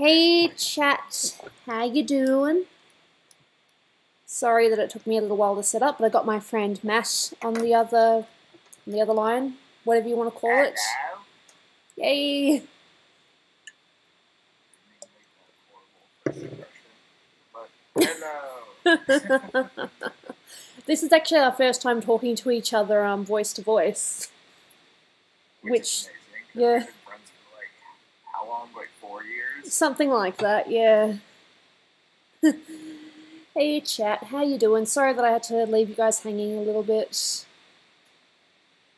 Hey chat, how you doing? Sorry that it took me a little while to set up, but I got my friend Matt on the other line, whatever you want to call it. Yay! Hello. This is actually our first time talking to each other voice to voice. Which is amazing. Yeah. We've been friends for like how long? Like 4 years? Something like that, yeah. Hey chat, how you doing? Sorry that I had to leave you guys hanging a little bit.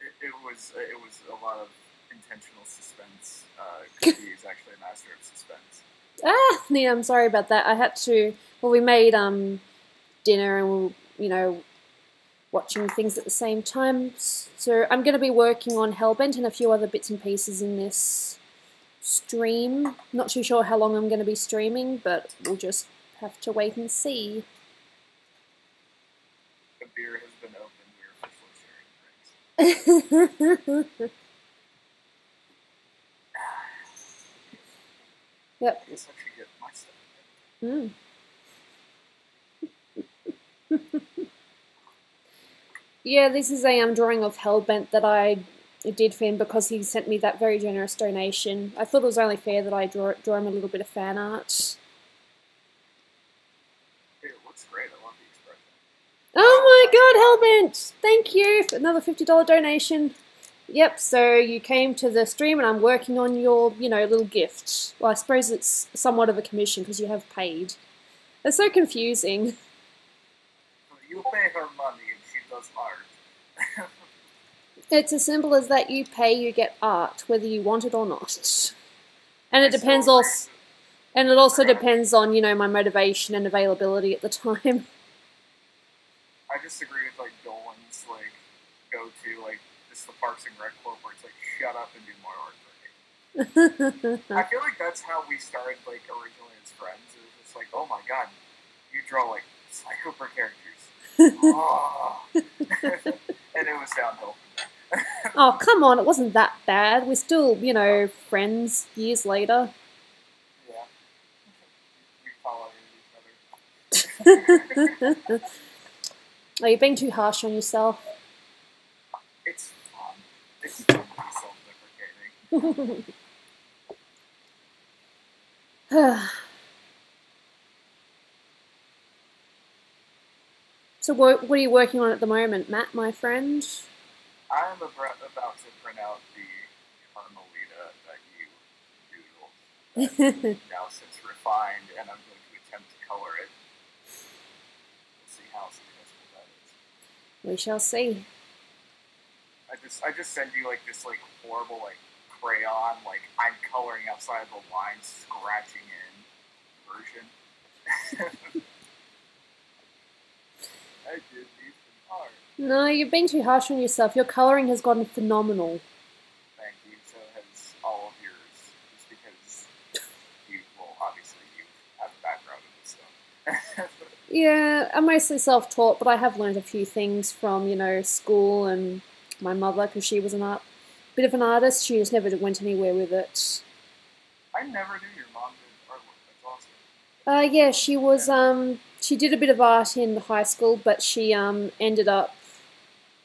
It was a lot of intentional suspense. Gooby is actually a master of suspense. Yeah, I'm sorry about that. I had to. Well, we made dinner and we were, watching things at the same time. So I'm going to be working on Hellbent and a few other bits and pieces in this stream. Not too sure how long I'm going to be streaming, but we'll just have to wait and see. The beer has been opened. We're officially sharing drinks. Yep. I guess I should get my stuff again. Yeah, this is a drawing of Hellbent that I did for him because he sent me that very generous donation. I thought it was only fair that I draw him a little bit of fan art. It looks great. I love the expression. Oh my god, Hellbent! Thank you for another $50 donation. Yep, so you came to the stream and I'm working on your, little gift. Well, I suppose it's somewhat of a commission because you have paid. It's so confusing. You pay her money and she does art. It's as simple as that. You pay, you get art, whether you want it or not. And it depends also, and it also depends on, my motivation and availability at the time. I disagree with like Dolan's go-to just the Parks and Rec quote where it's like shut up and do more art for me. I feel like that's how we started originally as friends. It was just like, oh my god, you draw like Psychoper characters. Oh. And it was downhill from there. Oh, come on, it wasn't that bad. We're still, friends years later. Yeah. We tolerated each other. Are you being too harsh on yourself? It's fun. It's fun to be self-deprecating. So what are you working on at the moment, Matt, my friend? I'm about to print out the Carmelita that you doodled. Now since refined, and I'm going to attempt to color it. We'll see how successful that is. We shall see. I just send you this horrible crayon I'm coloring outside the lines, scratching in version. I did need some art. No, you're being too harsh on yourself. Your colouring has gotten phenomenal. Thank you. So has all of yours. Just because you have a background in this stuff. Yeah, I'm mostly self-taught, but I have learned a few things from, school and my mother, because she was bit of an artist. She just never went anywhere with it. I never knew your mom did artwork. That's awesome. Yeah, she was, she did a bit of art in high school, but she, ended up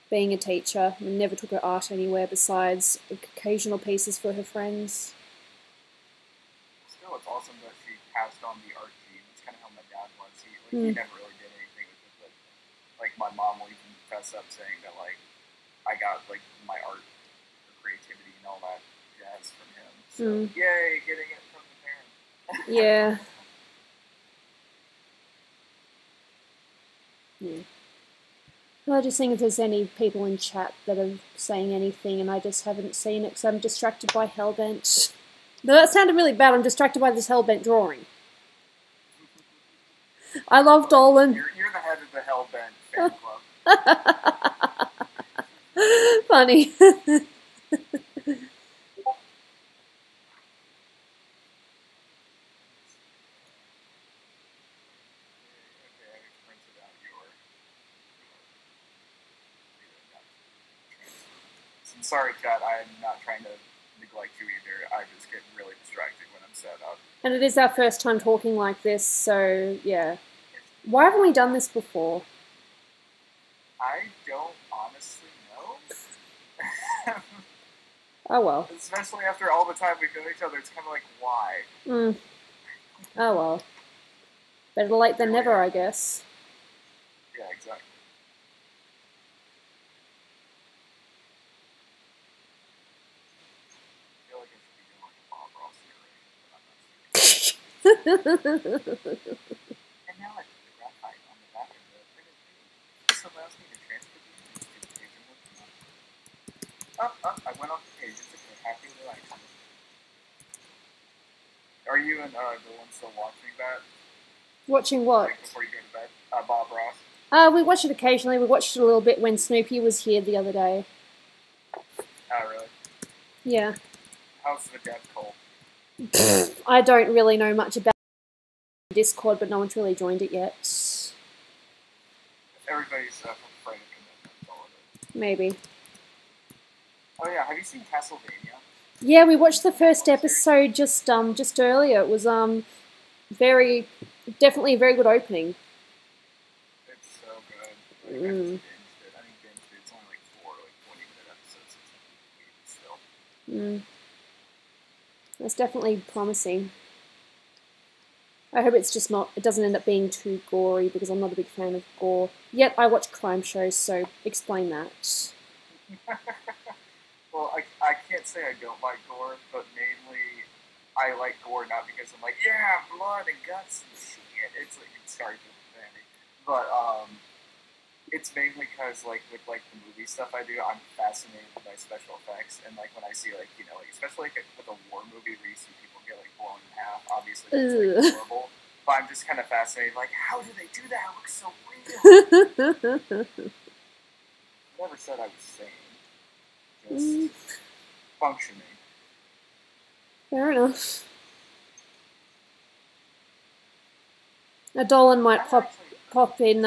being a teacher and never took her art anywhere besides occasional pieces for her friends. Still, it's awesome that she passed on the art gene. That's kind of how my dad was. He never really did anything with it, but my mom will even fess up saying that I got my art or creativity and all that jazz from him. So yay, getting it from the parents. Yeah. Yeah. Well, I just think if there's any people in chat that are saying anything and I just haven't seen it because I'm distracted by Hellbent. No, that sounded really bad. I'm distracted by this Hellbent drawing. I love Dolan. You're the head of the Hellbent fan club. Funny. Sorry, chat, I'm not trying to neglect you either. I just get really distracted when I'm set up. And it is our first time talking like this, so yeah. Why haven't we done this before? I don't honestly know. Oh well. Especially after all the time we've known each other, it's kind of like, why? Oh well. Better late than never, I guess. Yeah, exactly. I feel like I should be doing like a Bob Ross narration, but I'm not sure. And now I put the graphite on the back of the printed page. This allows me to transfer the image to the page I'm working on. I went off the page. It's okay. Happy relaxing. Are you and Dolan still watching that? Watching what? Like before you go to bed? Bob Ross? We watch it occasionally. We watched it a little bit when Snoopy was here the other day. Oh, really? Yeah. How's the death cult? I don't really know much about Discord, but no one's really joined it yet. Everybody's afraid of commitment. That's all it is. Maybe. Oh yeah, have you seen Castlevania? Yeah, we watched the first episode just earlier. It was definitely a very good opening. It's so good. Like, I just binged it. I think binged it. It's only like 20-minute episodes. It's still. That's definitely promising. I hope it's just not. It doesn't end up being too gory because I'm not a big fan of gore. Yet I watch crime shows, so explain that. Well, I can't say I don't like gore, but mainly I like gore not because I'm like, yeah, blood and guts and shit. It's like, sorry for the profanity, but it's mainly because like with like the movie stuff I do, I'm fascinated by special effects, and like when I see like like especially like with a war movie where you see people get like blown in half, obviously that's like horrible. But I'm just kind of fascinated, like how do they do that? It looks so real. Never said I was sane. Just functioning. Fair enough. Dolan might pop in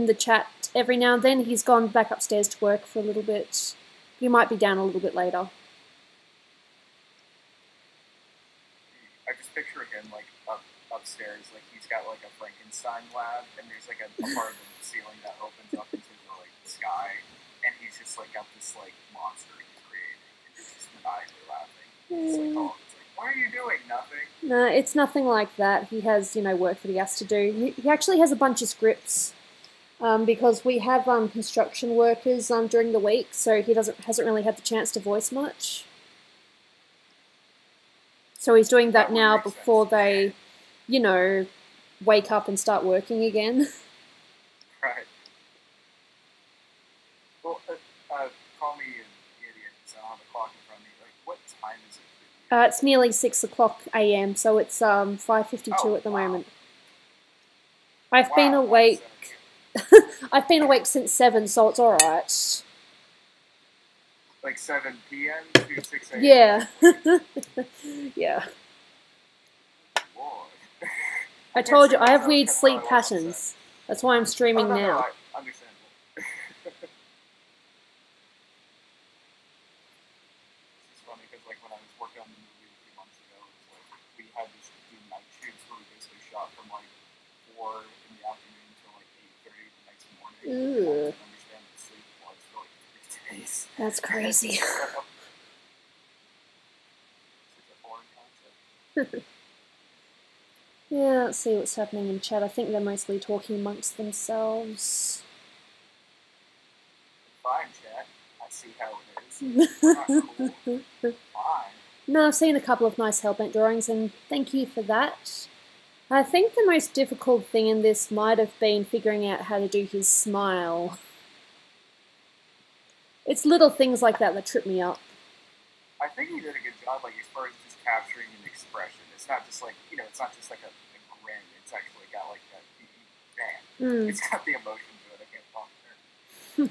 the chat every now and then. He's gone back upstairs to work for a little bit. He might be down a little bit later. I just picture him like upstairs, like he's got like a Frankenstein lab, and there's like a part of the ceiling that opens up into the like sky, and he's just like got this like monster he's creating, and he's just maniacally laughing. It's like, oh, it's like, what are you doing? Nothing. No, it's nothing like that. He has work that he has to do. He actually has a bunch of scripts. Because we have construction workers during the week, so he hasn't really had the chance to voice much. So he's doing that now before they, wake up and start working again. Right. Well, call me an idiot, so I have a clock in front of me. Like, what time is it? It's nearly 6:00 a.m., so it's 5:52 at the moment. I've been awake. I've been awake since 7, so it's alright. Like 7 p.m. to 6 a.m.? Yeah. Yeah. Lord. I told you, I have weird sleep patterns. That's why I'm streaming now. No, understandable. It's funny because like when I was working on the movie a few months ago, it was like we had to do night shoots where we basically shot from like 4 in the afternoon until like 8:30 the next morning. I didn't understand the sleep was for like 3 days. That's crazy. It's a foreign concept. Yeah, let's see what's happening in chat. I think they're mostly talking amongst themselves. Fine, chat. I see how it is. We're not cool. Fine. No, I've seen a couple of nice Hellbent drawings, and thank you for that. I think the most difficult thing in this might have been figuring out how to do his smile. It's little things like that that trip me up. I think he did a good job, like, as far as just capturing an expression. It's not just like, it's not just like a grin. It's actually got like that, bam. It's got the emotion to it. I can't talk there.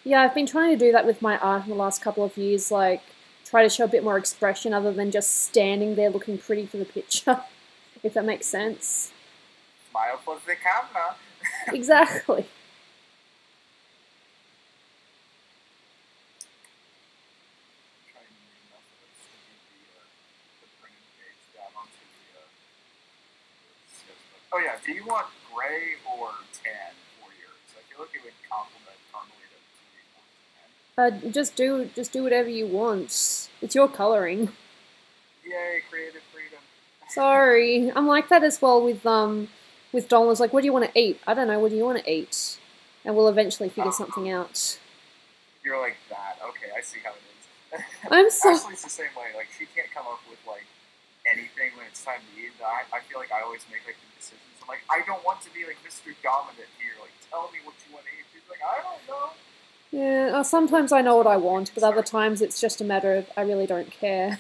Yeah, I've been trying to do that with my art in the last couple of years, like, try to show a bit more expression other than just standing there looking pretty for the picture, if that makes sense. Smile for the camera. Exactly. Oh yeah, do you want gray or tan for yours? I feel like it would complement Carmelita to be Just do whatever you want. It's your coloring. Yay, creative freedom. Sorry, I'm like that as well with Dolan. Like, what do you want to eat? I don't know. What do you want to eat? And we'll eventually figure something out. You're like that. Okay, I see how it is. I'm so. Ashley's the same way. Like, she can't come up with like anything when it's time to eat. I feel like I always make like the decisions. I'm like, I don't want to be like Mr. Dominant here. Like, tell me what you want to eat. She's like, I don't know. Yeah, sometimes I know what I want, but other times it's just a matter of I really don't care.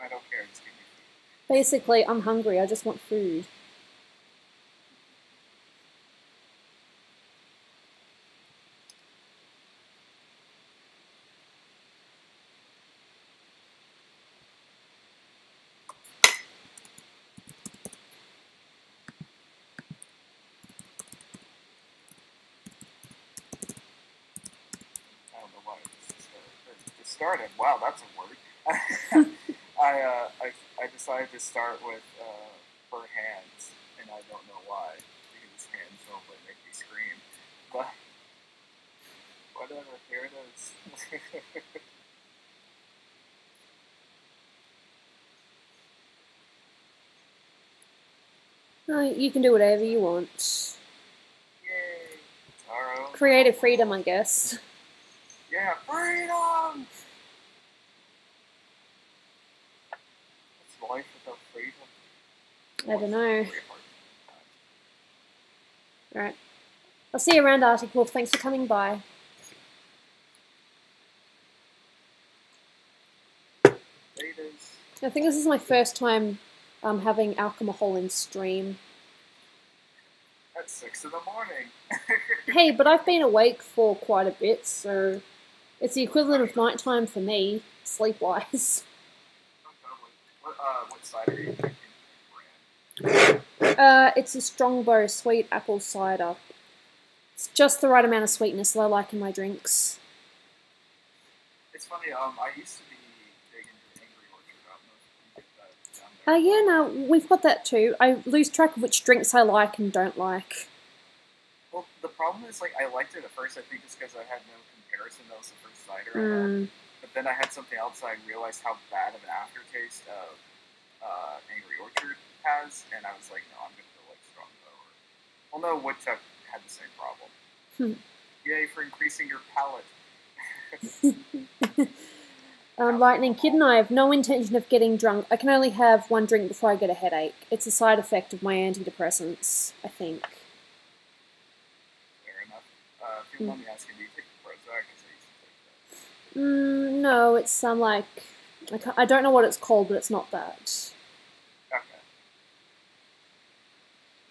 I don't care. Just give me food. Basically, I'm hungry. I just want food. Started. Wow, that's a word. I decided to start with her hands, and I don't know why, because hands normally make me scream. But whatever, here it is. You can do whatever you want. Yay! It's our own Creative freedom, I guess. Yeah, freedom! What's life without freedom? I don't know. Alright. I'll see you around, Article. Thanks for coming by. I think this is my first time having alcohol in stream. At 6 in the morning. Hey, but I've been awake for quite a bit, so it's the equivalent of nighttime for me, sleep-wise. What side are you drinking? It's a Strongbow sweet apple cider. It's just the right amount of sweetness that I like in my drinks. It's funny, I used to be big into Angry Orchard. I don't know if you get that down there. Yeah, no, we've got that too. I lose track of which drinks I like and don't like. Well, the problem is, like, I liked it at first, I think just because I had no comparison. That was the first cider I had. But then I had something else, I realized how bad of an aftertaste Angry Orchard has, and I was like, no, I'm going to go like Strongbow. Well, no, Woodchuck had the same problem. Yay for increasing your palate. Lightning Kid and I have no intention of getting drunk. I can only have one drink before I get a headache. It's a side effect of my antidepressants, I think. Fair enough. If you want me asking, do you take the Prozac? Because I used to take that. No, it's like, I don't know what it's called, but it's not that. Okay.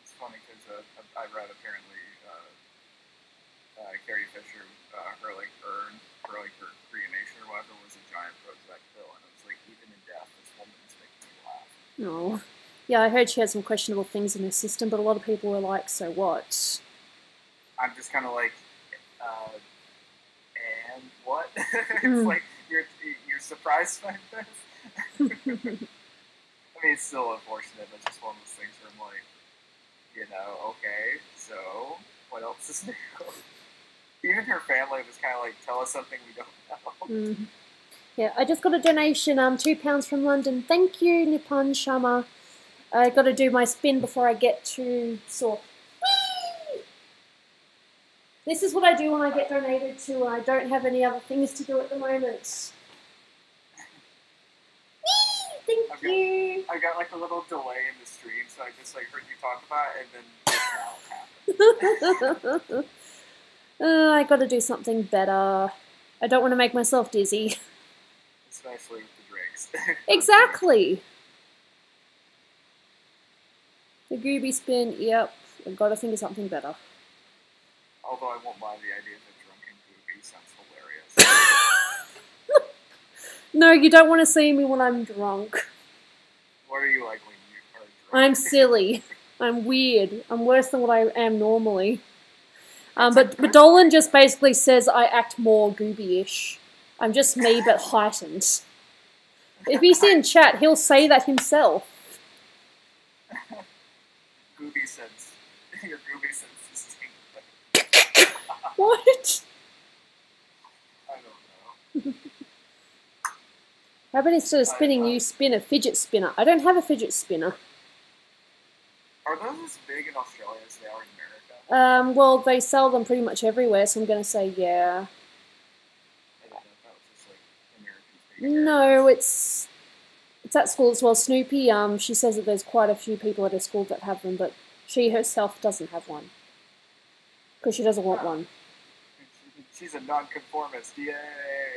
It's funny because I read apparently Carrie Fisher, her cremation or whatever was a giant Prozac pill, and it was like, even in death, this woman is making me laugh. Oh. Yeah, I heard she had some questionable things in her system, but a lot of people were like, so what? I'm just kind of like, and what? It's like, you're surprised by this? I mean, it's still unfortunate, but it's just one of those things where I'm like, okay, so what else is new? Even her family was kind of like, tell us something we don't know. Yeah, I just got a donation, £2 from London. Thank you, Nippon Shama. I got to do my spin before I get to Saw. This is what I do when I get donated to. I don't have any other things to do at the moment. Thank you. I got like a little delay in the stream, so I just like heard you talk about it, and then this now happened. I got to do something better. I don't want to make myself dizzy. Especially with the drinks. Exactly. The Gooby spin, yep. I've got to think of something better. Although I won't buy the idea that drunken Gooby sounds hilarious. No, you don't want to see me when I'm drunk. What are you like when you are drunk? I'm silly. I'm weird. I'm worse than what I am normally. But Dolan just basically says I act more Gooby-ish. I'm just me, but heightened. If you see in chat, he'll say that himself. Gooby sense. Your Gooby sense is What? I don't know. How about instead of spinning, you spin a fidget spinner? I don't have a fidget spinner. Are those as big in Australia as they are in America? Well, they sell them pretty much everywhere, so I'm going to say yeah. I don't know if that was just like American. No, it's at school as well. Snoopy, she says that there's quite a few people at her school that have them, but she herself doesn't have one. Because she doesn't want one. She's a nonconformist, yay!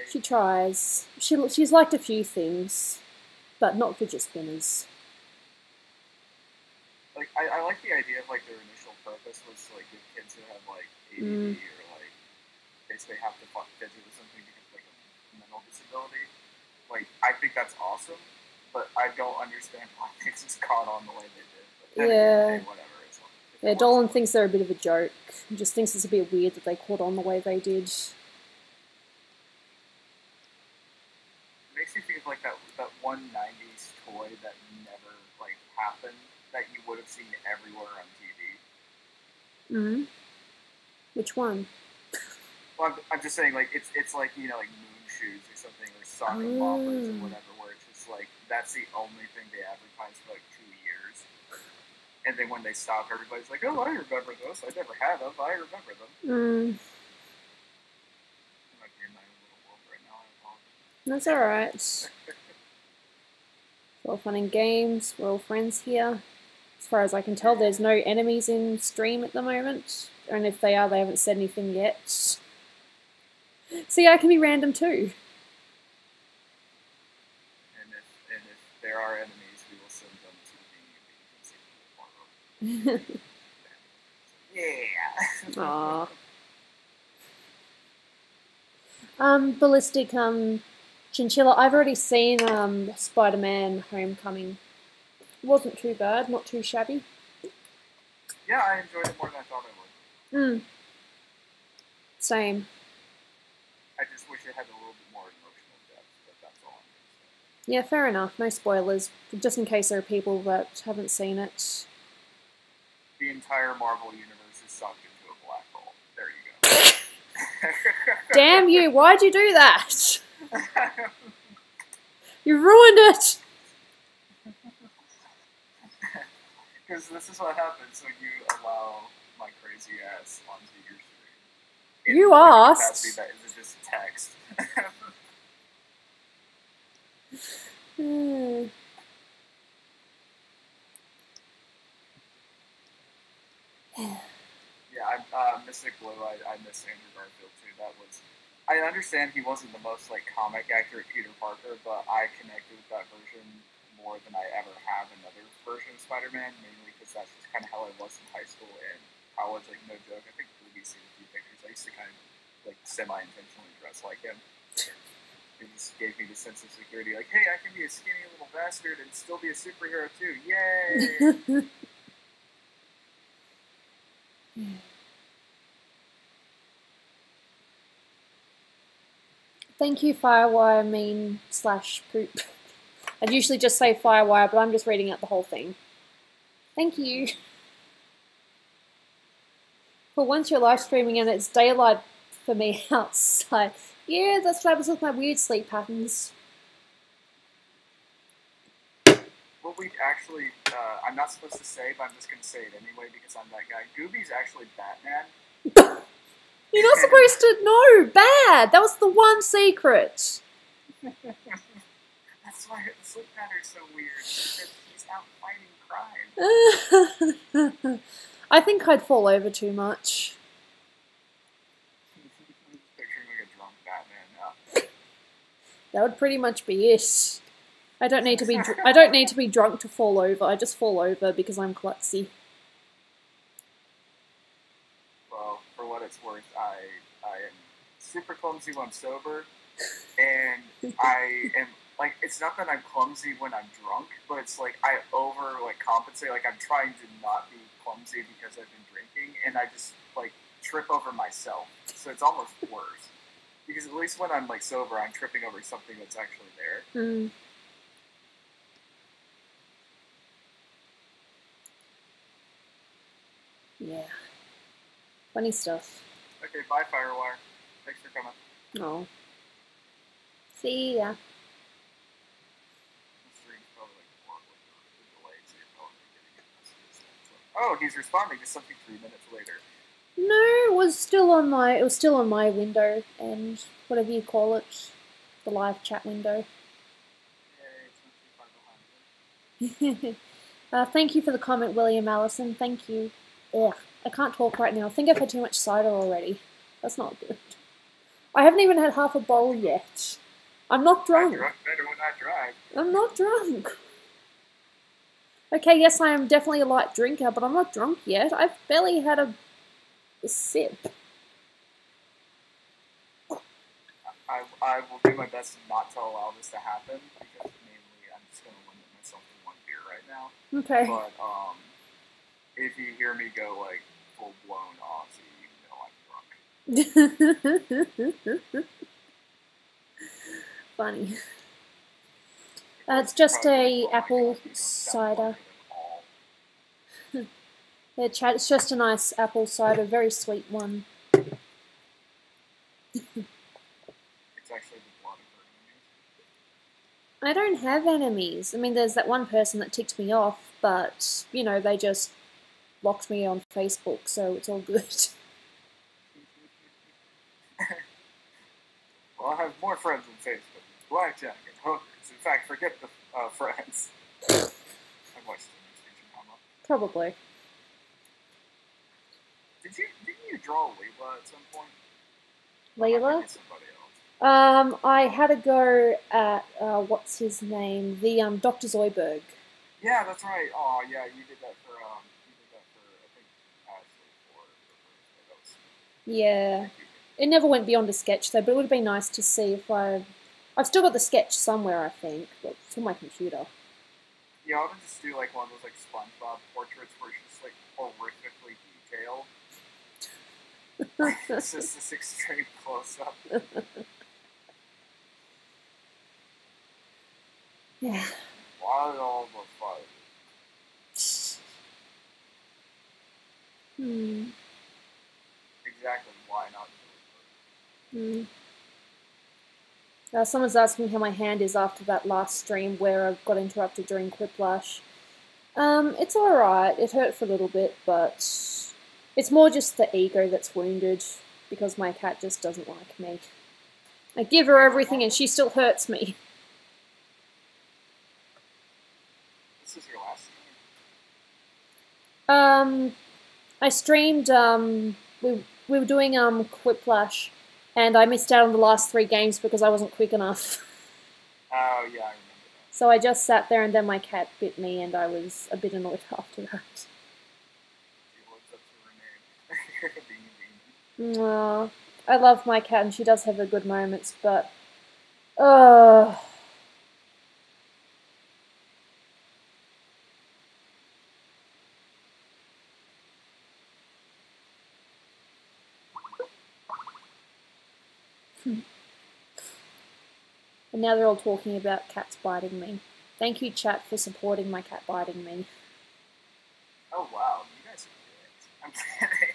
She tries. She's liked a few things, but not fidget spinners. Like, I like the idea of, like, their initial purpose was to, like, give kids who have, like, ADD or, like, basically have to fidget or something because of, like, a mental disability. Like, I think that's awesome, but I don't understand why they just caught on the way they did. But then again, hey, whatever. Yeah, Dolan thinks they're a bit of a joke. He just thinks it's a bit weird that they caught on the way they did. It makes me think of like that one 90s toy that never like happened that you would have seen everywhere on TV. Which one? Well, I'm just saying, like it's like, you know, like moon shoes or something, or soccer boppers or whatever, where it's just like that's the only thing they advertised for like 2 years. And then when they stop, everybody's like, "Oh, I remember those. I never had them. I remember them." I'm like in my own little world right now. That's alright. It's all fun and games. We're all friends here. As far as I can tell, there's no enemies in stream at the moment. And if they are, they haven't said anything yet. See, I can be random too. And if there are enemies, we will send them to the yeah. Aww. Ballistic Chinchilla. I've already seen Spider-Man Homecoming. It wasn't too bad, not too shabby. Yeah, I enjoyed it more than I thought I would. Same. I just wish it had a little bit more emotional depth, but that's all I'm going to say. Yeah, fair enough. No spoilers, just in case there are people that haven't seen it. The entire Marvel universe is sucked into a black hole. There you go. Damn you, why'd you do that? You ruined it! Because this is what happens when you allow my crazy ass onto your stream. You asked. That is just text. Yeah, Mystic Blue, I miss Andrew Garfield too. That was, I understand he wasn't the most like comic accurate Peter Parker, but I connected with that version more than I ever have another version of Spider-Man, mainly because that's just kind of how I was in high school and college. Like, no joke, I think Gooby seen a few pictures. I used to kind of like semi-intentionally dress like him. It just gave me the sense of security, like, hey, I can be a skinny little bastard and still be a superhero too. Yay! Thank you, Firewire mean / poop. I'd usually just say Firewire, but I'm just reading out the whole thing. Thank you. For once you're live streaming and it's daylight for me outside. Yeah, that's what happens with my weird sleep patterns. What we actually, I'm not supposed to say, but I'm just going to say it anyway because I'm that guy. Gooby's actually Batman. You're not supposed to know. Bad. That was the one secret. That's why the sleep pattern's so weird. Because he's out fighting crime. I think I'd fall over too much. Picturing like a drunk Batman now. That would pretty much be it. I don't need to be drunk to fall over. I just fall over because I'm klutzy. Well, for what it's worth, I am super clumsy when I'm sober, and I am like, it's not that I'm clumsy when I'm drunk, but it's like I compensate. Like, I'm trying to not be clumsy because I've been drinking, and I just like trip over myself. So it's almost worse because at least when I'm like sober, I'm tripping over something that's actually there. Yeah. Funny stuff. Okay, bye, Firewire. Thanks for coming. Oh. See ya. Oh, he's responding to something 3 minutes later. No, it was still on my window, and whatever you call it, the live chat window. Thank you for the comment, William Allison. Thank you. Ugh, I can't talk right now. I think I've had too much cider already. That's not good. I haven't even had half a bowl yet. I'm not drunk. I drunk better when I drive. I'm not drunk. Okay, yes, I am definitely a light drinker, but I'm not drunk yet. I've barely had a sip. I will do my best not to allow this to happen, because mainly I'm just going to limit myself to 1 beer right now. Okay. But if you hear me go like full blown Aussie, you know I'm drunk. Funny. It's just a apple cider. Yeah, chat. It's just a nice apple cider, very sweet one. It's actually the blood of her enemies. I don't have enemies. I mean, there's that one person that ticked me off, but you know, they just blocked me on Facebook, so it's all good. Well, I have more friends on Facebook. Blackjack and hookers. In fact, forget the friends. I watched the Probably. Didn't you draw Layla at some point? Layla? I had a go at what's his name? The Dr. Zoidberg. Yeah, that's right. Oh, yeah, you did that for I think Ashley for Yeah. It never went beyond a sketch though, but it would have been nice to see if I've still got the sketch somewhere, I think. But it's on my computer. Yeah, I would just do like one of those like SpongeBob portraits where it's just like horrifically detailed. It's just this extreme close-up. Yeah. Why all the fun? Exactly, why not? Someone's asking how my hand is after that last stream where I got interrupted during Quiplash. It's alright. It hurt for a little bit, but it's more just the ego that's wounded because my cat just doesn't like me. I give her everything and she still hurts me. This is your last stream? I streamed, we were doing Quiplash, and I missed out on the last 3 games because I wasn't quick enough. Oh, yeah, I remember that. So I just sat there and then my cat bit me and I was a bit annoyed after that. I love my cat and she does have her good moments, but... And now they're all talking about cats biting me. Thank you, chat, for supporting my cat biting me. Oh, wow. You guys are good. I'm kidding.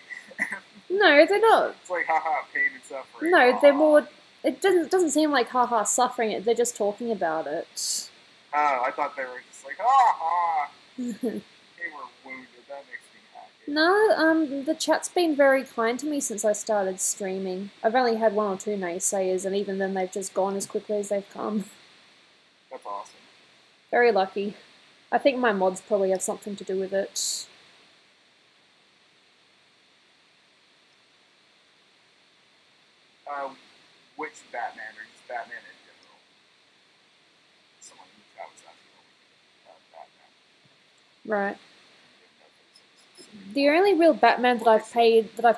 No, they're not. It's like, haha, pain and suffering. No, they're more... It doesn't seem like haha suffering it. They're just talking about it. Oh, I thought they were just like, haha. They were wounded. That makes me happy. No, the chat's been very kind to me since I started streaming. I've only had 1 or 2 naysayers, and even then they've just gone as quickly as they've come. That's awesome. Very lucky. I think my mods probably have something to do with it. Which Batman, or just Batman in general? Someone in the chat was asking about Batman. Right. The only real Batman that I've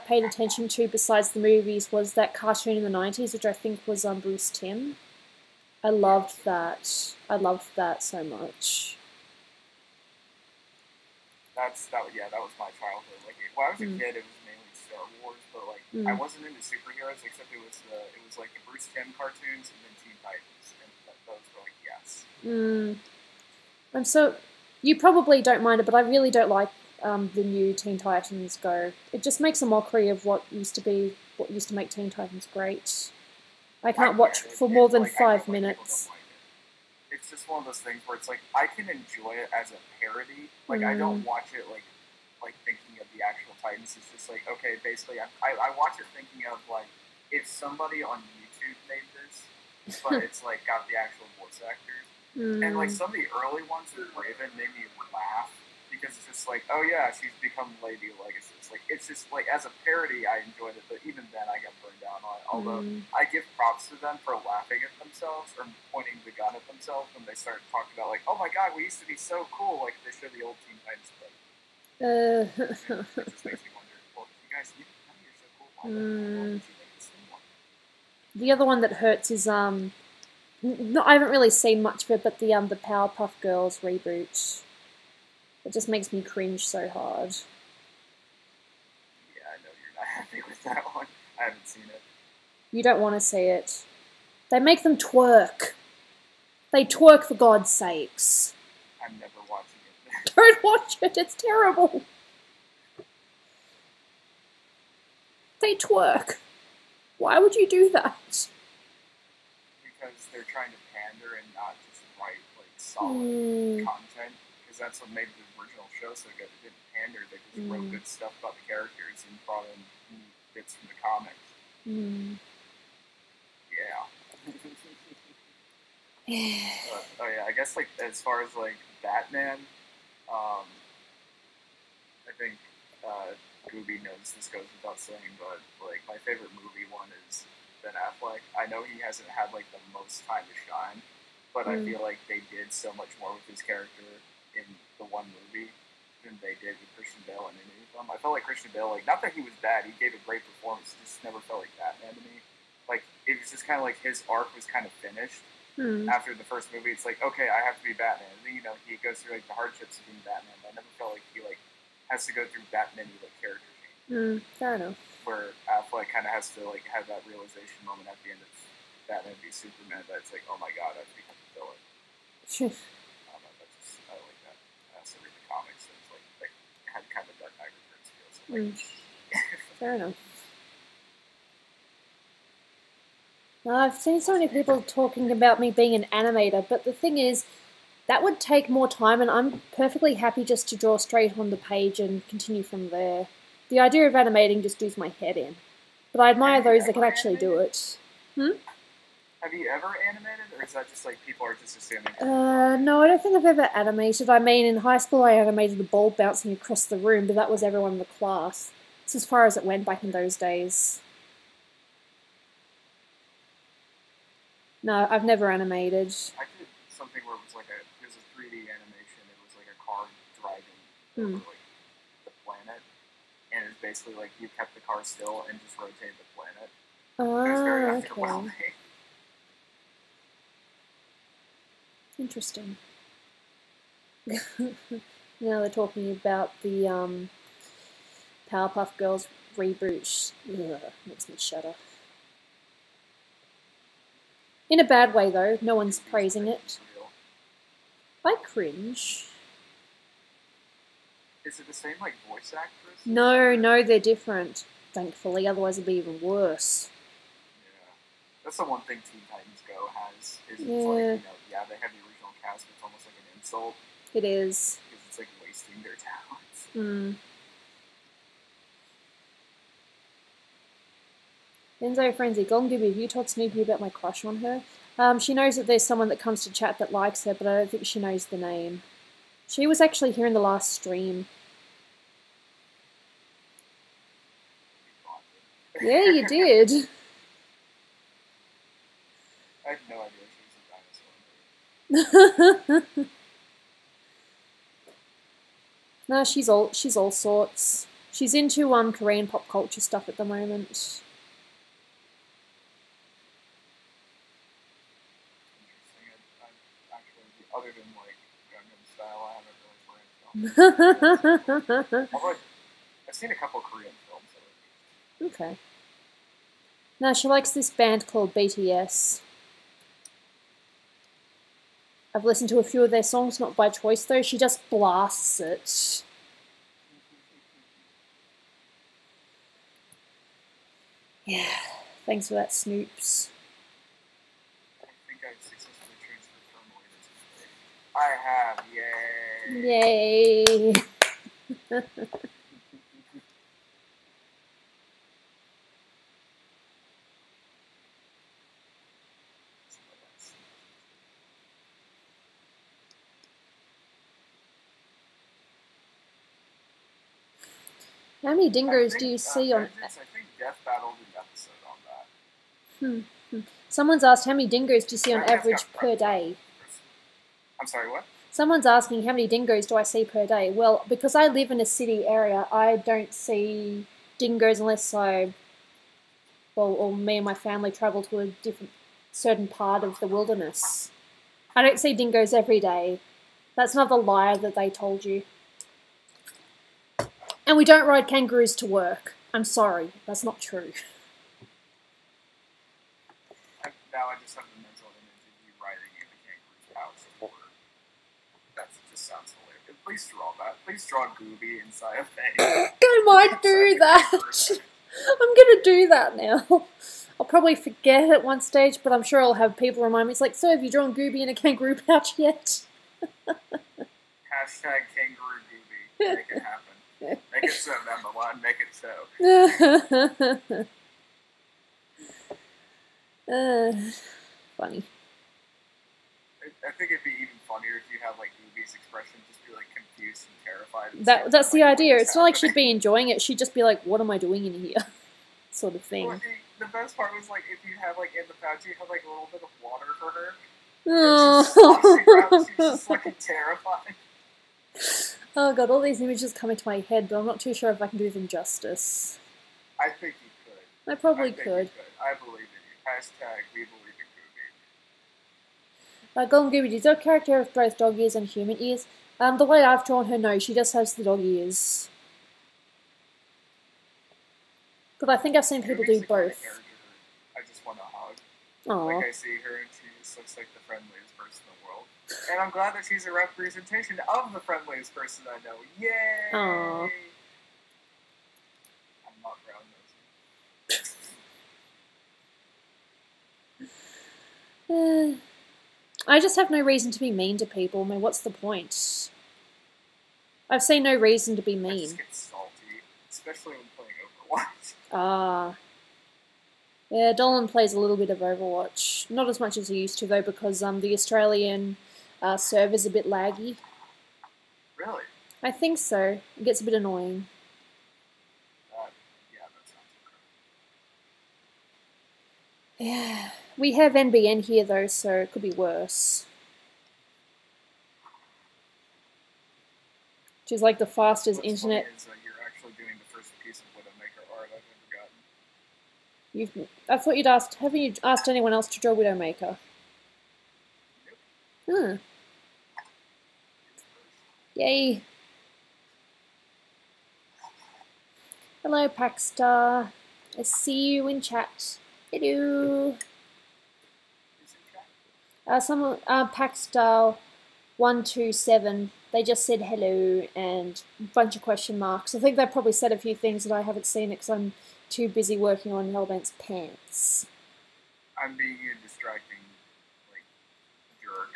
paid attention to besides the movies was that cartoon in the 90s, which I think was Bruce Timm. I loved that. I loved that so much. That was my childhood. Like, when I was a kid, it was mainly Star Wars, but like I wasn't into superheroes, except it was like the Bruce Timm cartoons and then Teen Titans, and those were like yes. And so you probably don't mind it, but I really don't like the new Teen Titans Go. It just makes a mockery of what used to make Teen Titans great. I can't watch for more than 5 minutes. It's just one of those things where it's like I can enjoy it as a parody. Like I don't watch it like thinking of the actual Titans. It's just like, okay, basically I watch it thinking of like if somebody on YouTube made this, but it's like got the actual voice actors. And like some of the early ones with Raven made me laugh because it's just like, oh yeah, she's become Lady Legacy. Like it's just like as a parody, I enjoyed it, but even then, I got burned down on it. Although I give props to them for laughing at themselves or pointing the gun at themselves when they start talking about like, oh my god, we used to be so cool. Like they show the old Teen Titans clip. It just makes me wonder. Well, you guys, you're so cool. Why did you make this new one? The other one that hurts is no, I haven't really seen much of it, but the Powerpuff Girls reboot. It just makes me cringe so hard. Yeah, I know you're not happy with that one. I haven't seen it. You don't want to see it. They make them twerk. They twerk for God's sakes. I'm never watching it. Don't watch it, it's terrible. They twerk. Why would you do that? Because they're trying to pander and not just write like solid content. Because that's what made the original show so good. It didn't pander. They just wrote good stuff about the characters and brought in bits from the comics. Yeah. Oh yeah, I guess like as far as like Batman, I think Gooby knows this goes without saying, but like my favorite movie one is Ben Affleck. I know he hasn't had like the most time to shine, but I feel like they did so much more with his character in the one movie than they did with Christian Bale in any of them. I felt like Christian Bale, like not that he was bad, he gave a great performance, it just never felt like Batman to me. Like it was just kind of like his arc was kind of finished after the first movie. It's like, okay, I have to be Batman. And then, you know, he goes through like the hardships of being Batman. But I never felt like he like has to go through Batman like character change. Fair enough. Where Affleck kind of has to like have that realization moment at the end of Batman v Superman that it's like, oh my god, I've become a villain. I like that. I also read the comics, so it's like they had kind of Dark Knight Returns feel. So like, fair enough. I've seen so many people talking about me being an animator, but the thing is, that would take more time, and I'm perfectly happy just to draw straight on the page and continue from there. The idea of animating just does my head in. But I admire those that can actually do it. Have you ever animated, or is that just like people are just assuming? No, I don't think I've ever animated. I mean, in high school I animated a ball bouncing across the room, but that was everyone in the class. It's as far as it went back in those days. No, I've never animated. I did something where it was like it was a 3D animation. It was like a car driving over like the planet, and it was basically like you kept the car still and just rotated the planet. It was very underwhelming. Interesting. Now they're talking about the Powerpuff Girls reboot. Ugh, makes me shudder. In a bad way, though. No one's praising it. I cringe. Is it the same, like, voice actress? No, they're different. Thankfully, otherwise it'd be even worse. Yeah. That's the one thing Teen Titans Go has. Is it's like, you know, yeah, they have the original cast, but it's almost like an insult. It is. Because it's, like, wasting their talents. Enzo Frenzy, Golden Gooby, have you told Snoopy about my crush on her? She knows that there's someone that comes to chat that likes her, but I don't think she knows the name. She was actually here in the last stream. Yeah, you did. I had no idea she was a dinosaur. No, she's all sorts. She's into Korean pop culture stuff at the moment. Other than like Gundam style, I haven't really branched out. Although I've seen a couple of Korean films. Okay. No, she likes this band called BTS. I've listened to a few of their songs, not by choice though. She just blasts it. Yeah, thanks for that, Snoops. I think I've successfully transferred thermal units. I have, yay! Yay! How many dingers do you see on... I think Death Battle did an episode on that. Someone's asked how many dingos do you see on average per day? I'm sorry, what? Someone's asking how many dingoes do I see per day? Well, because I live in a city area, I don't see dingoes unless or me and my family travel to a certain part of the wilderness. I don't see dingoes every day. That's another lie that they told you. And we don't ride kangaroos to work. I'm sorry, that's not true. Now I just have the mental image of you riding in a kangaroo's pouch to work. That just sounds hilarious. Please draw that. Please draw Gooby inside of thing. I might do that. I'm gonna do that now. I'll probably forget at one stage, but I'm sure I'll have people remind me. It's like, so have you drawn Gooby in a kangaroo pouch yet? Hashtag kangaroo Gooby. Make it happen. Make it so, number one. Make it so. Funny. I think it'd be even funnier if you had like Gooby's expression just be like confused and terrified. And that's the idea. It's not like she'd be enjoying it. She'd just be like, "What am I doing in here?" sort of thing. Well, the best part was like if you had like in the pouch you had like a little bit of water for her. Oh. She's just looking terrified. Oh god, all these images come into my head, but I'm not too sure if I can do them justice. I think you could. I probably could. I believe in you. Hashtag we believe in Gooby. Golden Gooby, does your character have both dog ears and human ears? The way I've drawn her, no, she just has the dog ears. But I think I've seen people do both. I just want to hug. Aww. Like I see her and she just looks like the friendliest person in the world. And I'm glad that she's a representation of the friendliest person I know. Yay! Aww. I'm not brown nosing. I just have no reason to be mean to people. I mean, what's the point? I've seen no reason to be mean. I just get salty, especially when playing Overwatch. Ah. Yeah, Dolan plays a little bit of Overwatch. Not as much as he used to, though, because the Australian server's a bit laggy. Really? I think so. It gets a bit annoying. Yeah, that sounds incredible. Yeah. We have NBN here, though, so it could be worse. Which is like the fastest internet. Funny is, you're actually doing the first piece of Widowmaker art I've ever gotten. I thought you'd asked. Haven't you asked anyone else to draw Widowmaker? Nope. Yay! Hello, Packstar. I see you in chat. Hello. Someone, Packstar127. They just said hello and a bunch of question marks. I think they probably said a few things that I haven't seen because I'm too busy working on Hellbent's pants. I'm being a distracting, like, jerk.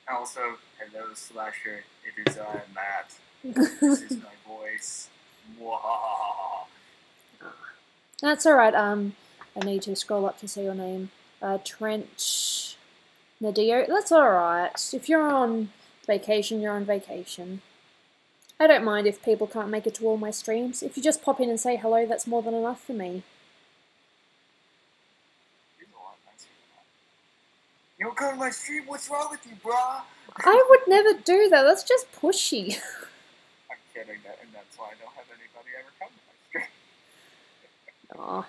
Also, hello, Slasher. It is I, Matt. This is my voice. Mwah. That's alright. I need to scroll up to see your name. Trench Nadio. That's alright. If you're on vacation, you're on vacation. I don't mind if people can't make it to all my streams. If you just pop in and say hello, that's more than enough for me. You don't go to my stream? What's wrong with you, brah? I would never do that. That's just pushy. I'm kidding, and that's why I don't have anybody ever come to my stream. Aw.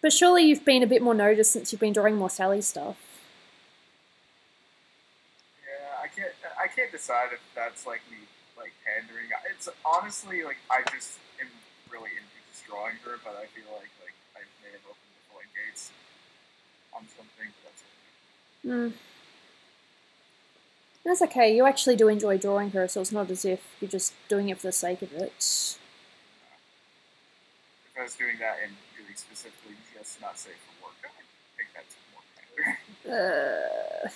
But surely you've been a bit more noticed since you've been drawing more Sally stuff. Yeah, I can't decide if that's like me like pandering. It's honestly like I just am really into just drawing her, but I feel like I may have opened the floodgates on something. That's it. That's okay. You actually do enjoy drawing her, so it's not as if you're just doing it for the sake of it. If if I was doing that and really specifically just not safe for work, I think that's more better.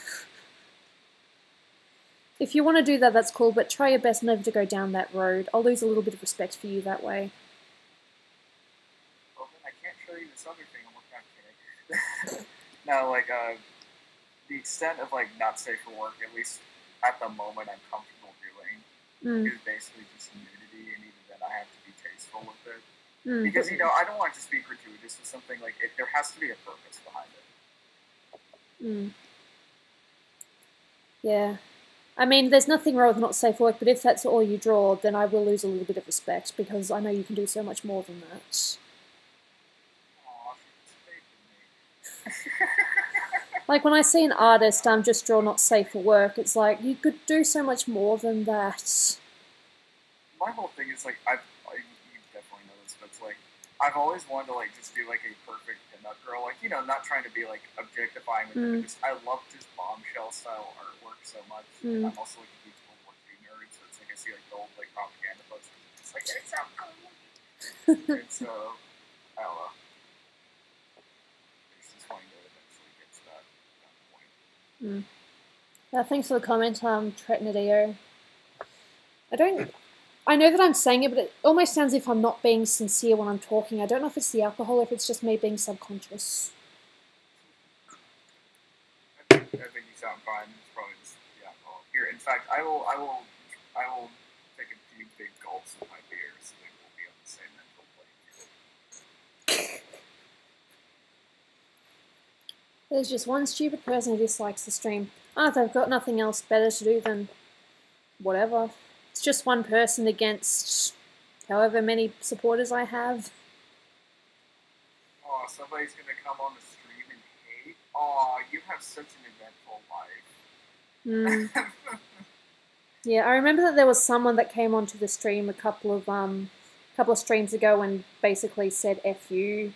If you want to do that, that's cool, but try your best never to go down that road. I'll lose a little bit of respect for you that way. Well, then I can't show you this other thing I'm working on today. No, like, the extent of, like, not safe for work, at least at the moment I'm comfortable doing, is basically just nudity, and even then I have to be tasteful with it. Because, you know, I don't want to just be gratuitous with something, like, there has to be a purpose behind it. Yeah. I mean, there's nothing wrong with not safe for work, but if that's all you draw, then I will lose a little bit of respect, because I know you can do so much more than that. Aw, she Like, when I see an artist just draw not safe for work, it's like, you could do so much more than that. My whole thing is, like, you definitely know this, but it's like, I've always wanted to, like, just do, like, a perfect pinup girl, like, you know, not trying to be, like, objectifying with it, but just, I love just bombshell-style artwork so much, and I'm also, like, a huge World War II nerd, so it's like, I see, like, the old, like, propaganda books, and it's like, it's so cool! And so, I don't know. It's just wanting to eventually get to that point. Yeah, thanks for the comment, Tretnadeo. I know that I'm saying it, but it almost sounds as if I'm not being sincere when I'm talking. I don't know if it's the alcohol or if it's just me being subconscious. I think you sound fine. It's probably just the alcohol. Here, in fact, I will take a few big gulps of my beer, so that we'll be on the same mental plane. There's just one stupid person who dislikes the stream. They've got nothing else better to do than whatever. It's just one person against however many supporters I have. Oh, somebody's gonna come on the stream and hate? Oh, you have such an eventful life. Yeah, I remember that there was someone that came onto the stream a couple of streams ago and basically said "F you,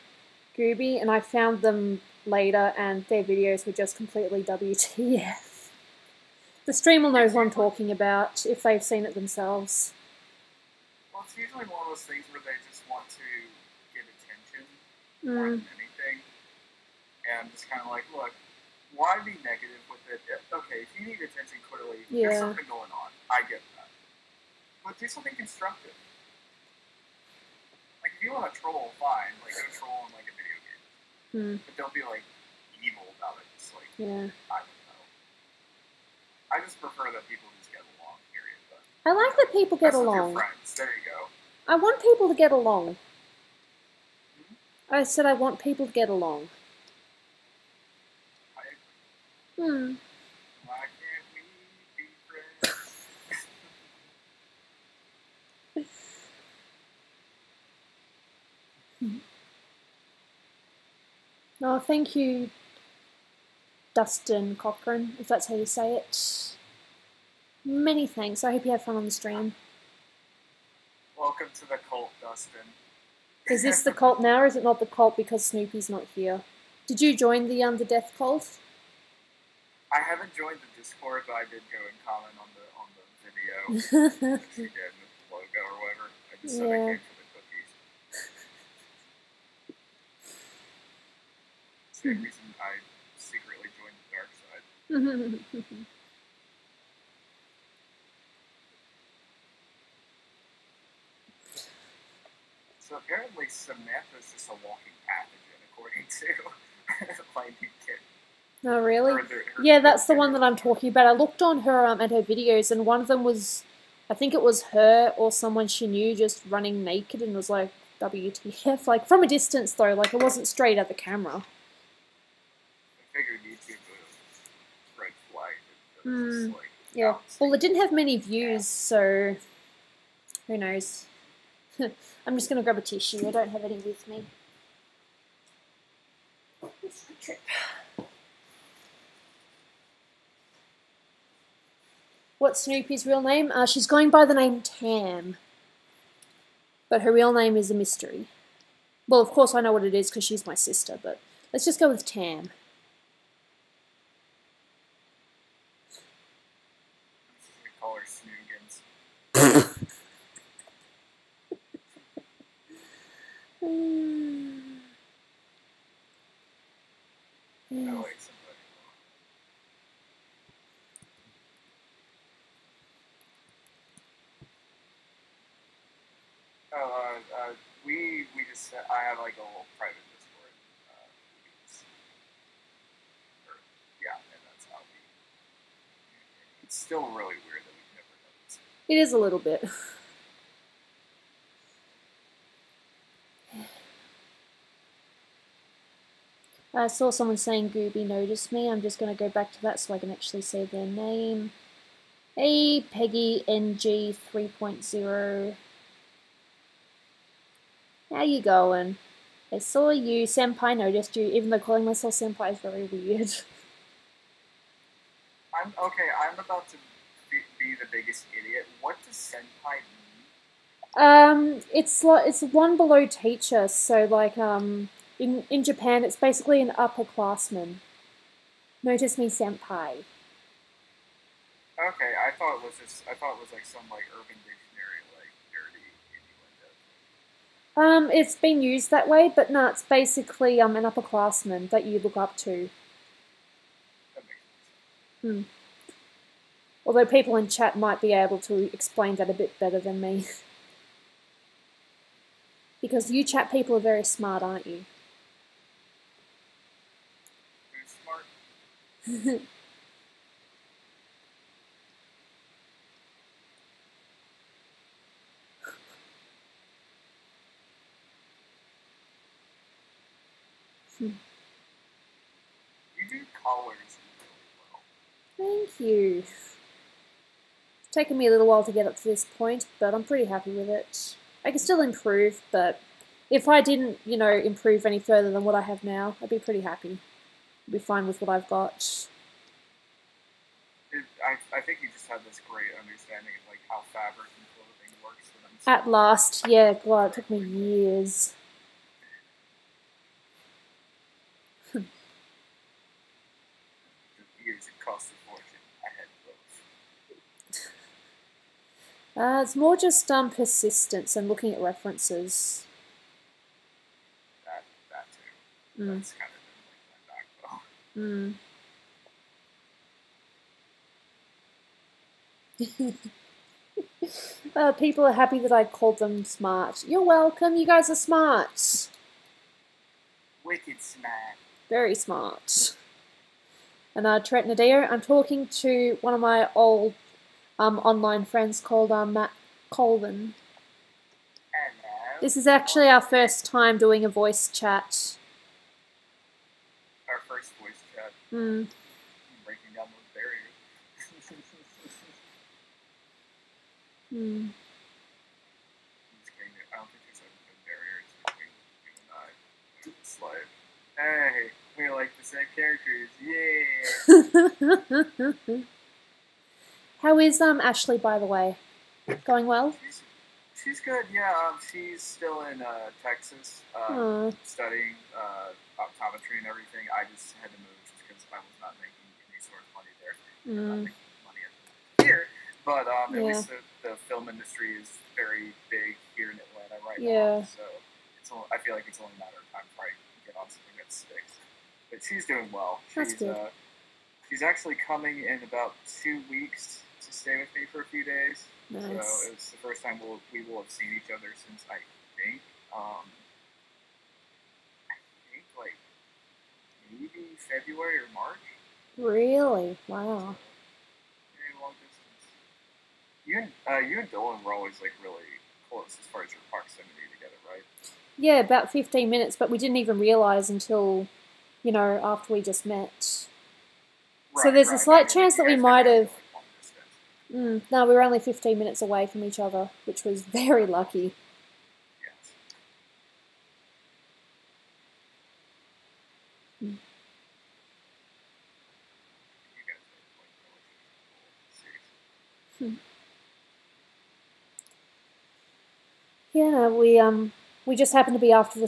Gooby," and I found them later and their videos were just completely WTF. The stream will know who I'm talking about if they've seen it themselves. Well, it's usually one of those things where they just want to get attention more than anything. And just kind of like, look, why be negative with it? Okay, if you need attention, clearly, there's something going on. I get that. But do something constructive. Like, if you want to troll, fine. Like, go troll in, like, a video game. But don't be, like, evil about it. Just, like, I don't know. I just prefer that people just get along, period. But, I like that people get along. Your friends. There you go. I want people to get along. I said I want people to get along. Why can't we be friends? Oh, thank you, Dustin Cochran, if that's how you say it. Many thanks. I hope you have fun on the stream. Welcome to the cult, Dustin. Is this the cult now, or is it not the cult because Snoopy's not here? Did you join the death cult? I haven't joined the Discord, but I did go and comment on the video. She did with the logo or whatever. I just said I came for the cookies. Same reason I secretly joined the dark side. So apparently Samantha's just a walking pathogen, according to Lightning Kid. Oh, really? Yeah, that's the one that I'm talking about. I looked on her at her videos, and one of them was, I think it was her or someone she knew just running naked and was like, WTF? Like, from a distance, though. Like, it wasn't straight at the camera. I figured YouTube would red flag. Like, yeah. Well, it didn't have many views, so who knows? I'm just going to grab a tissue. I don't have any with me. It's my trip. What's Snoopy's real name? She's going by the name Tam. But her real name is a mystery. Well, of course I know what it is because she's my sister, but let's just go with Tam. We call her Snoogans. we just I have like a little private Discord. Yeah, and that's how we. It's still really weird that we've never done this. It is a little bit. I saw someone saying Gooby noticed me. I'm just going to go back to that so I can actually say their name. Hey, Peggy NG 3.0. How you going? I saw you. Senpai noticed you, even though calling myself Senpai is very weird. I'm about to be the biggest idiot. What does Senpai mean? It's one below teacher, so like in Japan it's basically an upperclassman. Notice me, senpai. Okay, I thought it was like some like Urban Dictionary like dirty innuendo. It's been used that way, but no, it's basically an upperclassman that you look up to. That makes sense. Although people in chat might be able to explain that a bit better than me. Because you chat people are very smart, aren't you? Who's smart? You do colors really well. Thank you. It's taken me a little while to get up to this point, but I'm pretty happy with it. I can still improve, but if I didn't, improve any further than what I have now, I'd be pretty happy. I'd be fine with what I've got. I think you just have this great understanding of like how fabric and clothing works. At last, yeah, God, it took me years. Years it cost a fortune. I had both. It's more just persistence and looking at references. That too. That's kind of been like my backbone. People are happy that I called them smart. You're welcome. You guys are smart. Wicked smart. Very smart. And Trent Nadir, I'm talking to one of my old online friends called Matt Colvin. Hello. This is actually our first time doing a voice chat. Our first voice chat. Breaking down those barriers. Hmm. I don't think there's ever been barriers between you and I. It's like, hey, we like the same characters, yeah. How is Ashley, by the way? Going well? She's good, yeah. She's still in Texas, studying optometry and everything. I just had to move just because I was not making any sort of money there. Not making money here. But at least the film industry is very big here in Atlanta right now. So I feel like it's only a matter of time before I get on something that sticks. But she's doing well. That's good. She's actually coming in about 2 weeks to stay with me for a few days. Nice. So it's the first time we will have seen each other since I think like maybe February or March. Really? Wow. Very long distance. You and Dolan were always like really close as far as your proximity together, right? Yeah, about 15 minutes, but we didn't even realize until, after we just met. Right, so there's a slight chance that we might have... no, we were only 15 minutes away from each other, which was very lucky. Yes. Yeah, no, we just happened to be after the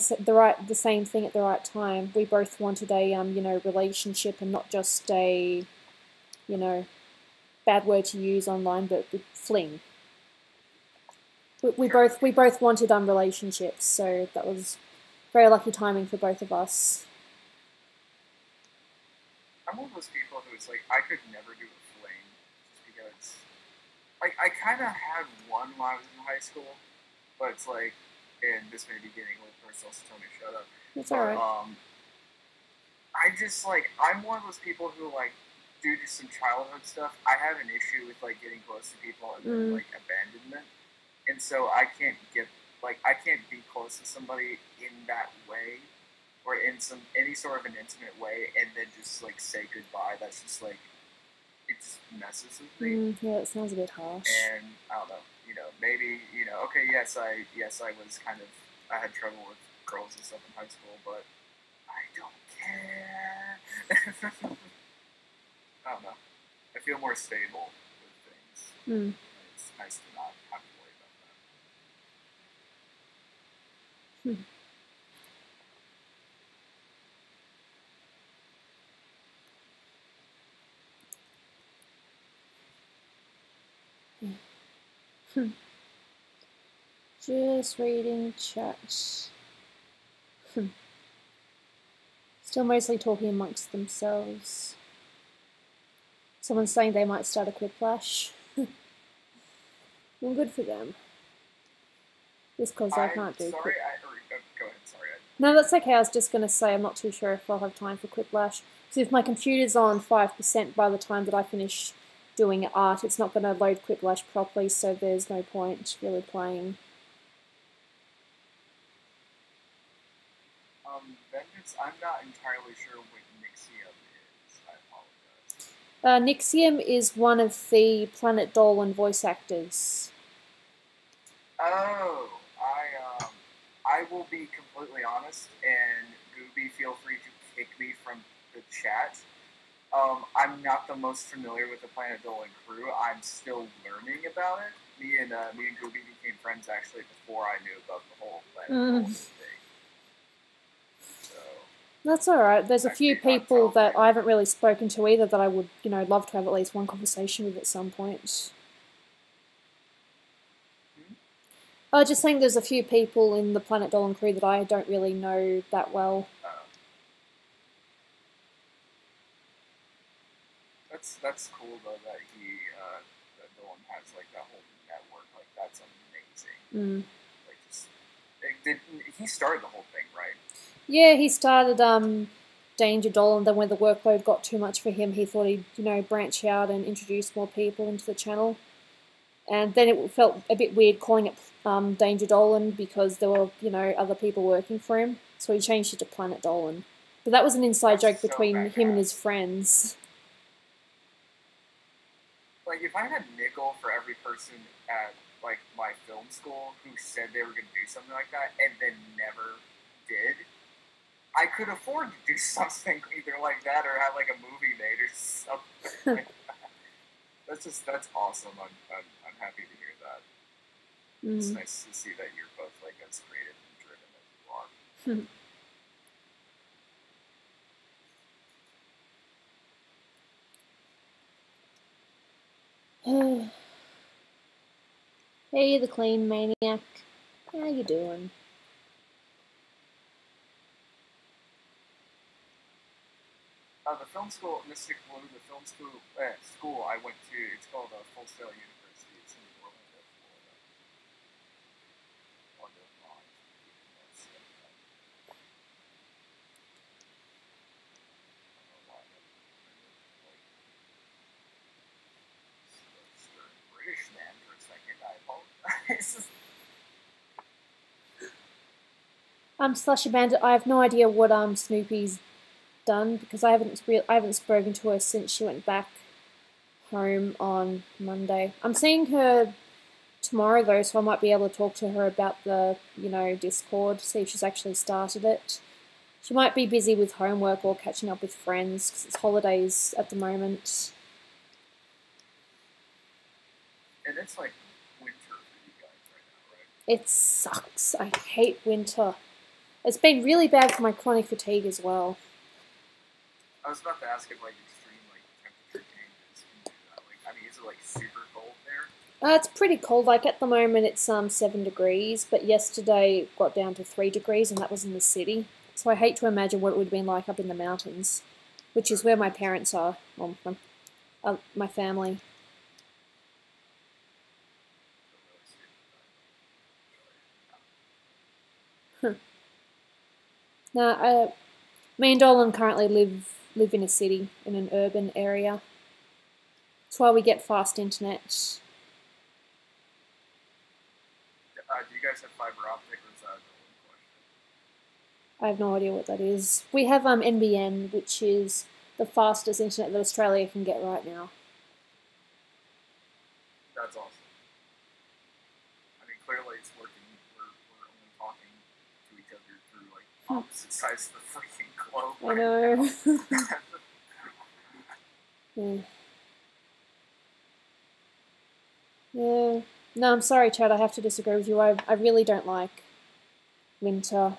same thing at the right time. We both wanted a relationship and not just a bad word to use online, but fling. We both wanted relationships, so that was very lucky timing for both of us. I'm one of those people who's like, I could never do a fling just because, like, I kind of had one when I was in high school, but it's like, and this may be getting a little personal, so tell me to shut up. It's alright. I just, like, I'm one of those people who, like, due to some childhood stuff, I have an issue with, like, getting close to people and then, like, abandonment. And so I can't get, like, I can't be close to somebody in that way, or in any sort of an intimate way, and then just, like, say goodbye. That's just, like, it just messes with me. Yeah, it sounds a bit harsh. And, I don't know, you know, maybe, you know, okay, yes, I was kind of, I had trouble with girls and stuff in high school, but I don't care. I don't know. I feel more stable with things. It's nice to not have to worry about that. Just reading chat. Still mostly talking amongst themselves. Someone's saying they might start a quiplash. Well, good for them. Just because I can't do quick. Go ahead, sorry. No, that's okay. I was just going to say I'm not too sure if I'll have time for quiplash. So if my computer's on 5% by the time that I finish doing art, it's not going to load quiplash properly, so there's no point really playing. Vengeance, I'm not entirely sure what Nixium is. I apologize. Nixium is one of the Planet Dolan voice actors. Oh, I will be completely honest, and Gooby, feel free to kick me from the chat. I'm not the most familiar with the Planet Dolan crew. I'm still learning about it. Me and Gooby became friends actually before I knew about the whole Planet Dolan thing. That's alright. There's a few people that I haven't really spoken to either that I would, you know, love to have at least one conversation with at some point. I was just saying there's a few people in the Planet Dolan crew that I don't really know that well. That's cool though that that Dolan has like that whole network. Like that's amazing. Like he started the whole thing, right? Yeah, he started Danger Dolan. Then when the workload got too much for him, he thought he'd, you know, branch out and introduce more people into the channel. And then it felt a bit weird calling it Danger Dolan because there were, you know, other people working for him. So he changed it to Planet Dolan. But that was an inside joke between him and his friends. Like, if I had nickel for every person at, like, my film school who said they were going to do something like that and then never did, I could afford to do something either like that or have, like, a movie made or something like that. That's awesome. I'm happy to hear that. It's nice to see that you're both, like, as creative and driven as you are. Hey, the clean maniac. How you doing? The film school, Mystic Blue, the film school I went to, it's called Full Sail University. It's in Orlando, British man for a second. I apologize. Slushy Bandit, I have no idea what Snoopy's done because I haven't spoken to her since she went back home on Monday. I'm seeing her tomorrow though, so I might be able to talk to her about the, you know, Discord, see if she's actually started it. She might be busy with homework or catching up with friends because it's holidays at the moment. And it's like winter for you guys right now, right? It sucks. I hate winter. It's been really bad for my chronic fatigue as well. I was about to ask if like extreme like temperature changes can do that. Like, I mean, is it like super cold there? It's pretty cold. Like at the moment it's 7 degrees, but yesterday it got down to 3 degrees and that was in the city. So I hate to imagine what it would have been like up in the mountains, which is where my parents are, well, my family. No, me and Dolan currently live in a city, in an urban area. That's why we get fast internet. Do you guys have fiber optic, or is that a question? I have no idea what that is. We have NBN, which is the fastest internet that Australia can get right now. That's awesome. I mean, clearly it's working. We're only talking to each other through like opposite sides of the freaking globe. I know. Yeah. Yeah. No, I'm sorry, Chad. I have to disagree with you. I really don't like winter.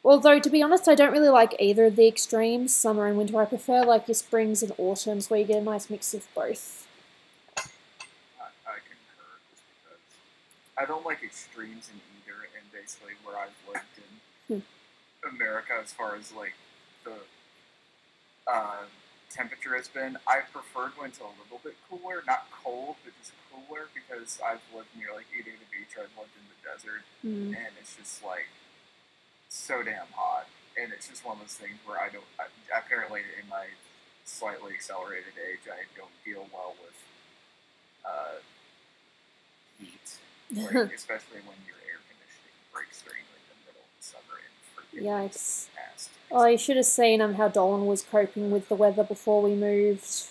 Although, to be honest, I don't really like either of the extremes, summer and winter. I prefer like your springs and autumns where you get a nice mix of both. I concur, just because I don't like extremes in either, and basically where I've lived in America, as far as like the temperature has been, I preferred when it's a little bit cooler, not cold, but just cooler, because I've lived near like either the beach or I've lived in the desert, and it's just like so damn hot, and it's just one of those things where apparently in my slightly accelerated age, I don't deal well with heat, like, especially when your air conditioning breaks during like the middle of the summer and Yikes. past. Oh, you should have seen how Dolan was coping with the weather before we moved.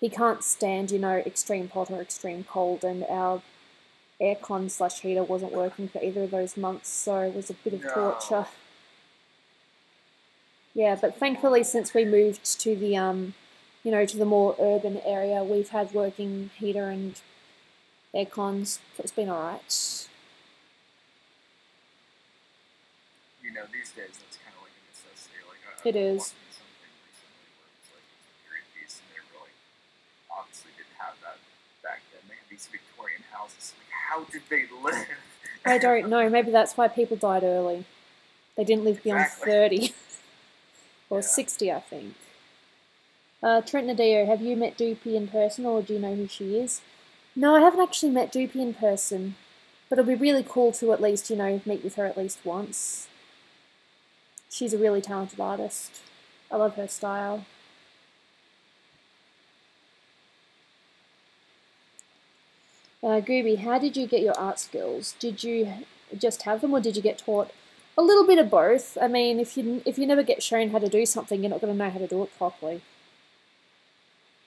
He can't stand, extreme hot or extreme cold, and our aircon/heater wasn't working for either of those months, so it was a bit of torture. Yeah, but thankfully, since we moved to the to the more urban area, we've had working heater and aircons, so it's been alright. These days that's kind of like a necessity. Like it is. Something recently where it's like it's a period piece, and they really obviously didn't have that back then. They had these Victorian houses. Like, how did they live? I don't know. Maybe that's why people died early. They didn't live beyond 30 or 60, I think. Trent Nadio, have you met Doopy in person, or do you know who she is? No, I haven't actually met Doopy in person, but it'll be really cool to at least, meet with her at least once. She's a really talented artist. I love her style. Gooby, how did you get your art skills? Did you just have them, or did you get taught? A little bit of both. I mean, if you never get shown how to do something, you're not going to know how to do it properly.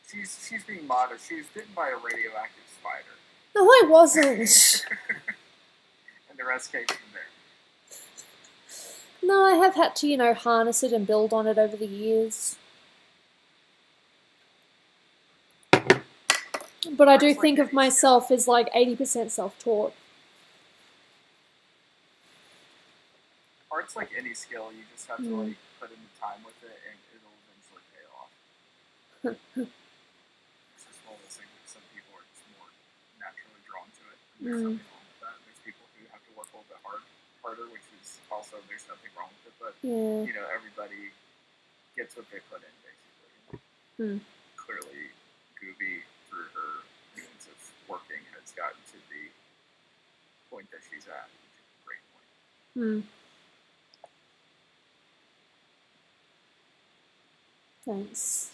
She's being modest. She was bitten by a radioactive spider. No, I wasn't. And the rest came from there. No, I have had to, harness it and build on it over the years. But I do think of myself as like 80% self-taught. Art's like any skill. You just have to like put in the time with it, and it'll eventually pay off. It's just one of those things that some people are just more naturally drawn to it. And there's nothing wrong with that. There's people who have to work a little bit harder, which is also, there's nothing wrong with it. But everybody gets what they put in, basically. Clearly, Gooby, through her means of working, has gotten to the point that she's at, which is a great point. Thanks.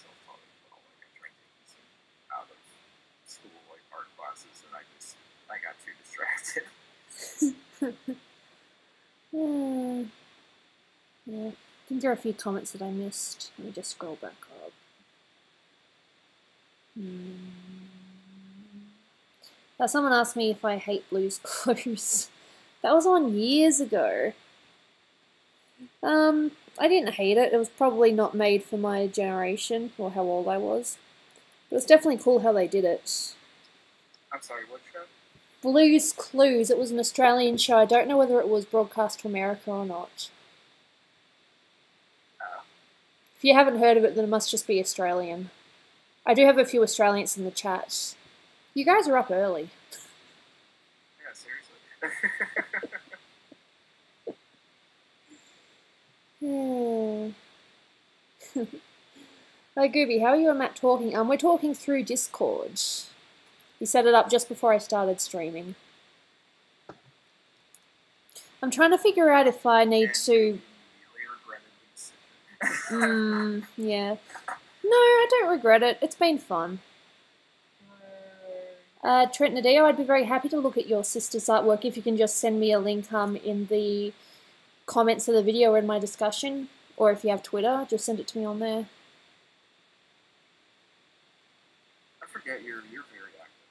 Out of school, like art classes, and I got too distracted. Yeah. I think there are a few comments that I missed. Let me just scroll back up. Someone asked me if I hate Blue's Clues. That was on years ago. I didn't hate it. It was probably not made for my generation, or how old I was. It was definitely cool how they did it. I'm sorry, what show? Blue's Clues. It was an Australian show. I don't know whether it was broadcast to America or not. If you haven't heard of it, then it must just be Australian. I do have a few Australians in the chat. You guys are up early. Yeah, seriously. Hi Gooby, how are you and Matt talking? We're talking through Discord. You set it up just before I started streaming. I'm trying to figure out if I need to. Yeah. No, I don't regret it. It's been fun. Trent Nadeo, I'd be very happy to look at your sister's artwork if you can just send me a link in the comments of the video or in my discussion, or if you have Twitter, just send it to me on there. I forget you're very active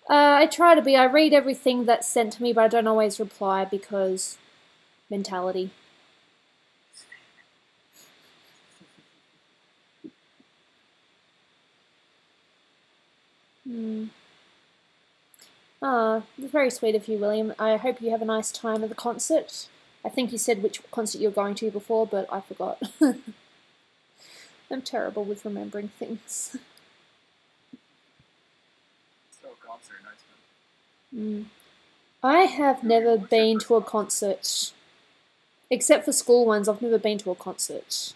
on Twitter. I try to be. I read everything that's sent to me, but I don't always reply because mentality. It's very sweet of you, William. I hope you have a nice time at the concert. I think you said which concert you're going to before, but I forgot. I'm terrible with remembering things. So concert, nice man. I have never been to a concert. Except for school ones, I've never been to a concert.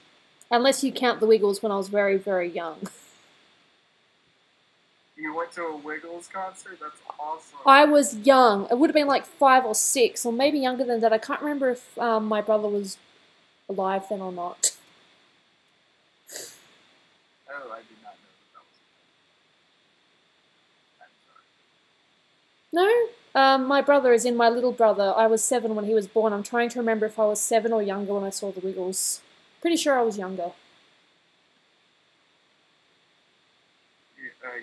Unless you count the Wiggles when I was very, very young. You went to a Wiggles concert? That's awesome. I was young. It would have been like 5 or 6, or maybe younger than that. I can't remember if my brother was alive then or not. Oh, I did not know that was. I'm sorry. No? My brother is in my little brother. I was 7 when he was born. I'm trying to remember if I was 7 or younger when I saw the Wiggles. Pretty sure I was younger.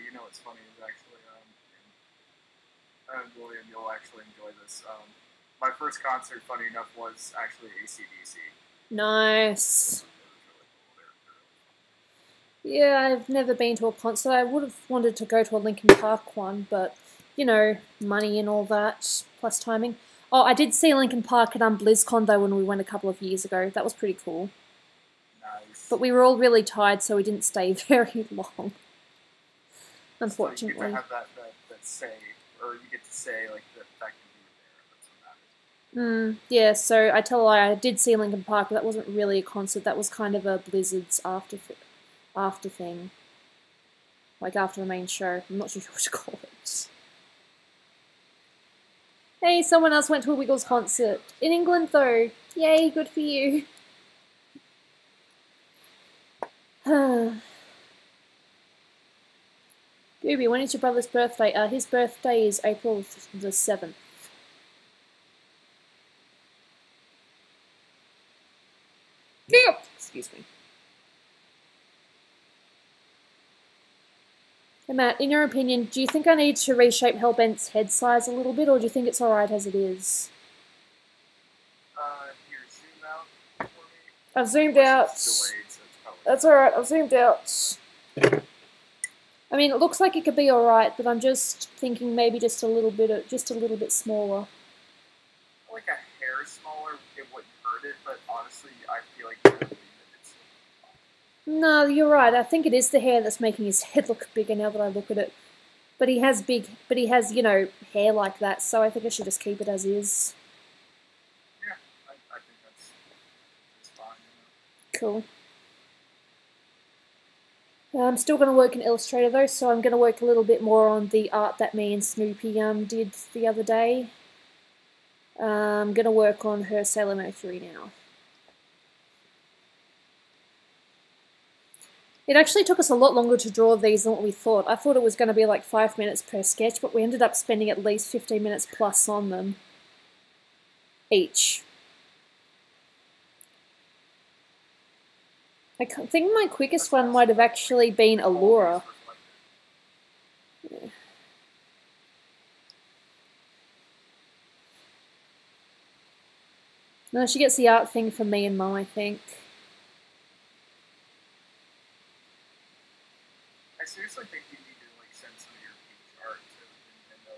You know what's funny is actually, William, you'll actually enjoy this. My first concert, funny enough, was actually AC/DC. Nice. Yeah, I've never been to a concert. I would have wanted to go to a Linkin Park one, but, you know, money and all that, plus timing. Oh, I did see Linkin Park at BlizzCon, though, when we went a couple of years ago. That was pretty cool. Nice. But we were all really tired, so we didn't stay very long. Unfortunately. So you get to have that say, or you get to say, like, the fact that you were there. That's what matters. Yeah, so I tell a lie, I did see Linkin Park, but that wasn't really a concert. That was kind of a Blizzard's after thing. Like, after the main show. I'm not sure what to call it. Hey, someone else went to a Wiggles concert. In England, though. Yay, good for you. Gooby, when is your brother's birthday? His birthday is April the 7th. Excuse me. Hey Matt, in your opinion, do you think I need to reshape Hellbent's head size a little bit, or do you think it's alright as it is? Here, zoom out for me. I've zoomed out. That's alright, I've zoomed out. I mean, it looks like it could be alright, but I'm just thinking maybe just a little bit smaller. Like a hair smaller, it wouldn't hurt it, but honestly, I feel like it's... No, you're right. I think it is the hair that's making his head look bigger now that I look at it. But he has, you know, hair like that, so I think I should just keep it as is. Yeah, I think that's fine. Cool. I'm still going to work in Illustrator though, so I'm going to work a little bit more on the art that me and Snoopy did the other day. I'm going to work on her Sailor Mercury now. It actually took us a lot longer to draw these than what we thought. I thought it was going to be like 5 minutes per sketch, but we ended up spending at least 15 minutes plus on them. Each. I think my quickest one might have actually been Allura. Yeah. No, she gets the art thing from me and Mum, I think. I seriously think you need to like send some of your peach art to Nintendo.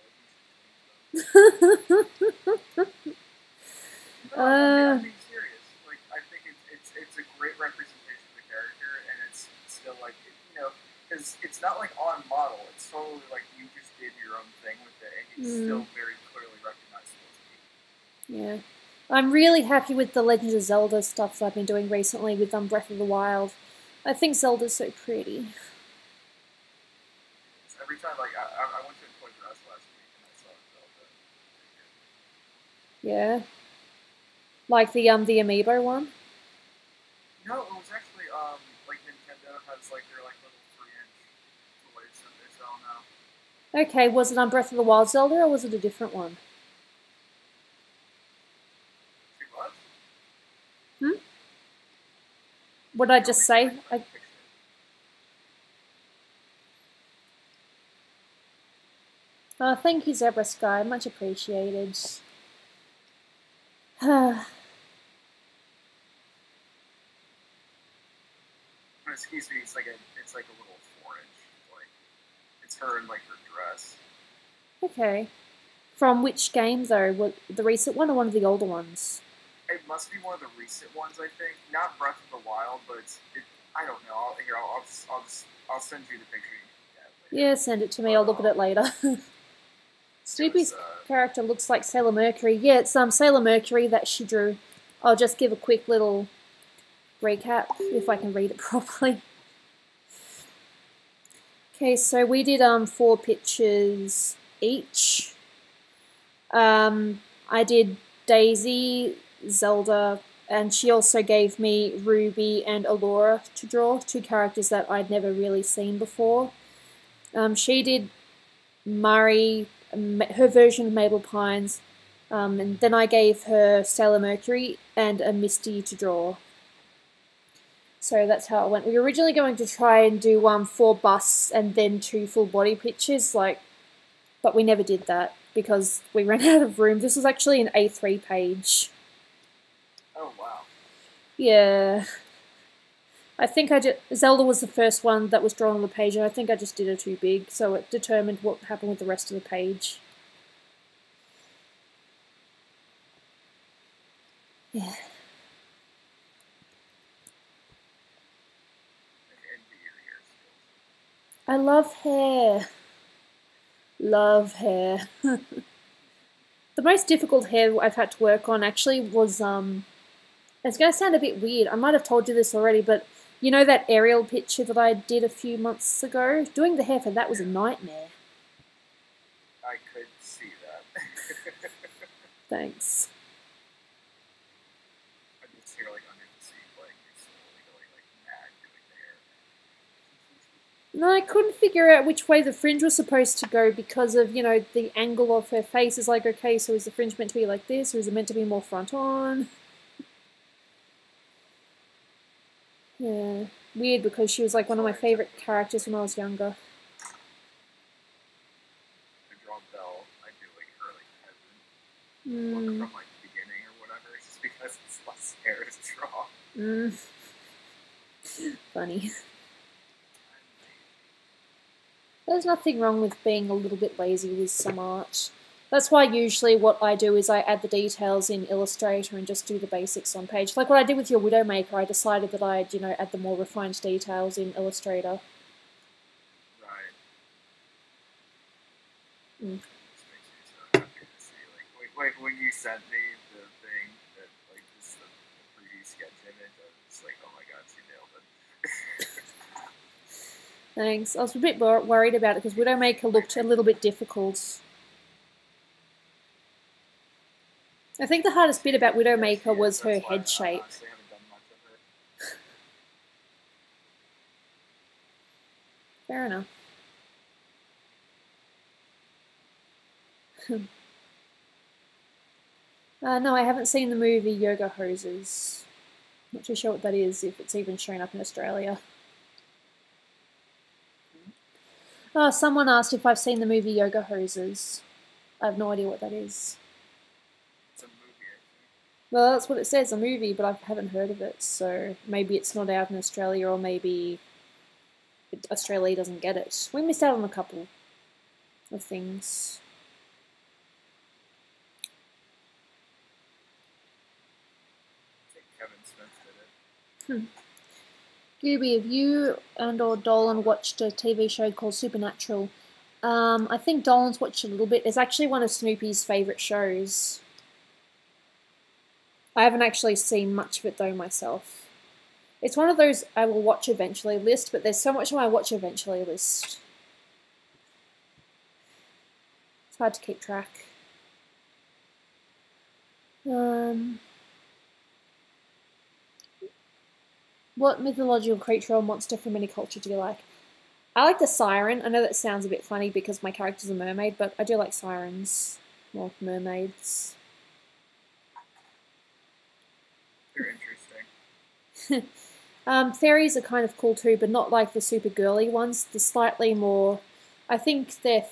I'm being serious. Like, I think it's a great representation of the character, and it's still like, you know, because it's not like on model. It's totally like you just did your own thing with it, and it's still very clearly recognizable to me. Yeah. I'm really happy with the Legend of Zelda stuff that I've been doing recently with Breath of the Wild. I think Zelda's so pretty. Every time, like, I went to Toys R Us last week and I saw Zelda. Yeah. Like the amiibo one? No, it was actually like Nintendo has like their like little 3-inch toys that they sell now. Okay, was it on Breath of the Wild Zelda or was it a different one? See what? Hmm? What did I just say? Thank you, Zebra Sky. Much appreciated. Excuse me, it's like a little 4-inch, like it's her in like her dress. Okay. From which game though? What, the recent one or one of the older ones? It must be one of the recent ones, I think. Not Breath of the Wild, but I don't know. I'll send you the picture. Yeah, send it to me. I'll look at it later. Snoopy's character looks like Sailor Mercury. Yeah, it's Sailor Mercury that she drew. I'll just give a quick little recap if I can read it properly. Okay, so we did 4 pictures each. I did Daisy, Zelda, and she also gave me Ruby and Allura to draw, 2 characters that I'd never really seen before. She did Murray, her version of Mabel Pines, and then I gave her Sailor Mercury and a Misty to draw. So that's how it went. We were originally going to try and do 4 busts and then 2 full body pictures, but we never did that because we ran out of room. This was actually an A3 page. Oh wow. Yeah. I think Zelda was the first one that was drawn on the page, and I think I just did it too big, so it determined what happened with the rest of the page. Yeah. I love hair. Love hair. The most difficult hair I've had to work on actually was, it's going to sound a bit weird. I might have told you this already, but you know that aerial picture that I did a few months ago? Doing the hair for that was a nightmare. I could see that. Thanks. I just hear like under the sea, like you're slowly going like mad doing the hair. No, I couldn't figure out which way the fringe was supposed to go because of, the angle of her face. Is like, okay, so is the fringe meant to be like this, or is it meant to be more front on? Yeah, weird because she was like one of my favorite characters when I was younger. I draw Belle, I do like her like peasant look from like the beginning or whatever, just because it's less hair to draw. Funny. There's nothing wrong with being a little bit lazy with some art. That's why usually what I do is I add the details in Illustrator and just do the basics on page. Like what I did with your Widowmaker, I decided that I'd, add the more refined details in Illustrator. Right. Mm. This makes me so happy to see. Like when you sent me the thing that like just the 3D sketch image, I was just like, oh my god, she nailed it. Thanks. I was a bit worried about it because Widowmaker looked a little bit difficult. I think the hardest bit about Widowmaker was her head shape. Fair enough. No, I haven't seen the movie Yoga Hoses. Not too sure what that is, if it's even shown up in Australia. Oh, someone asked if I've seen the movie Yoga Hoses. I have no idea what that is. It's a movie, I think. Well, that's what it says, a movie, but I haven't heard of it, so maybe it's not out in Australia, or maybe Australia doesn't get it. We missed out on a couple of things. I think Kevin Smith did it. Gooby, have you and/or Dolan watched a TV show called Supernatural? I think Dolan's watched a little bit. It's actually one of Snoopy's favourite shows. I haven't actually seen much of it though myself. It's one of those I will watch eventually list, but there's so much on my watch eventually list. It's hard to keep track. What mythological creature or monster from any culture do you like? I like the siren. I know that sounds a bit funny because my character's a mermaid, but I do like sirens. More mermaids. They're interesting. Fairies are kind of cool too, but not like the super girly ones. The slightly more... I think they're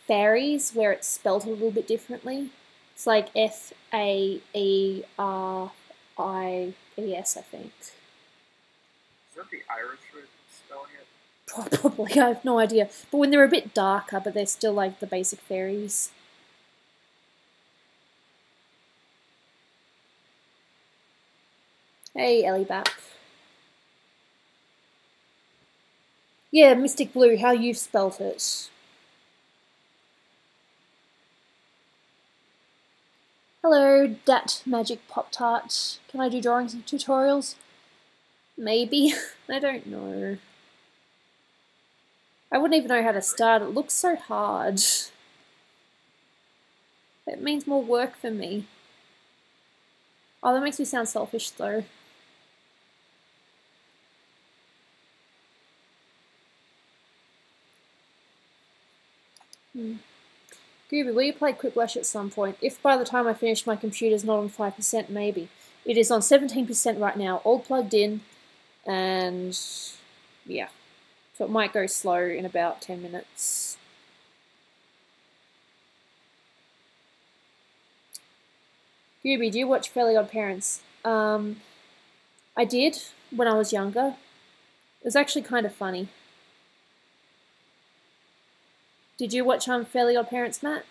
fairies where it's spelled a little bit differently. It's like Fairies, I think. Is that the Irish way of spelling it? Probably, I have no idea. But when they're a bit darker, but they're still like the basic fairies. Hey, Ellie back. Yeah, Mystic Blue, how you've spelt it. Hello, Dat Magic Pop Tart. Can I do drawings and tutorials? Maybe. I don't know. I wouldn't even know how to start. It looks so hard. It means more work for me. Oh, that makes me sound selfish though. Gooby, will you play Quiplash at some point? If by the time I finish my computer's not on 5%, maybe. It is on 17% right now, all plugged in, and yeah. So it might go slow in about 10 minutes. Gooby, do you watch Fairly Odd Parents? I did when I was younger. It was actually kind of funny. Did you watch Fairly Odd Parents, Matt?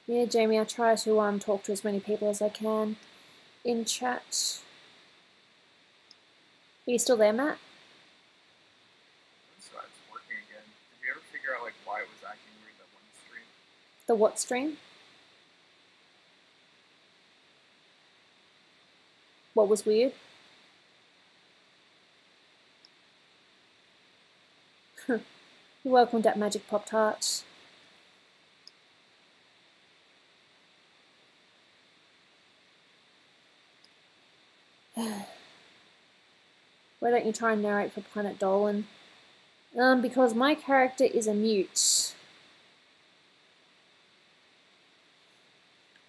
Yeah, Jamie, I try to talk to as many people as I can in chat. Are you still there, Matt? So it's working again. Did you ever figure out like why it was acting weird that one stream? The what stream? What was weird? You're welcome, Dat Magic Pop Tart. Why don't you try and narrate for Planet Dolan? Because my character is a mute.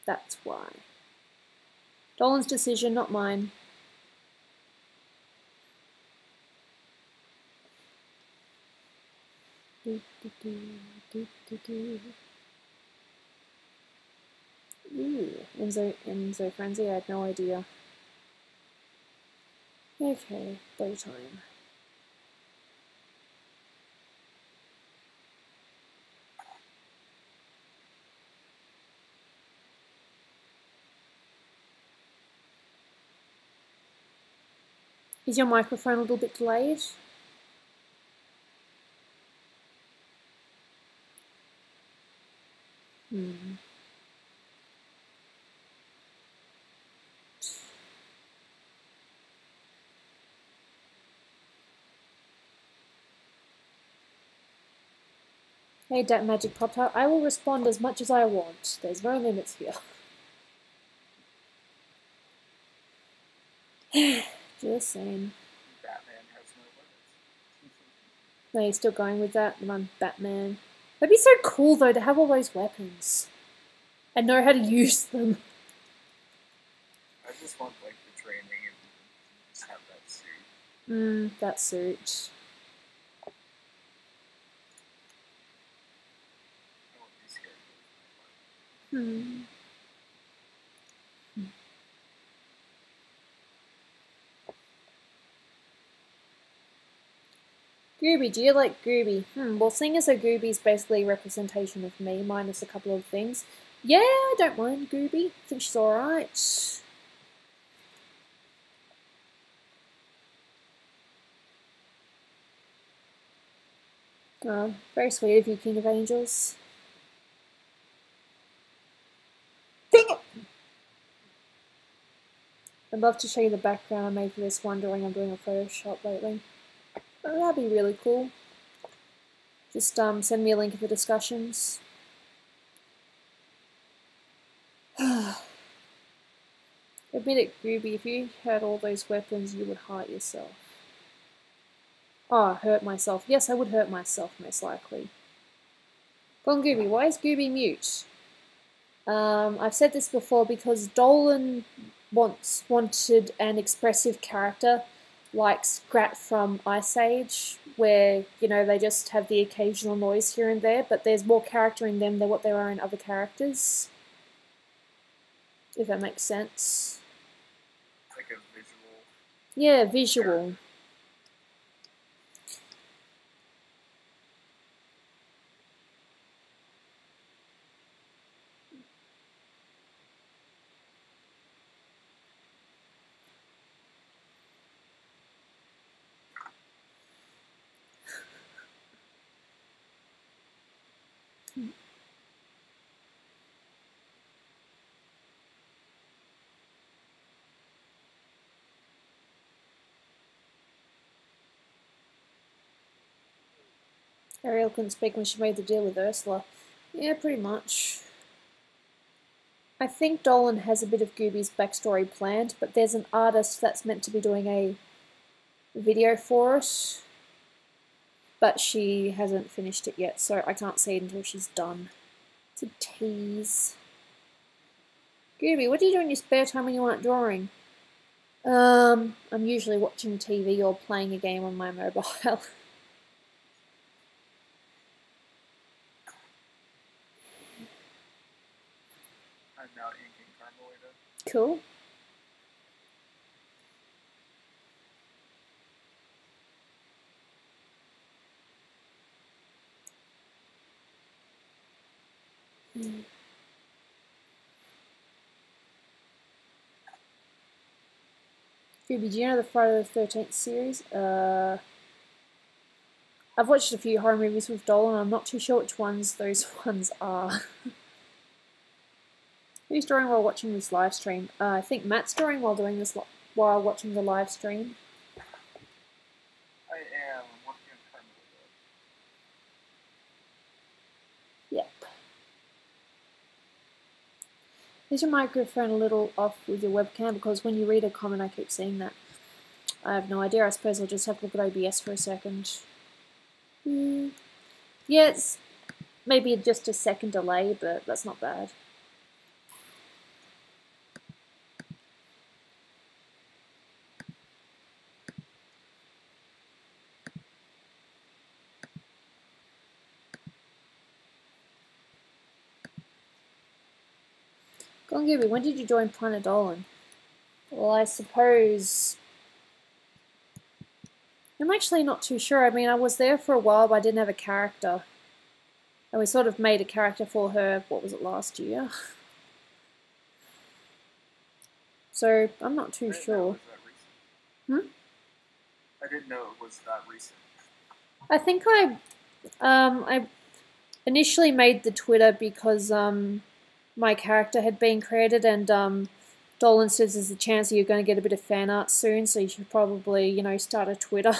That's why. Dolan's decision, not mine. Ooh, Enzo Frenzy, I had no idea. Okay, playtime. Is your microphone a little bit delayed? Hey, Dat Magic Pop Tart, I will respond as much as I want. There's no limits here. Just saying. Batman has no limits. No, you're still going with that? I'm Batman. That'd be so cool, though, to have all those weapons. And know how to use them. I just want like the training and just have that suit. That suit. I won't be scared. Gooby, do you like Gooby? Well, seeing as a Gooby is basically a representation of me, minus a couple of things. Yeah, I don't mind Gooby. I think she's alright. Oh, very sweet of you, King of Angels. Dang it! I'd love to show you the background I made for this one drawing I'm doing on Photoshop lately. Oh, that'd be really cool. Just send me a link of the discussions. Admit it, Gooby, if you had all those weapons, you would hurt yourself. Oh, hurt myself. Yes, I would hurt myself, most likely. Go on, Gooby. Why is Gooby mute? I've said this before because Dolan wanted an expressive character like Scrat from Ice Age, where, you know, they just have the occasional noise here and there, but there's more character in them than what there are in other characters. If that makes sense. Like a visual. Yeah, visual. Ariel couldn't speak when she made the deal with Ursula. Yeah, pretty much. I think Dolan has a bit of Gooby's backstory planned, but there's an artist that's meant to be doing a video for it, but she hasn't finished it yet, so I can't see it until she's done. It's a tease. Gooby, what do you do in your spare time when you aren't drawing? I'm usually watching TV or playing a game on my mobile. I'm now inking Carmelita. Cool. Gooby, do you know the Friday the 13th series? I've watched a few horror movies with Dolan. I'm not too sure which ones those ones are. Who's drawing while watching this live stream? I think Matt's drawing while doing this while watching the live stream. I am working on Carmelita. Yep. Is your microphone a little off with your webcam? Because when you read a comment, I keep seeing that. I have no idea. I suppose I'll just have to look at OBS for a second. Yeah, it's maybe just a second delay, but that's not bad. Go on, Gooby, when did you join Planet Dolan? Well, I suppose... I'm actually not too sure. I mean, I was there for a while, but I didn't have a character. And we sort of made a character for her, what was it, last year? So, I'm not too sure. I didn't know it was that recent. I think I initially made the Twitter because my character had been created, and Dolan says there's a chance that you're going to get a bit of fan art soon, so you should probably, you know, start a Twitter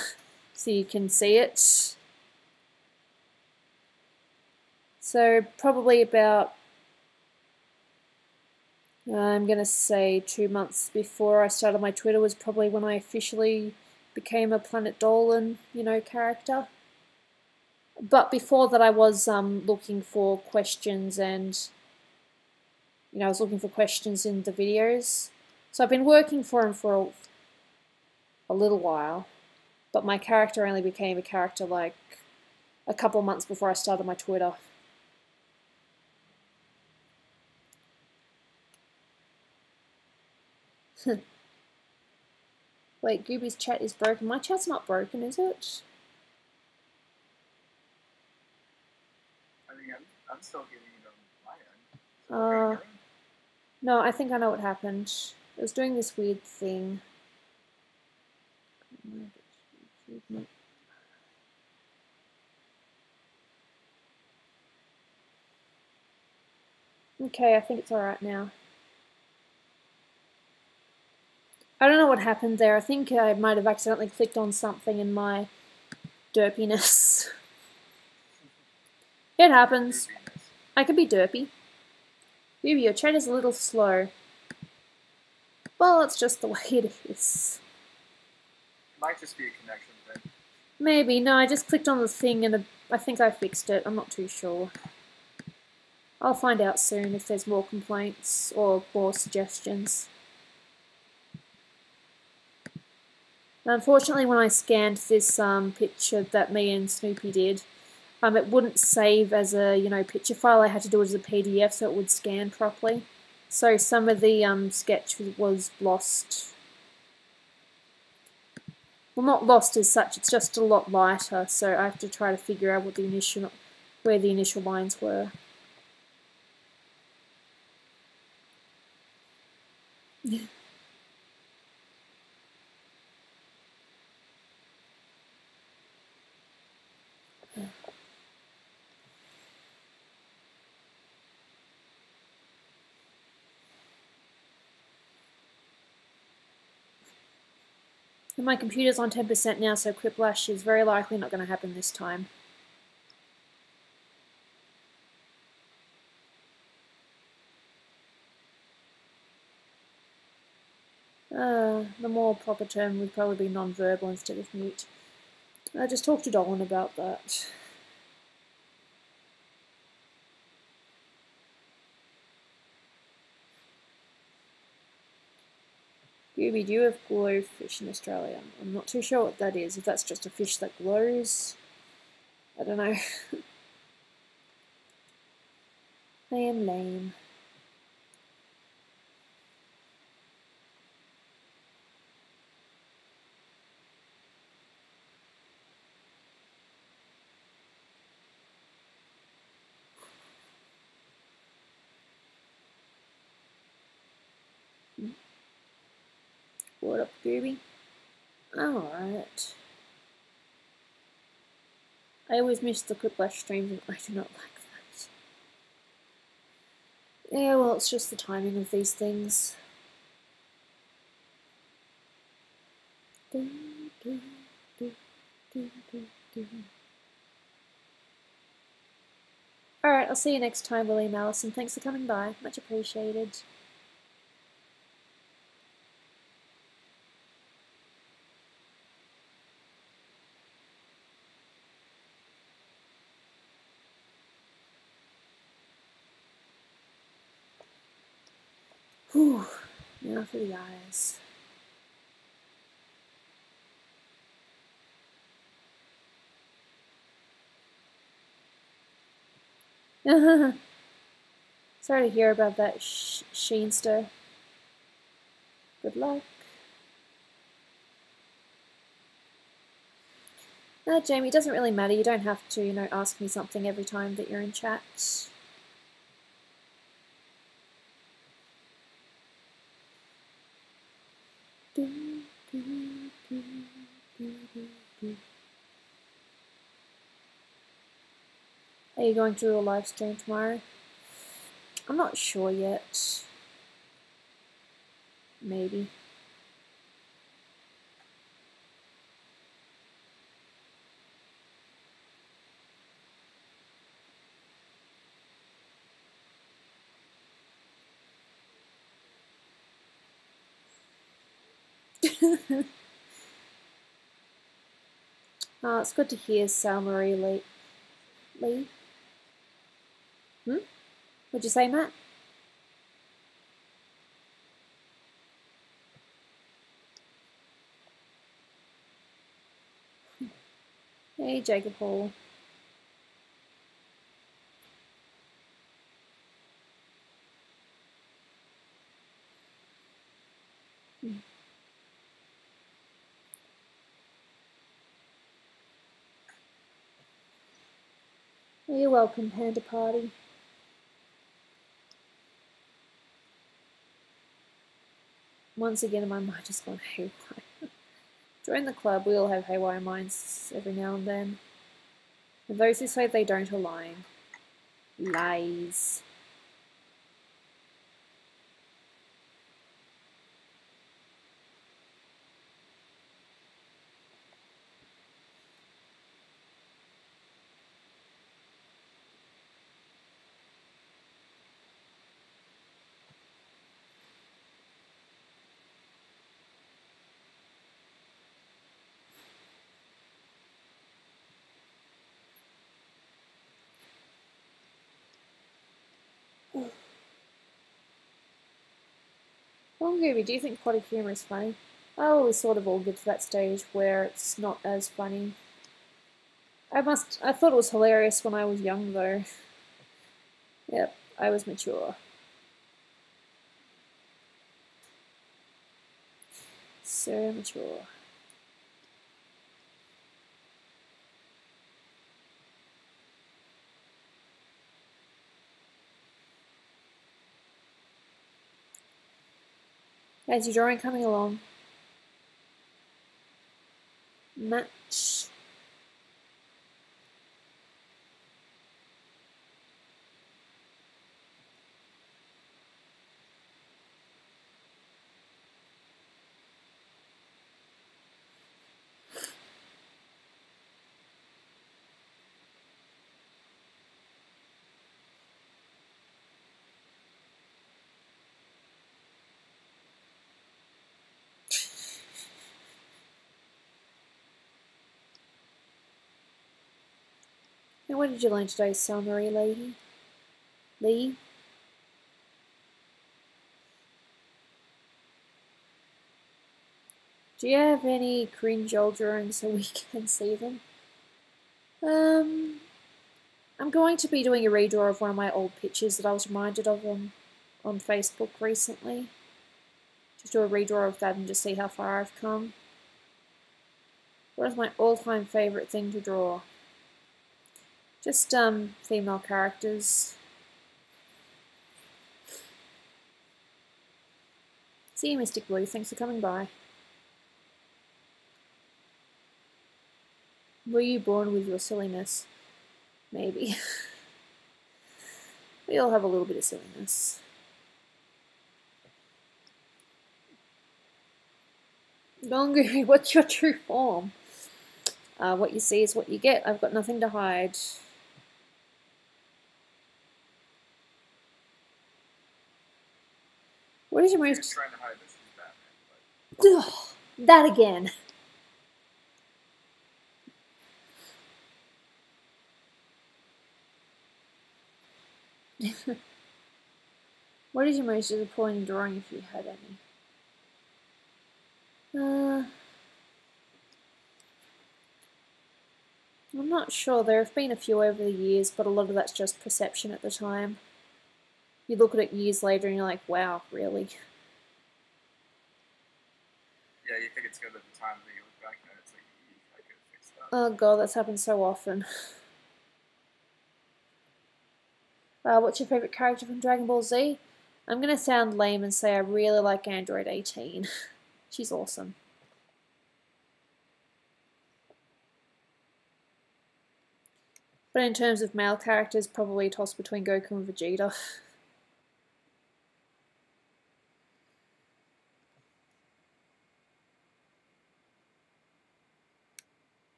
so you can see it. So probably about, I'm going to say 2 months before I started my Twitter was probably when I officially became a Planet Dolan, you know, character. But before that I was looking for questions and... You know, I was looking for questions in the videos. So I've been working for him for a little while. But my character only became a character like a couple of months before I started my Twitter. Wait, Gooby's chat is broken. My chat's not broken, is it? I mean, I'm still getting it on my end. So okay, your end? No, I think I know what happened. It was doing this weird thing. Okay, I think it's alright now. I don't know what happened there. I think I might have accidentally clicked on something in my derpiness. It happens. I can be derpy. Maybe your chat is a little slow. Well, it's just the way it is. It might just be a connection thing. Maybe. No, I just clicked on the thing and I think I fixed it. I'm not too sure. I'll find out soon if there's more complaints or more suggestions. Unfortunately, when I scanned this picture that me and Snoopy did, it wouldn't save as a picture file. I had to do it as a PDF so it would scan properly. So some of the sketch was lost. Well, not lost as such. It's just a lot lighter. So I have to try to figure out what where the initial lines were. And my computer's on 10% now, so Quiplash is very likely not going to happen this time. The more proper term would probably be non-verbal instead of mute. I just talked to Dolan about that. Gooby, do you have glowfish in Australia? I'm not too sure what that is. If that's just a fish that glows, I don't know. I am lame. What up, Gooby? Alright. I always miss the Quiplash streams and I do not like that. Yeah, well, it's just the timing of these things. Alright, I'll see you next time, William Allison. Thanks for coming by. Much appreciated. Whew. Now for the eyes. Sorry to hear about that, Sheenster. Good luck. No, Jamie, it doesn't really matter. You don't have to, ask me something every time that you're in chat. Are you going to do a live stream tomorrow? I'm not sure yet. Maybe. Oh, it's good to hear Sal Marie Lee. What'd you say, Matt? Hey, Jacob Hall. You're welcome, Panda Party. Once again, my mind has gone haywire. Join the club, we all have haywire minds every now and then. And those who say they don't are lying. Lies. Well, Gooby, do you think potty humour is funny? Oh, we sort of all get to that stage where it's not as funny. I thought it was hilarious when I was young, though. Yep, I was mature. So mature. How's your drawing coming along? Match. And what did you learn today, Summary Lady? Lee? Do you have any cringe old drawings so we can see them? I'm going to be doing a redraw of one of my old pictures that I was reminded of on Facebook recently. Just do a redraw of that and just see how far I've come. What is my all-time favourite thing to draw? Just female characters. See you, Mystic Blue. Thanks for coming by. Were you born with your silliness? Maybe. We all have a little bit of silliness. Gongu, what's your true form? What you see is what you get. I've got nothing to hide. What is your most... Trying to hide this is Batman, but... that again. What is your most disappointing drawing if you had any? I'm not sure. There have been a few over the years, but a lot of that's just perception at the time. You look at it years later and you're like, wow, really? Yeah, you think it's good at the time, but you look back and it's like, I could have fixed that. Oh god, that's happened so often. What's your favourite character from Dragon Ball Z? I'm going to sound lame and say I really like Android 18. She's awesome. But in terms of male characters, probably a toss between Goku and Vegeta.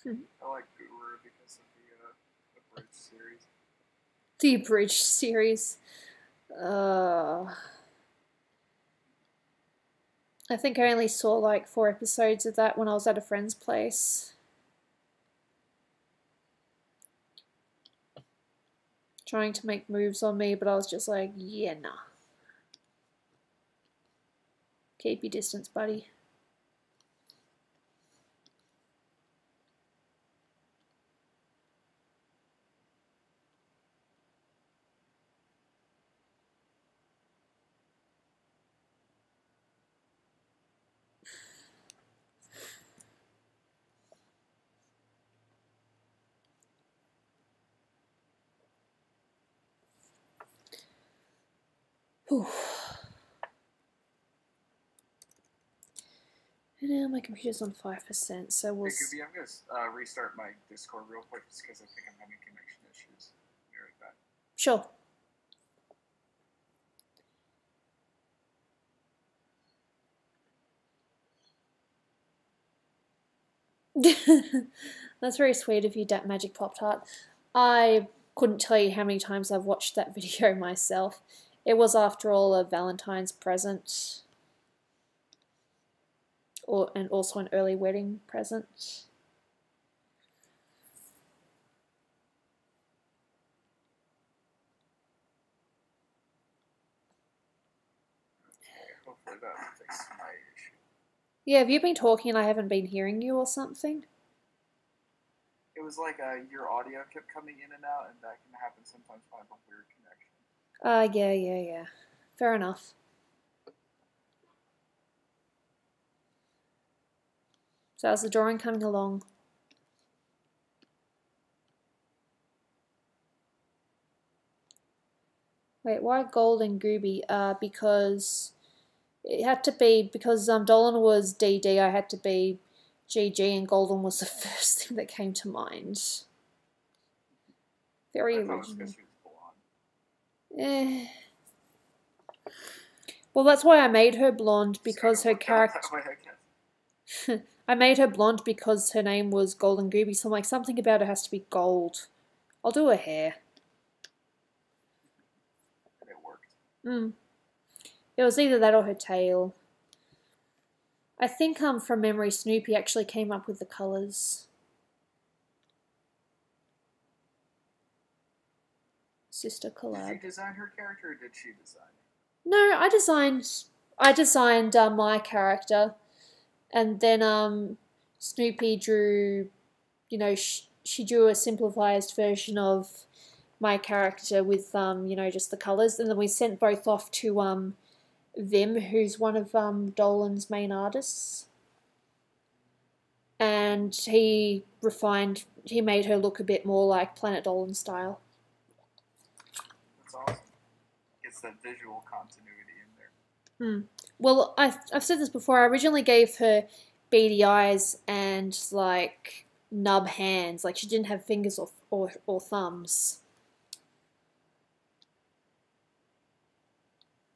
I like Guru because of the Bridge series. The Bridge series. I think I only saw like 4 episodes of that when I was at a friend's place. Trying to make moves on me, but I was just like, yeah, nah. Keep your distance, buddy. Whew. And now my computer's on 5%, so we'll... Hey, Gooby, I'm going to restart my Discord real quick just because I think I'm having connection issues. Be right back. Sure. That's very sweet of you, Dat Magic Pop Tart. I couldn't tell you how many times I've watched that video myself. It was, after all, a Valentine's present. And also an early wedding present. Hopefully that fixes my issue. Yeah, have you been talking and I haven't been hearing you or something? It was like your audio kept coming in and out, and that can happen sometimes when I have a weird connection. Yeah. Fair enough. So how's the drawing coming along? Wait, why Gold and Gooby? Because it had to be, because Dolan was DD, I had to be GG, and Golden was the first thing that came to mind. Very original. Eh. Well, that's why I made her blonde, because her character... I made her blonde because her name was Golden Gooby, so I'm like, something about her has to be gold. I'll do her hair. And it worked. It was either that or her tail. I think from memory, Snoopy actually came up with the colours. Sister Collab. Did you design her character, or did she design it? No, I designed my character, and then Snoopy drew, you know, she drew a simplified version of my character with you know, just the colours, and then we sent both off to Vim, who's one of Dolan's main artists, and he made her look a bit more like Planet Dolan style. That's awesome. Gets that visual continuity in there. Well, I've said this before. I originally gave her beady eyes and like nub hands, like she didn't have fingers or thumbs.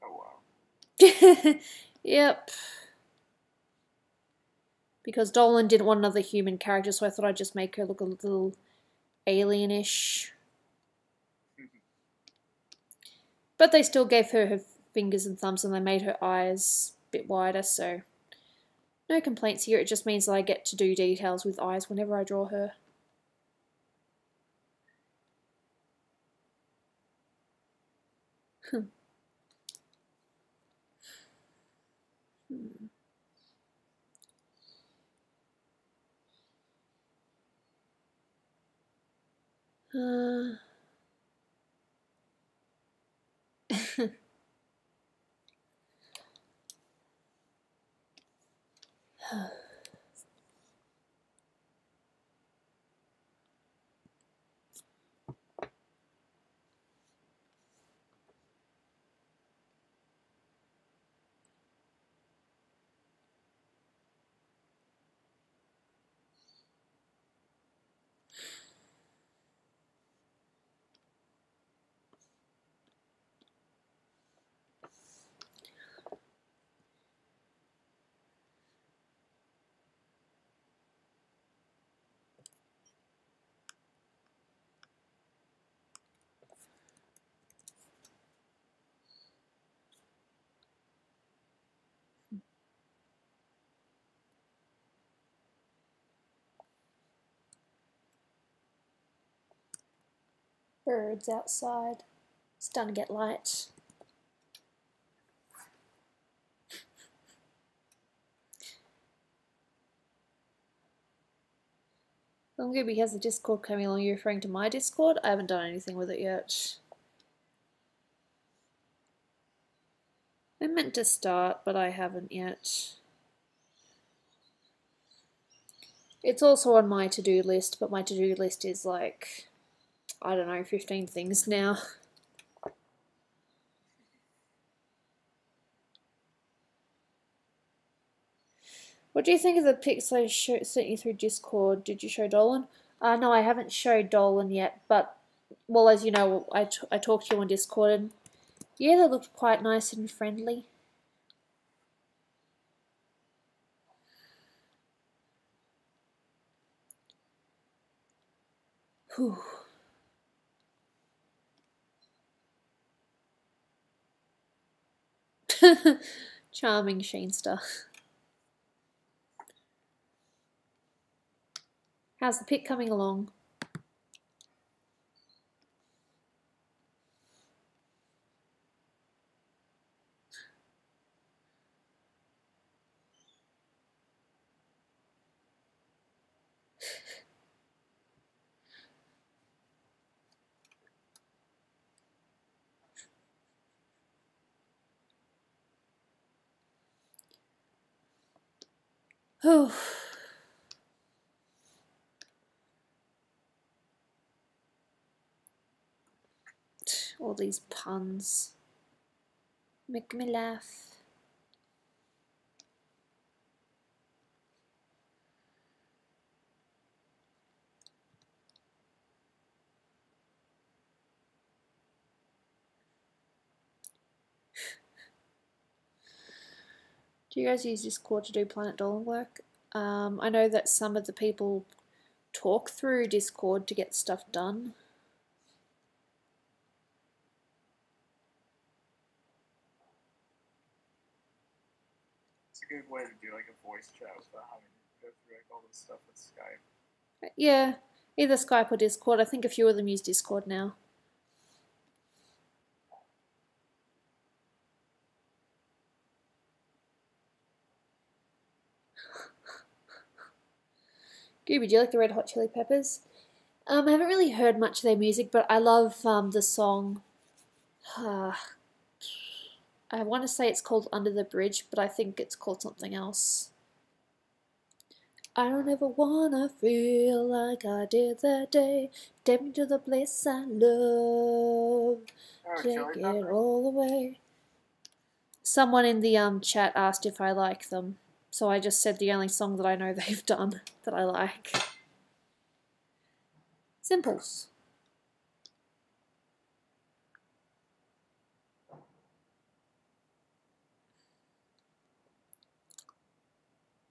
Oh wow. Yep. Because Dolan didn't want another human character, so I thought I'd just make her look a little alienish. But they still gave her fingers and thumbs, and they made her eyes a bit wider, so no complaints here. It just means that I get to do details with eyes whenever I draw her. Birds outside. It's starting to get light. Gooby has a Discord coming along. You're referring to my Discord? I haven't done anything with it yet. I meant to start, but I haven't yet. It's also on my to-do list, but my to-do list is like, I don't know, 15 things now. What do you think of the pics I sent you through Discord? Did you show Dolan? No, I haven't showed Dolan yet, but, well, as you know, I talked to you on Discord, and yeah, they looked quite nice and friendly. Whew. Charming Sheenster. How's the pic coming along? Whew. All these puns make me laugh. Do you guys use Discord to do Planet Dolan work? I know that some of the people talk through Discord to get stuff done. It's a good way to do like a voice chat without having to go through like all this stuff with Skype. Yeah, either Skype or Discord. I think a few of them use Discord now. Gooby, do you like the Red Hot Chili Peppers? I haven't really heard much of their music, but I love the song. I want to say it's called Under the Bridge, but I think it's called something else. I don't ever wanna feel like I did that day. Take me to the place I love. Take it all away. Someone in the chat asked if I like them, so I just said the only song that I know they've done that I like. Simples.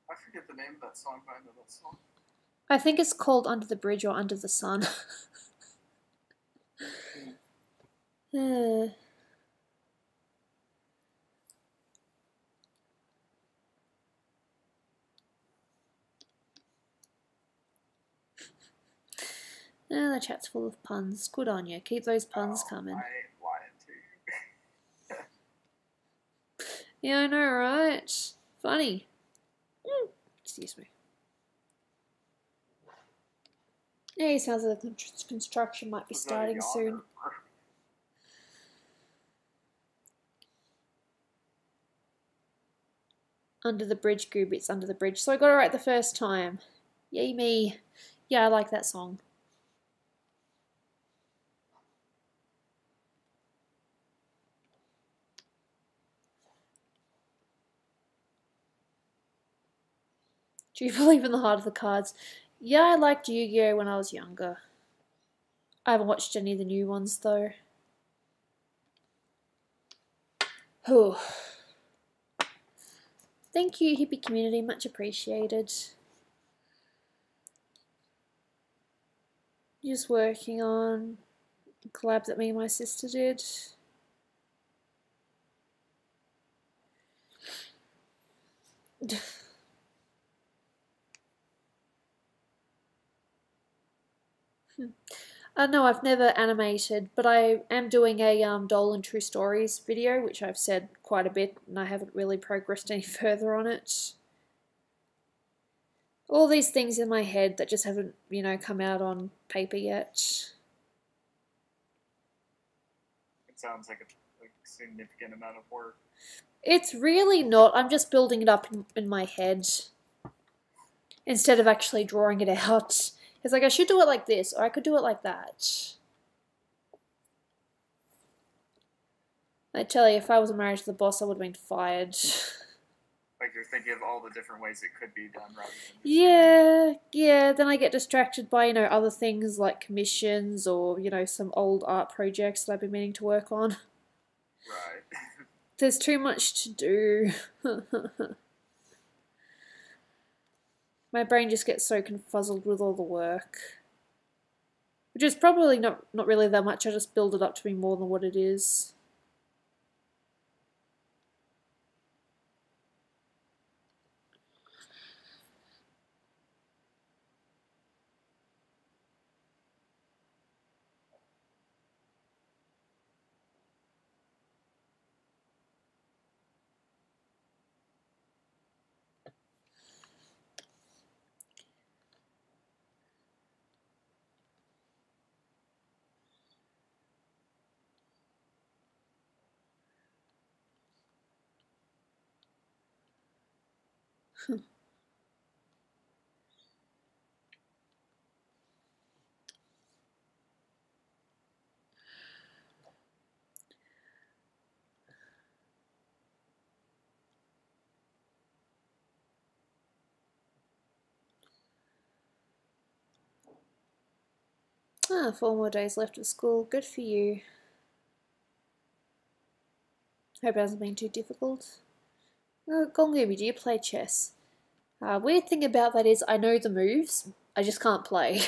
I forget the name of that song, but I know that song. I think it's called Under the Bridge or Under the Sun. The chat's full of puns. Good on you. Keep those puns coming. I ain't lying to you. Yeah, I know, right? Funny. Excuse me. Yeah, it sounds like the construction might be starting soon. Under the Bridge, Gooby, it's Under the Bridge. So I got it right the first time. Yay me. Yeah, I like that song. Do you believe in the heart of the cards? Yeah, I liked Yu-Gi-Oh when I was younger. I haven't watched any of the new ones though. Whew. Thank you, hippie community, much appreciated. Just working on a collab that me and my sister did. No, I've never animated, but I am doing a Dolan True Stories video, which I've said quite a bit, and I haven't really progressed any further on it. All these things in my head that just haven't, you know, come out on paper yet. It sounds like a significant amount of work. It's really not. I'm just building it up in my head instead of actually drawing it out. It's like I should do it like this, or I could do it like that. I tell you, if I was married to the boss, I would have been fired. Like Like you're thinking of all the different ways it could be done rather than Yeah. Then I get distracted by, other things like commissions or, some old art projects that I've been meaning to work on. Right. There's too much to do. My brain just gets so confuzzled with all the work. Which is probably not really that much, I just build it up to be more than what it is. Ah, 4 more days left of school. Good for you. Hope it hasn't been too difficult. Gooby, do you play chess? Weird thing about that is I know the moves, I just can't play.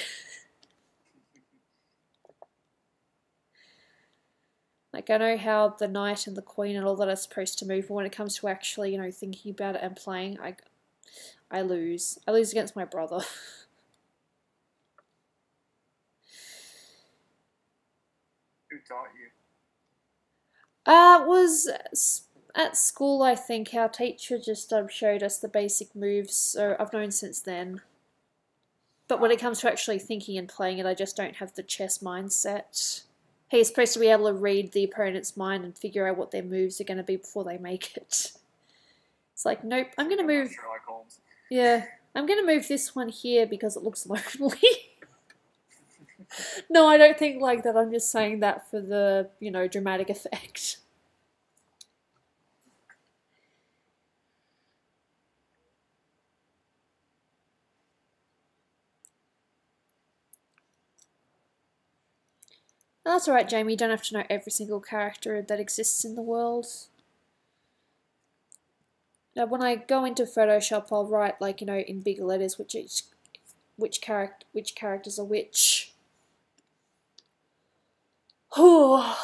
Like, I know how the knight and the queen and all that are supposed to move, but when it comes to actually, thinking about it and playing, I lose. I lose against my brother. Who taught you? It was at school, I think. Our teacher just showed us the basic moves, so I've known since then. But when it comes to actually thinking and playing it, I just don't have the chess mindset. He's supposed to be able to read the opponent's mind and figure out what their moves are going to be before they make it. It's like, nope, I'm going to move... Sherlock Holmes. Yeah, I'm going to move this one here because it looks lonely. No, I don't think like that. I'm just saying that for the, dramatic effect. That's alright, Jamie. You don't have to know every single character that exists in the world. Now, when I go into Photoshop, I'll write, like, in big letters which characters are which. Oh,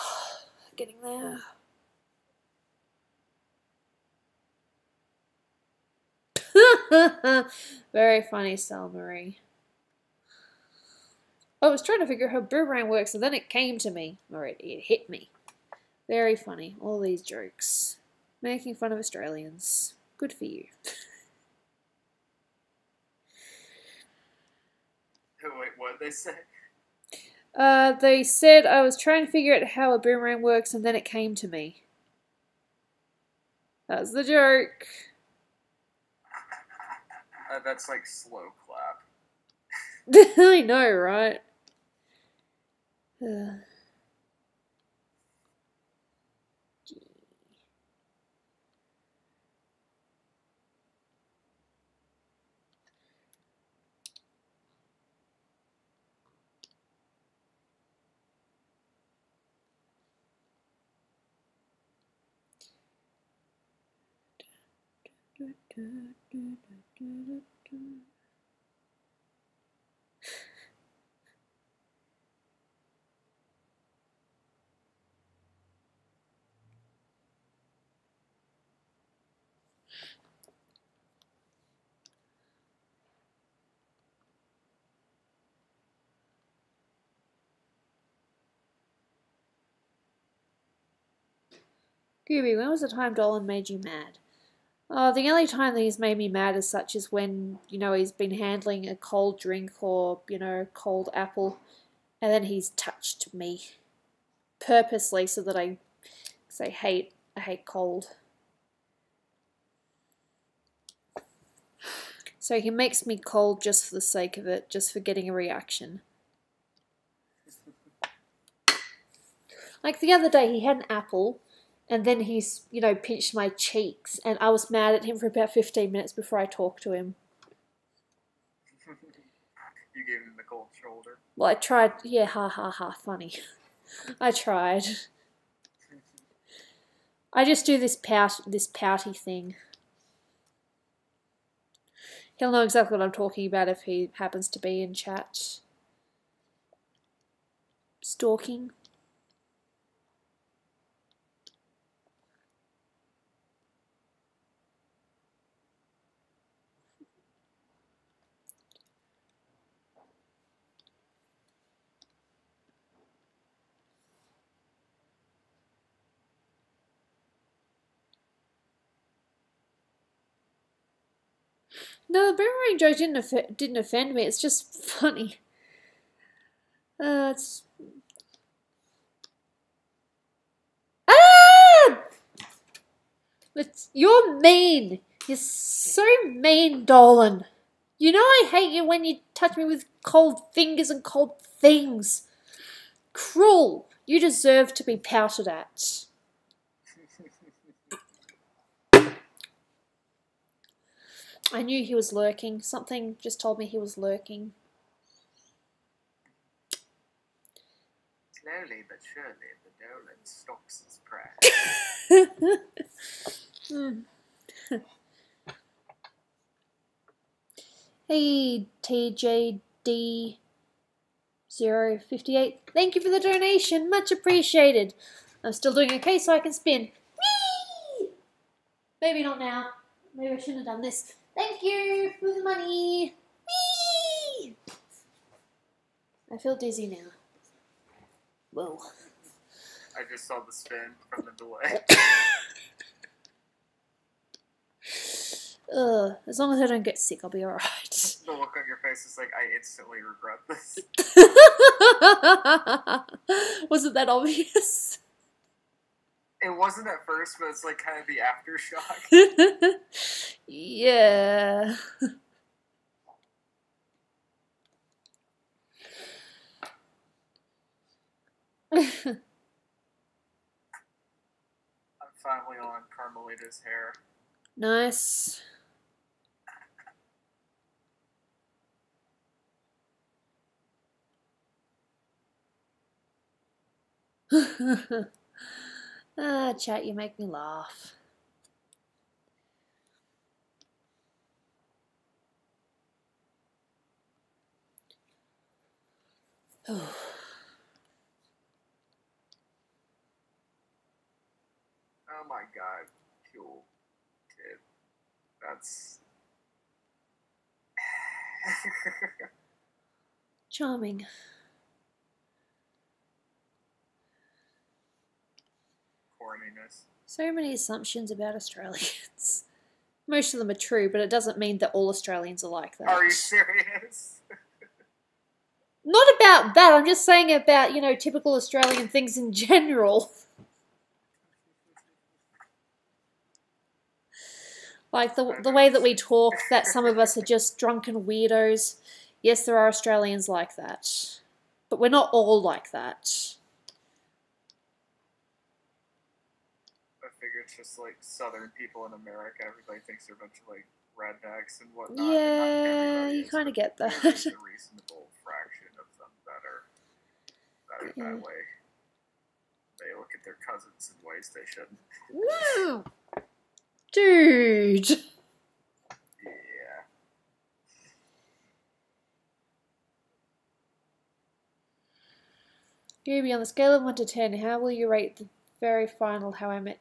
getting there. Very funny, Salmarie. I was trying to figure out how boomerang works, and then it came to me. Or it hit me. Very funny. All these jokes. Making fun of Australians. Good for you. Wait, what did they say? They said I was trying to figure out how a boomerang works, and then it came to me. That's the joke. That's like slow clap. I know, right? Gooby, when was the time Dolan made you mad? Oh, the only time that he's made me mad as such is when, he's been handling a cold drink or, cold apple, and then he's touched me purposely so that I hate cold. So he makes me cold just for the sake of it, just for getting a reaction. Like the other day, he had an apple, And then he's, you know, pinched my cheeks, and I was mad at him for about 15 minutes before I talked to him. You gave him the cold shoulder. Well, I tried. Yeah, ha ha ha, funny. I tried. I just do this pouty thing. He'll know exactly what I'm talking about if he happens to be in chat. Stalking. No, the boomerang joke didn't offend me. It's just funny. It's ah! You're mean. You're so mean, Dolan. You know I hate you when you touch me with cold fingers and cold things. Cruel. You deserve to be pouted at. I knew he was lurking. Something just told me he was lurking. Slowly but surely, the Dolan stalks his prey. Hey, TJD058. Thank you for the donation. Much appreciated. I'm still doing okay, so I can spin. Whee! Maybe not now. Maybe I shouldn't have done this. Thank you for the money. Whee! I feel dizzy now. Whoa. I just saw the spin from the delay. As long as I don't get sick, I'll be alright. The look on your face is like, I instantly regret this. Wasn't that obvious? It wasn't at first, but it's like kind of the aftershock. Yeah. I'm finally on Carmelita's hair. Nice. Chat, you make me laugh. Oh my god, cool kid. That's... Charming. Corniness. So many assumptions about Australians. Most of them are true, but it doesn't mean that all Australians are like that. Are you serious? Not about that, I'm just saying about, you know, typical Australian things in general. Like the way that we talk, that some of us are just drunken weirdos. Yes, there are Australians like that. But we're not all like that. I figure it's just like southern people in America. Everybody thinks they're a bunch of like rednecks and whatnot. Yeah, you kind of get that. There's a reasonable fraction of them that are that way. They look at their cousins in ways they shouldn't. Woo! Dude! Yeah. Gooby, on the scale of 1 to 10, how will you rate the very final How I Met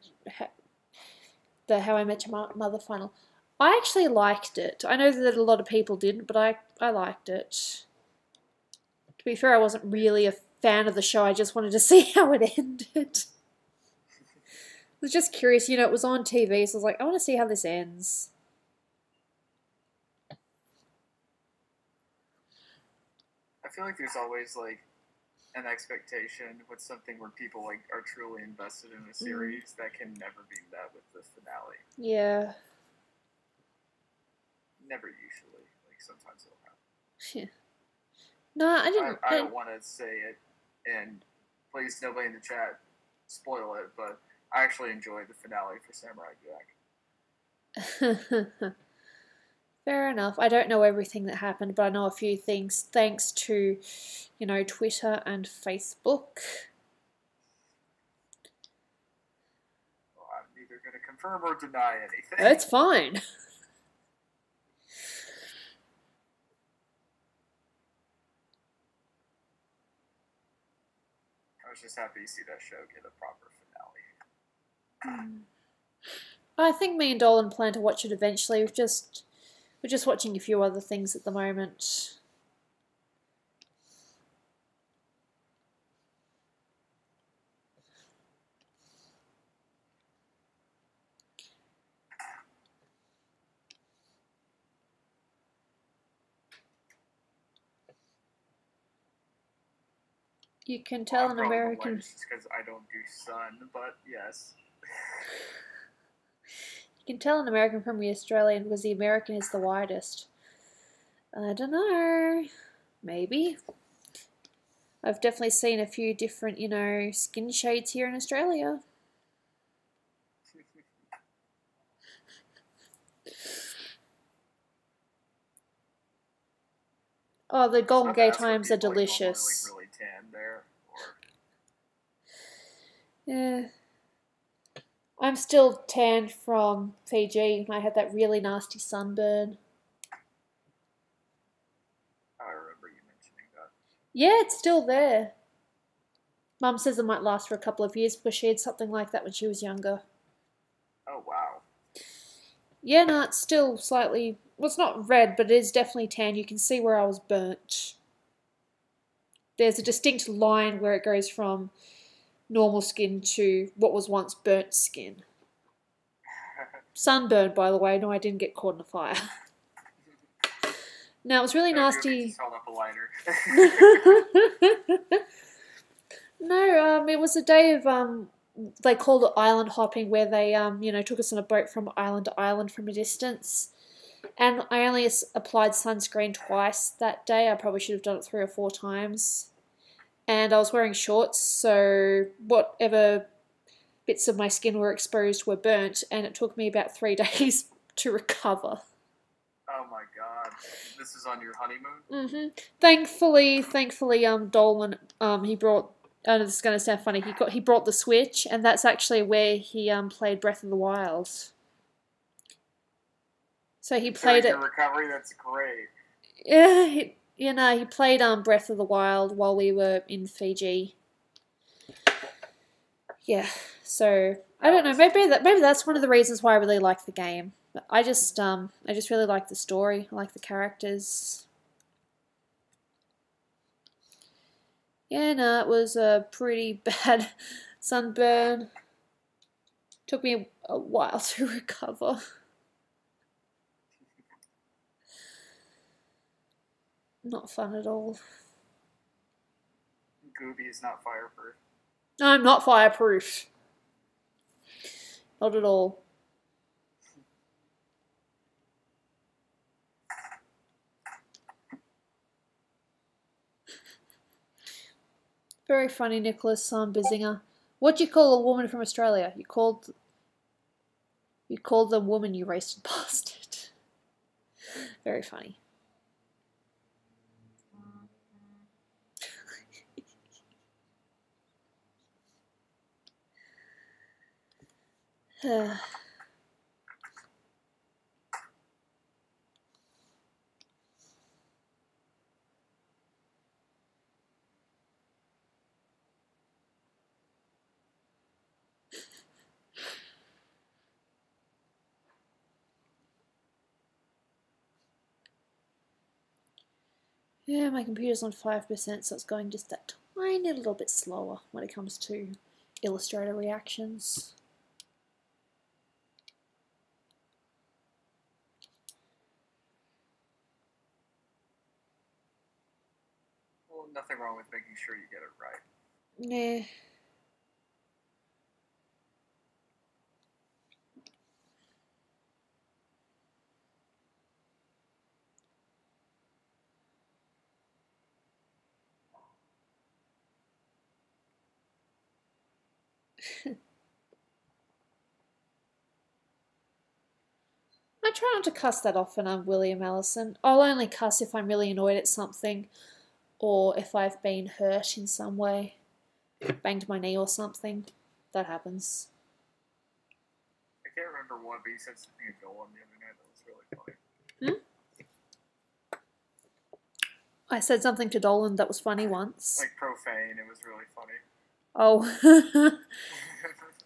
Your Mother final? I actually liked it. I know that a lot of people didn't, but I liked it. To be fair, I wasn't really a fan of the show. I just wanted to see how it ended. I was just curious, you know, it was on TV, so I was like, I want to see how this ends. I feel like there's always like an expectation with something where people like are truly invested in a series that can never be met with the finale. Yeah. Never usually. Like sometimes it'll happen. Yeah. No, I didn't. I don't want to say it, and please nobody in the chat spoil it, but I actually enjoyed the finale for Samurai Jack. Fair enough. I don't know everything that happened, but I know a few things thanks to, you know, Twitter and Facebook. Well, I'm neither going to confirm or deny anything. That's fine. I was just happy to see that show get a proper finale. I think me and Dolan plan to watch it eventually. We're just watching a few other things at the moment. You can tell an American. Just because I don't do sun, but yes. You can tell an American from the Australian because the American is the widest. I don't know. Maybe. I've definitely seen a few different, you know, skin shades here in Australia. Oh, the Golden Gate times are delicious. Really tan there. Yeah. I'm still tanned from Fiji. I had that really nasty sunburn. I remember you mentioning that. Yeah, it's still there. Mum says it might last for a couple of years because she had something like that when she was younger. Oh, wow. Yeah, no, it's still slightly... Well, it's not red, but it is definitely tan. You can see where I was burnt. There's a distinct line where it goes from normal skin to what was once burnt skin. Sunburned, by the way. No, I didn't get caught in a fire. Now, it was really nasty. Just held up a lighter. No, it was a day of, they called it island hopping, where they, you know, took us on a boat from island to island from a distance. And I only applied sunscreen twice that day. I probably should have done it 3 or 4 times. And I was wearing shorts, so whatever bits of my skin were exposed were burnt, and it took me about 3 days to recover. Oh my god. This is on your honeymoon? Mm-hmm. Thankfully, Dolan, he brought, I know this is going to sound funny, he brought the Switch, and that's actually where he played Breath of the Wild. So he played it. Your recovery, that's great. Yeah, he played Breath of the Wild while we were in Fiji. Yeah, so I don't know. Maybe that's one of the reasons why I really like the game. But I just really like the story. I like the characters. Yeah, no, it was a pretty bad sunburn. Took me a while to recover. Not fun at all. Gooby is not fireproof. No, I'm not fireproof. Not at all. Very funny, Nicholas Bizinger. What do you call a woman from Australia? You called the woman, you racist bastard. Very funny. Yeah, my computer's on 5%, so it's going just that tiny little bit slower when it comes to Illustrator reactions. Well, nothing wrong with making sure you get it right. Nah. try not to cuss that often. I'm William Allison. I'll only cuss if I'm really annoyed at something, or if I've been hurt in some way, banged my knee or something. That happens. I can't remember what, but you said something to Dolan the other night that was really funny. I said something to Dolan that was funny once. Like profane, it was really funny. Oh.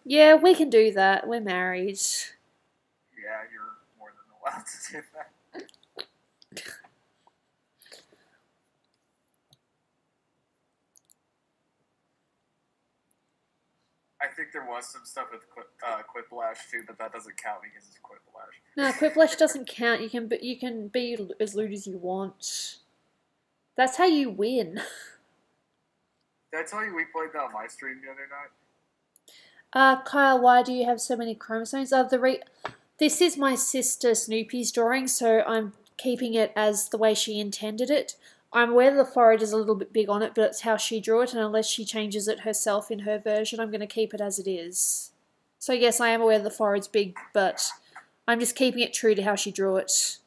Yeah, we can do that. We're married. Yeah, you're more than allowed to do that. I think there was some stuff with Quiplash too, but that doesn't count because it's Quiplash. No, Quiplash doesn't count. You can be as lewd as you want. That's how you win. Did I tell you we played that on my stream the other night? Kyle, why do you have so many chromosomes? This is my sister Snoopy's drawing, so I'm keeping it as the way she intended it. I'm aware the forehead is a little bit big on it, but it's how she drew it, and unless she changes it herself in her version, I'm going to keep it as it is. So yes, I am aware the forehead's big, but I'm just keeping it true to how she drew it.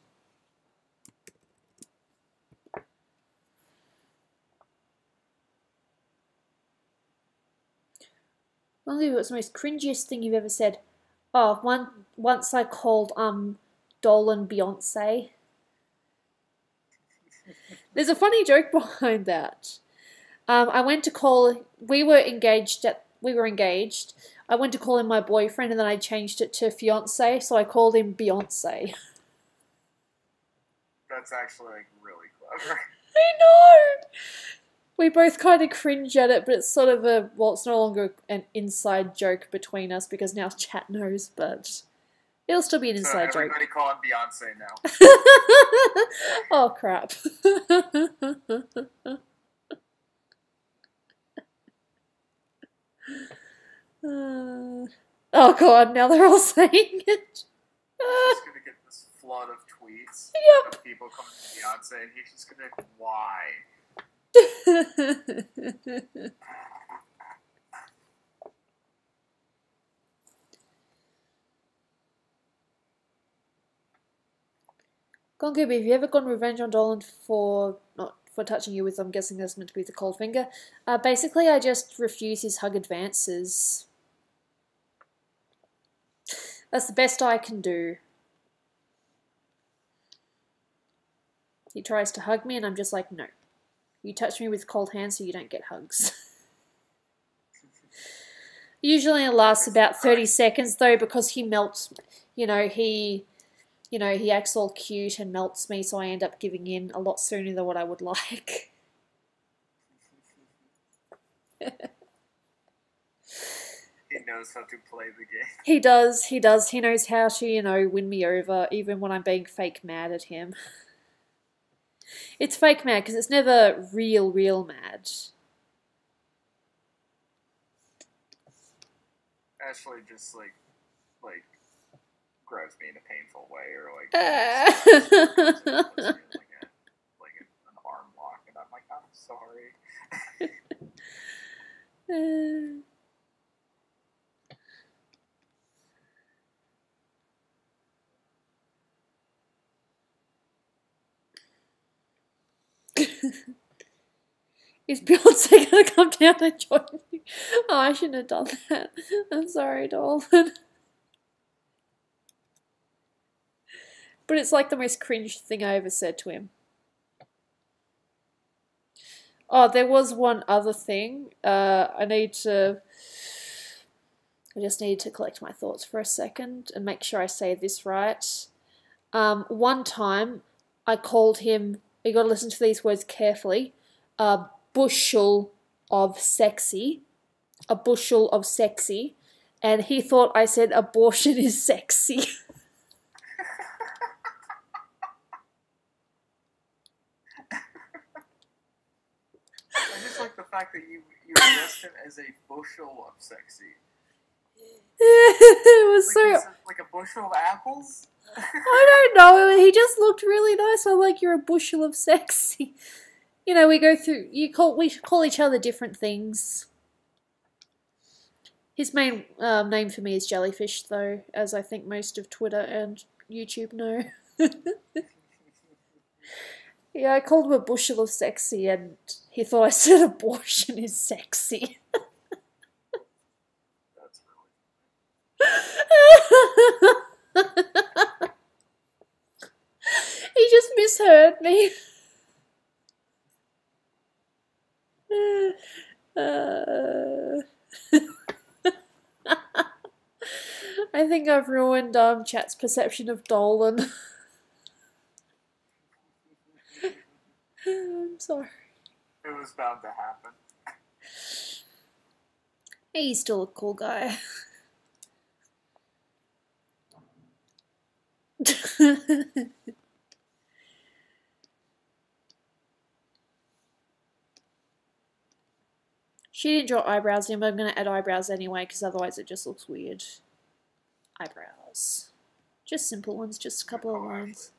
What's the most cringiest thing you've ever said? Oh, once I called Dolan Beyonce. There's a funny joke behind that. I went to call. We were engaged. I went to call him my boyfriend, and then I changed it to fiance, so I called him Beyonce. That's actually like really clever. I know. We both kind of cringe at it, but it's sort of it's no longer an inside joke between us because now chat knows, but it'll still be an inside joke. Everybody call him Beyonce now. Oh, crap. Oh, God, now they're all saying it. He's just going to get this flood of tweets of people coming to Beyonce, and he's just going to be like, why? Gooby, have you ever gone revenge on Dolan for not for touching you with? I'm guessing that's meant to be the cold finger. Basically, I just refuse his hug advances. That's the best I can do. He tries to hug me, and I'm just like, no. You touch me with cold hands, so you don't get hugs. Usually it lasts about 30 seconds, though, because he melts, he acts all cute and melts me, so I end up giving in a lot sooner than what I would like. He knows how to play the game. He does. He knows how to, win me over, even when I'm being fake mad at him. It's fake mad because it's never real mad. Ashley just like grabs me in a painful way, or like an arm lock, and I'm like, I'm sorry. Is Beyonce gonna come down and join me? Oh, I shouldn't have done that. I'm sorry, Dolan. But it's like the most cringe thing I ever said to him. Oh, there was one other thing. I just need to collect my thoughts for a second and make sure I say this right. One time, I called him, you got to listen to these words carefully, a bushel of sexy, and he thought I said abortion is sexy. I just like the fact that you addressed him as a bushel of sexy. It was like a bushel of apples? I don't know. He just looked really nice. I'm like, you're a bushel of sexy. We go through. We call each other different things. His main name for me is Jellyfish, though, as I think most of Twitter and YouTube know. Yeah, I called him a bushel of sexy, and he thought I said abortion is sexy. That's really. He just misheard me. I think I've ruined chat's perception of Dolan. I'm sorry. It was bound to happen. He's still a cool guy. She didn't draw eyebrows in, but I'm going to add eyebrows anyway, because otherwise it just looks weird. Eyebrows. Just simple ones, just a couple of lines.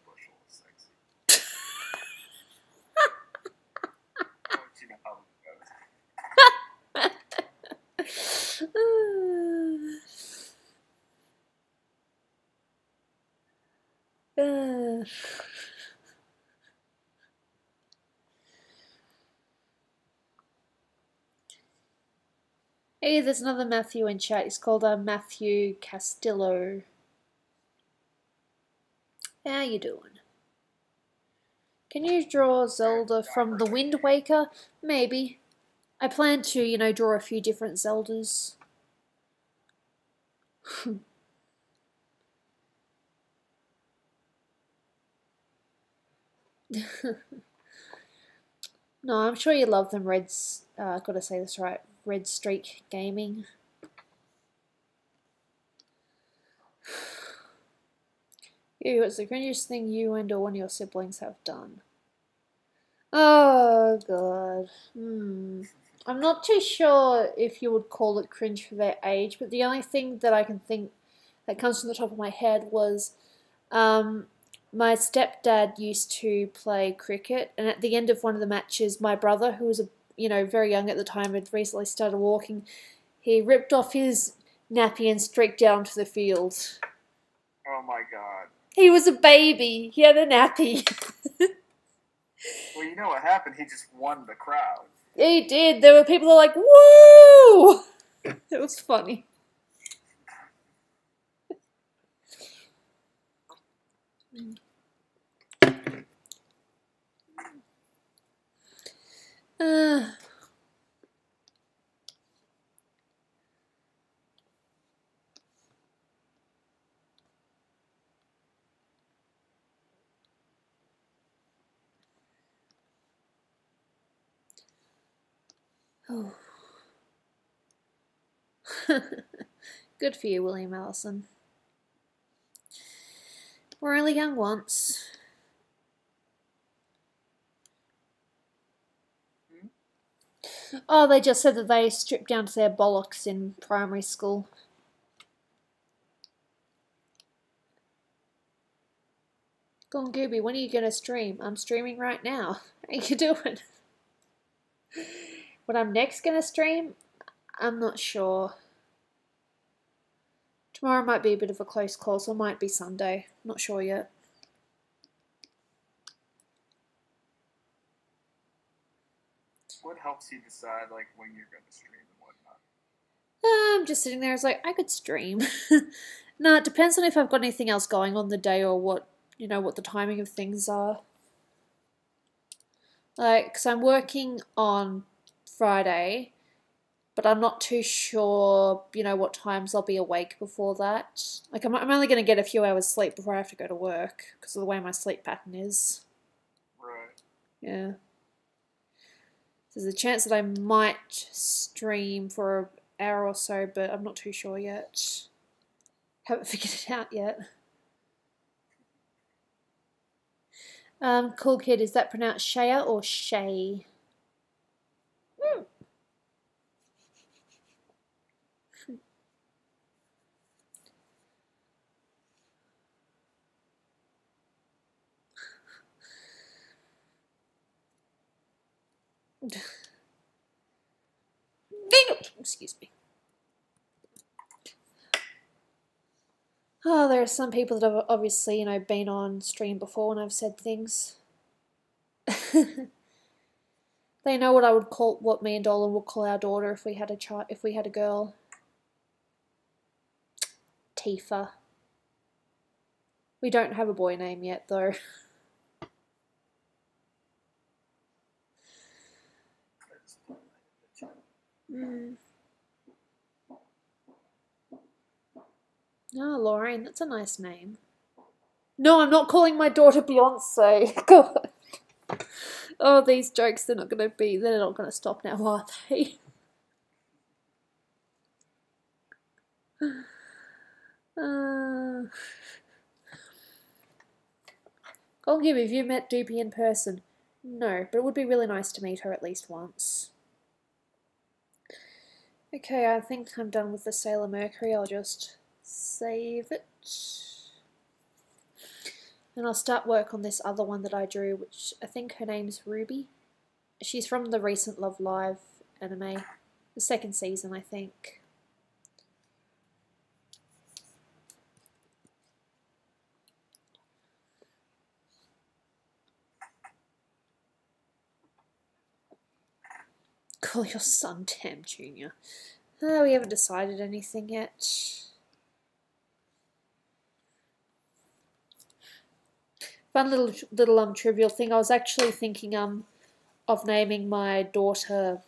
Hey, there's another Matthew in chat. He's called Matthew Castillo. How you doing? Can you draw Zelda from the Wind Waker? Maybe. I plan to, you know, draw a few different Zeldas. No, I'm sure you love them, Reds. Gotta say this right. Red Streak Gaming. Ew, what's the cringiest thing you and or one of your siblings have done? Oh, God. I'm not too sure if you would call it cringe for their age, but the only thing that I can think that comes from the top of my head was my stepdad used to play cricket, and at the end of one of the matches, my brother, who was very young at the time, had recently started walking, he ripped off his nappy and streaked down to the field. Oh my God. He was a baby. He had a nappy. Well, you know what happened? He just won the crowd. He did. There were people that were like, woo! It was funny. Oh. Good for you, William Allison. We're only young once. Oh, they just said that they stripped down to their bollocks in primary school. Go on, Gooby, when are you gonna stream? I'm streaming right now. How you doing? When I'm next gonna stream? I'm not sure. Tomorrow might be a bit of a close call, so it might be Sunday. Not sure yet. What helps you decide like when you're going to stream and whatnot? I'm just sitting there. It's like I could stream. No, it depends on if I've got anything else going on the day or what the timing of things are. Like, because I'm working on Friday, but I'm not too sure, what times I'll be awake before that. Like, I'm only going to get a few hours sleep before I have to go to work because of the way my sleep pattern is. Right. Yeah. There's a chance that I might stream for an hour or so, but I'm not too sure yet. Haven't figured it out yet. Cool Kid, is that pronounced Shaya or Shay? Excuse me. Oh, there are some people that have obviously, been on stream before when I've said things. They know what me and Dolan would call our daughter if we had a girl. Tifa. We don't have a boy name yet, though. Oh, Lorraine, that's a nice name. No, I'm not calling my daughter Beyonce. God. Oh, these jokes, they're not going to stop now, are they? Gooby, have you met Doopy in person? No, but it would be really nice to meet her at least once. Okay, I think I'm done with the Sailor Mercury. I'll just save it. And I'll start work on this other one that I drew, which I think her name's Ruby. She's from the recent Love Live anime. The second season, I think. Call your son Tam Jr. Oh, we haven't decided anything yet. Fun little trivial thing. I was actually thinking of naming my daughter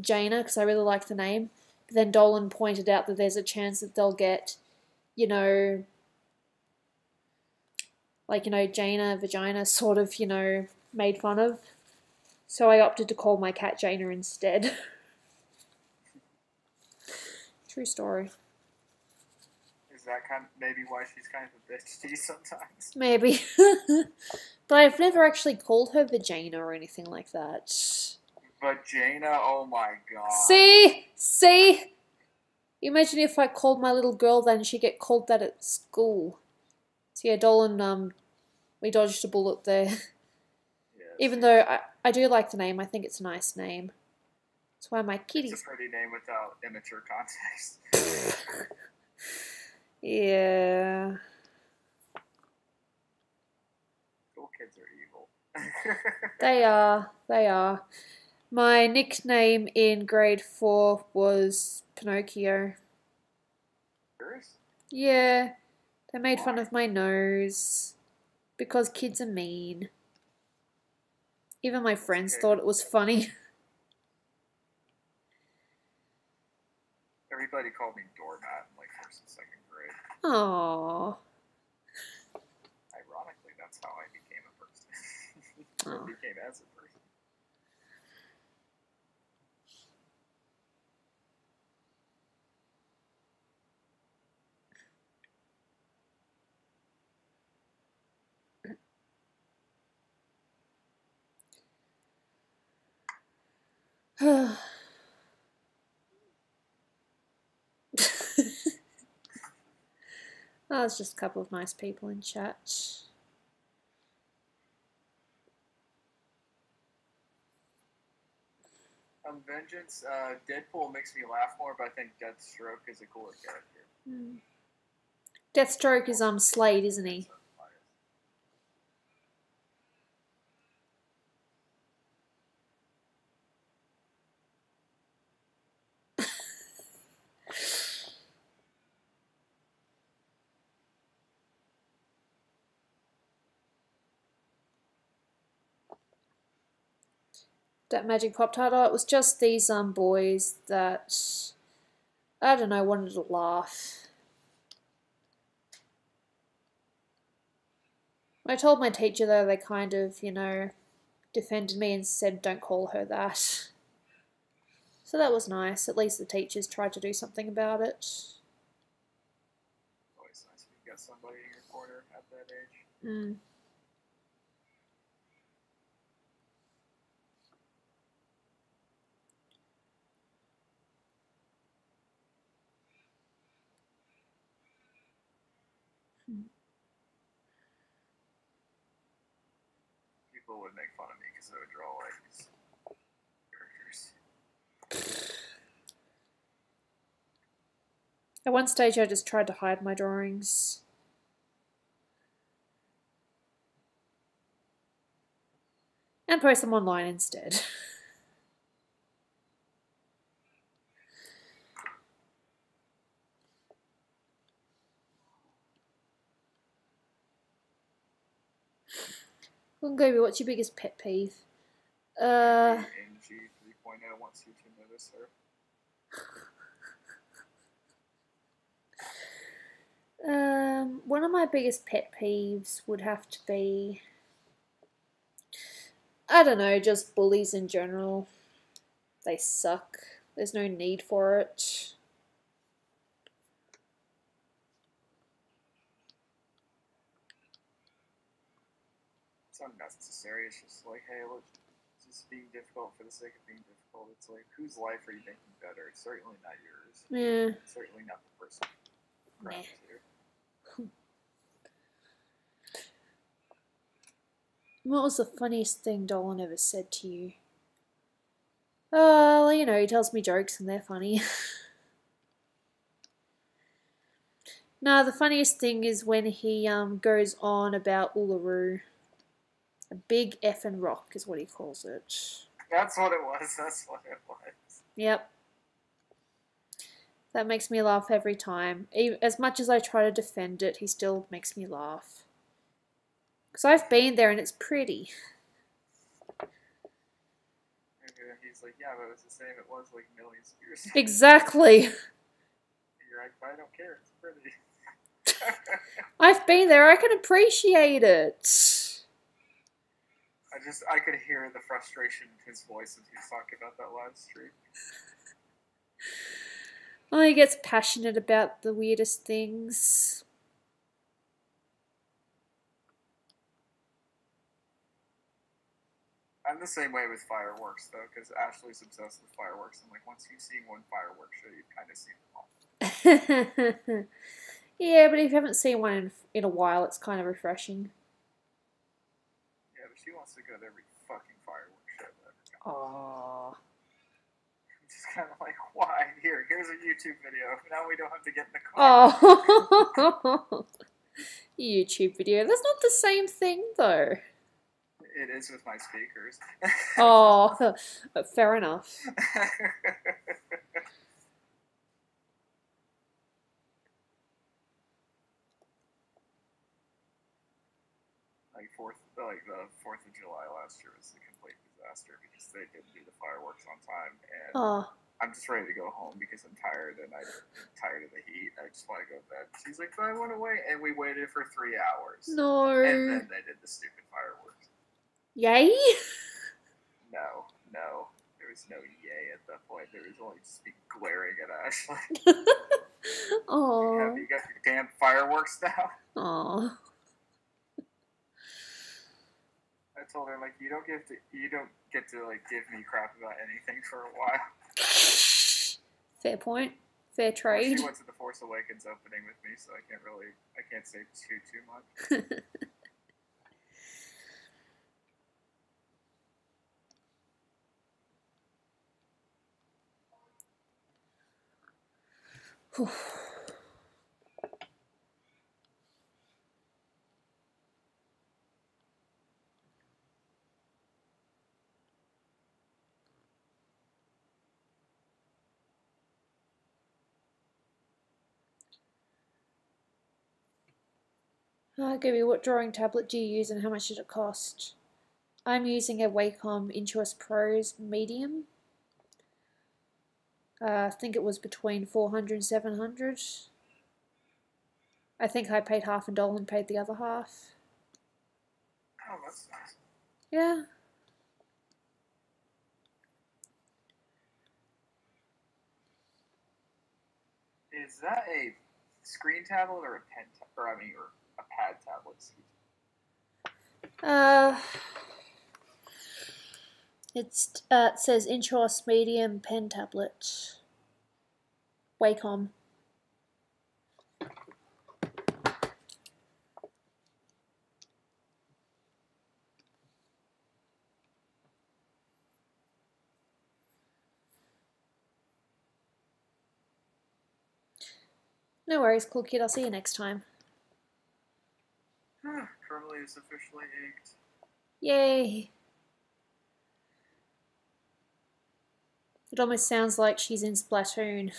Jaina because I really like the name. But then Dolan pointed out that there's a chance that they'll get, Jaina vagina sort of, made fun of. So I opted to call my cat Jaina instead. True story. Is that maybe why she's kind of a bitch to you sometimes? Maybe. But I've never actually called her Vagina or anything like that. Vagina? Oh my god. See? Imagine if I called my little girl that and she'd get called that at school. So yeah, Dolan, we dodged a bullet there. Yeah, even though I do like the name, I think it's a nice name. That's why my kitties... It's a pretty name without immature context. Yeah. School kids are evil. They are. My nickname in grade 4 was Pinocchio. Yours? Yeah. They made fun of my nose. Because kids are mean. Even my friends thought it was funny. Everybody called me doormat in like 1st and 2nd grade. Aww. Ironically, that's how I became a person. Or became as a person. Oh, it's just a couple of nice people in chat. Vengeance, Deadpool makes me laugh more, but I think Deathstroke is a cooler character. Deathstroke is Slade, isn't he? That Magic Pop-Tart, it was just these boys that, I don't know, wanted to laugh. I told my teacher though, they kind of, defended me and said don't call her that. So that was nice, at least the teachers tried to do something about it. Always nice if you got somebody in your corner at that age. People would make fun of me because I would draw like these characters. At one stage I just tried to hide my drawings. And post them online instead. Gooby, what's your biggest pet peeve? NG 3.0 wants you to notice her. One of my biggest pet peeves would have to be, I don't know, just bullies in general. They suck. There's no need for it. It's unnecessary. It's just like, hey, look, just being difficult for the sake of being difficult. It's like, whose life are you making better? It's certainly not yours. Yeah. It's certainly not the person. Nah. What was the funniest thing Dolan ever said to you? Oh, you know, he tells me jokes and they're funny. No, the funniest thing is when he goes on about Uluru. A big effing rock is what he calls it. That's what it was. That's what it was. Yep. That makes me laugh every time. As much as I try to defend it, he still makes me laugh. Because I've been there and it's pretty. He's like, yeah, but it's the same. It was like millions of years. Exactly. You're like, but I don't care. It's pretty. I've been there. I can appreciate it. I could hear the frustration in his voice as he was talking about that live stream. Oh, he gets passionate about the weirdest things. I'm the same way with fireworks, though, because Ashley's obsessed with fireworks. And, like, once you've seen one fireworks show, you've kind of seen them all. Yeah, but if you haven't seen one in a while, it's kind of refreshing. Yeah, but she wants to go to every fucking fireworks show that ever comes. Aww. I'm just kind of like, why? Here's a YouTube video. Now we don't have to get in the car. Oh. YouTube video. That's not the same thing, though. It is with my speakers. Oh, fair enough. The 4th of July last year was a complete disaster because they didn't do the fireworks on time, and I'm just ready to go home because I'm tired and I'm tired of the heat. I just want to go to bed. She's like, but I want to wait, and we waited for 3 hours. No. And then they did the stupid fireworks. Yay? No. There was no yay at that point. There was only just me glaring at Ashley. Oh. You got your damn fireworks now? Aw. I told her, like, you don't get to like give me crap about anything for a while. Fair point. Fair trade. Well, she went to the Force Awakens opening with me, so I can't say too much. Gooby, what drawing tablet do you use and how much did it cost? I'm using a Wacom Intuos Pros Medium. I think it was between 400 and 700. I think I paid half and Dolan paid the other half. Oh, that's nice. Yeah. Is that a screen tablet or a pen or a pad tablet? It says Intuos Medium Pen Tablet. Wacom. No worries, cool kid. I'll see you next time. Currently is officially inked. Yay! It almost sounds like she's in Splatoon.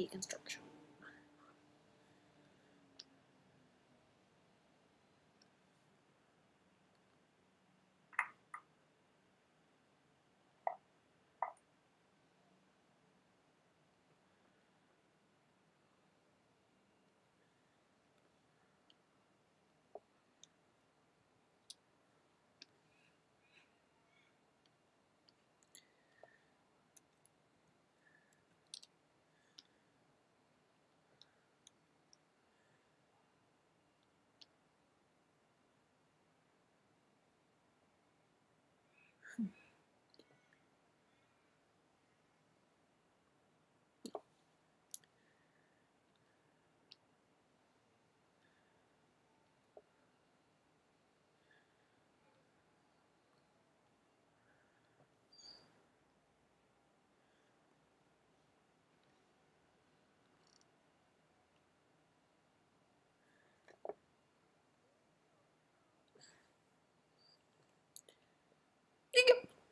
Construction.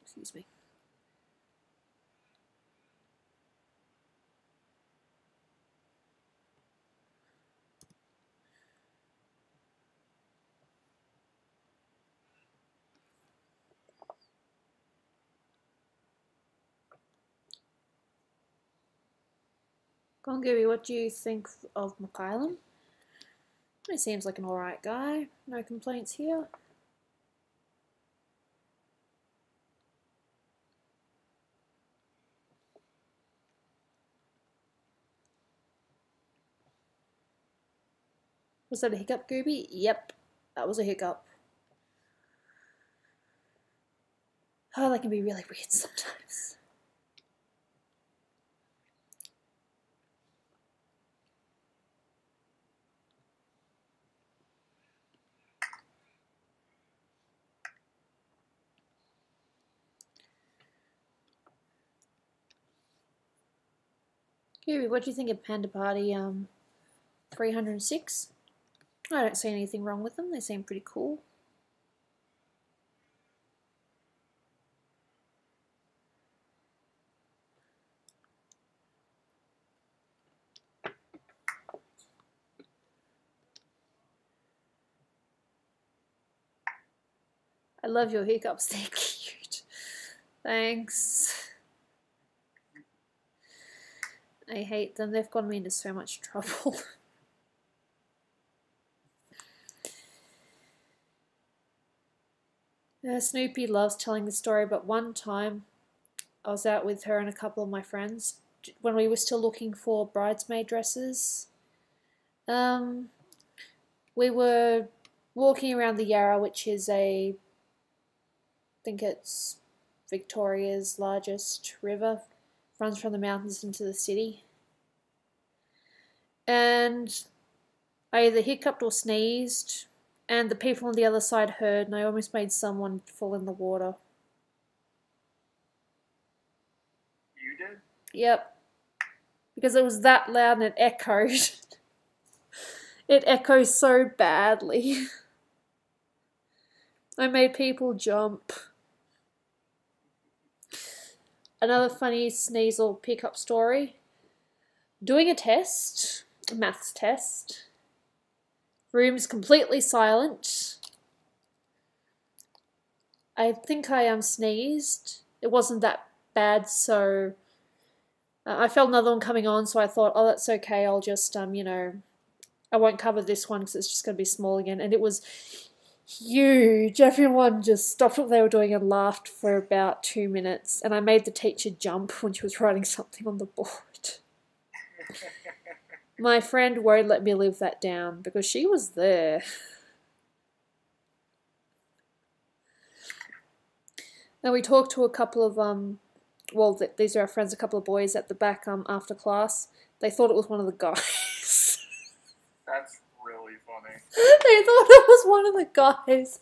Excuse me. Go on, Gooby, what do you think of McIlem? He seems like an alright guy. No complaints here. Was that a hiccup, Gooby? Yep, that was a hiccup. Oh, that can be really weird sometimes. Gooby, what do you think of Panda Party 306? I don't see anything wrong with them. They seem pretty cool. I love your hiccups. They're cute. Thanks. I hate them. They've gotten me into so much trouble. Snoopy loves telling the story, but one time I was out with her and a couple of my friends when we were still looking for bridesmaid dresses. We were walking around the Yarra, which is I think it's Victoria's largest river, runs from the mountains into the city. And I either hiccuped or sneezed, and the people on the other side heard, and I almost made someone fall in the water. You did? Yep. Because it was that loud and it echoed. It echoes so badly. I made people jump. Another funny sneeze or pickup story. Doing a test, a maths test. Room's completely silent. I think I sneezed. It wasn't that bad, so I felt another one coming on, so I thought, oh, that's okay. I'll just, you know, I won't cover this one because it's just going to be small again. And it was huge. Everyone just stopped what they were doing and laughed for about 2 minutes. And I made the teacher jump when she was writing something on the board. My friend won't let me live that down because she was there. And we talked to a couple of well, these are our friends, a couple of boys at the back after class. They thought it was one of the guys. That's really funny. They thought it was one of the guys.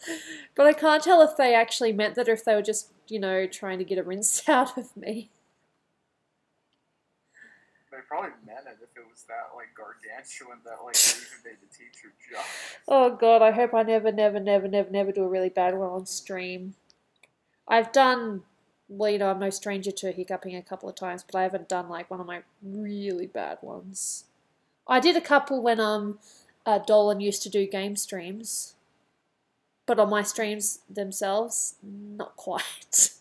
But I can't tell if they actually meant that or if they were just, you know, trying to get a rinse out of me. They probably meant it if it was that, like, gargantuan that, like, even made the teacher jump. Oh god, I hope I never do a really bad one on stream. I've done, well, you know, I'm no stranger to hiccuping a couple of times, but I haven't done, like, one of my really bad ones. I did a couple when, Dolan used to do game streams. But on my streams themselves, not quite.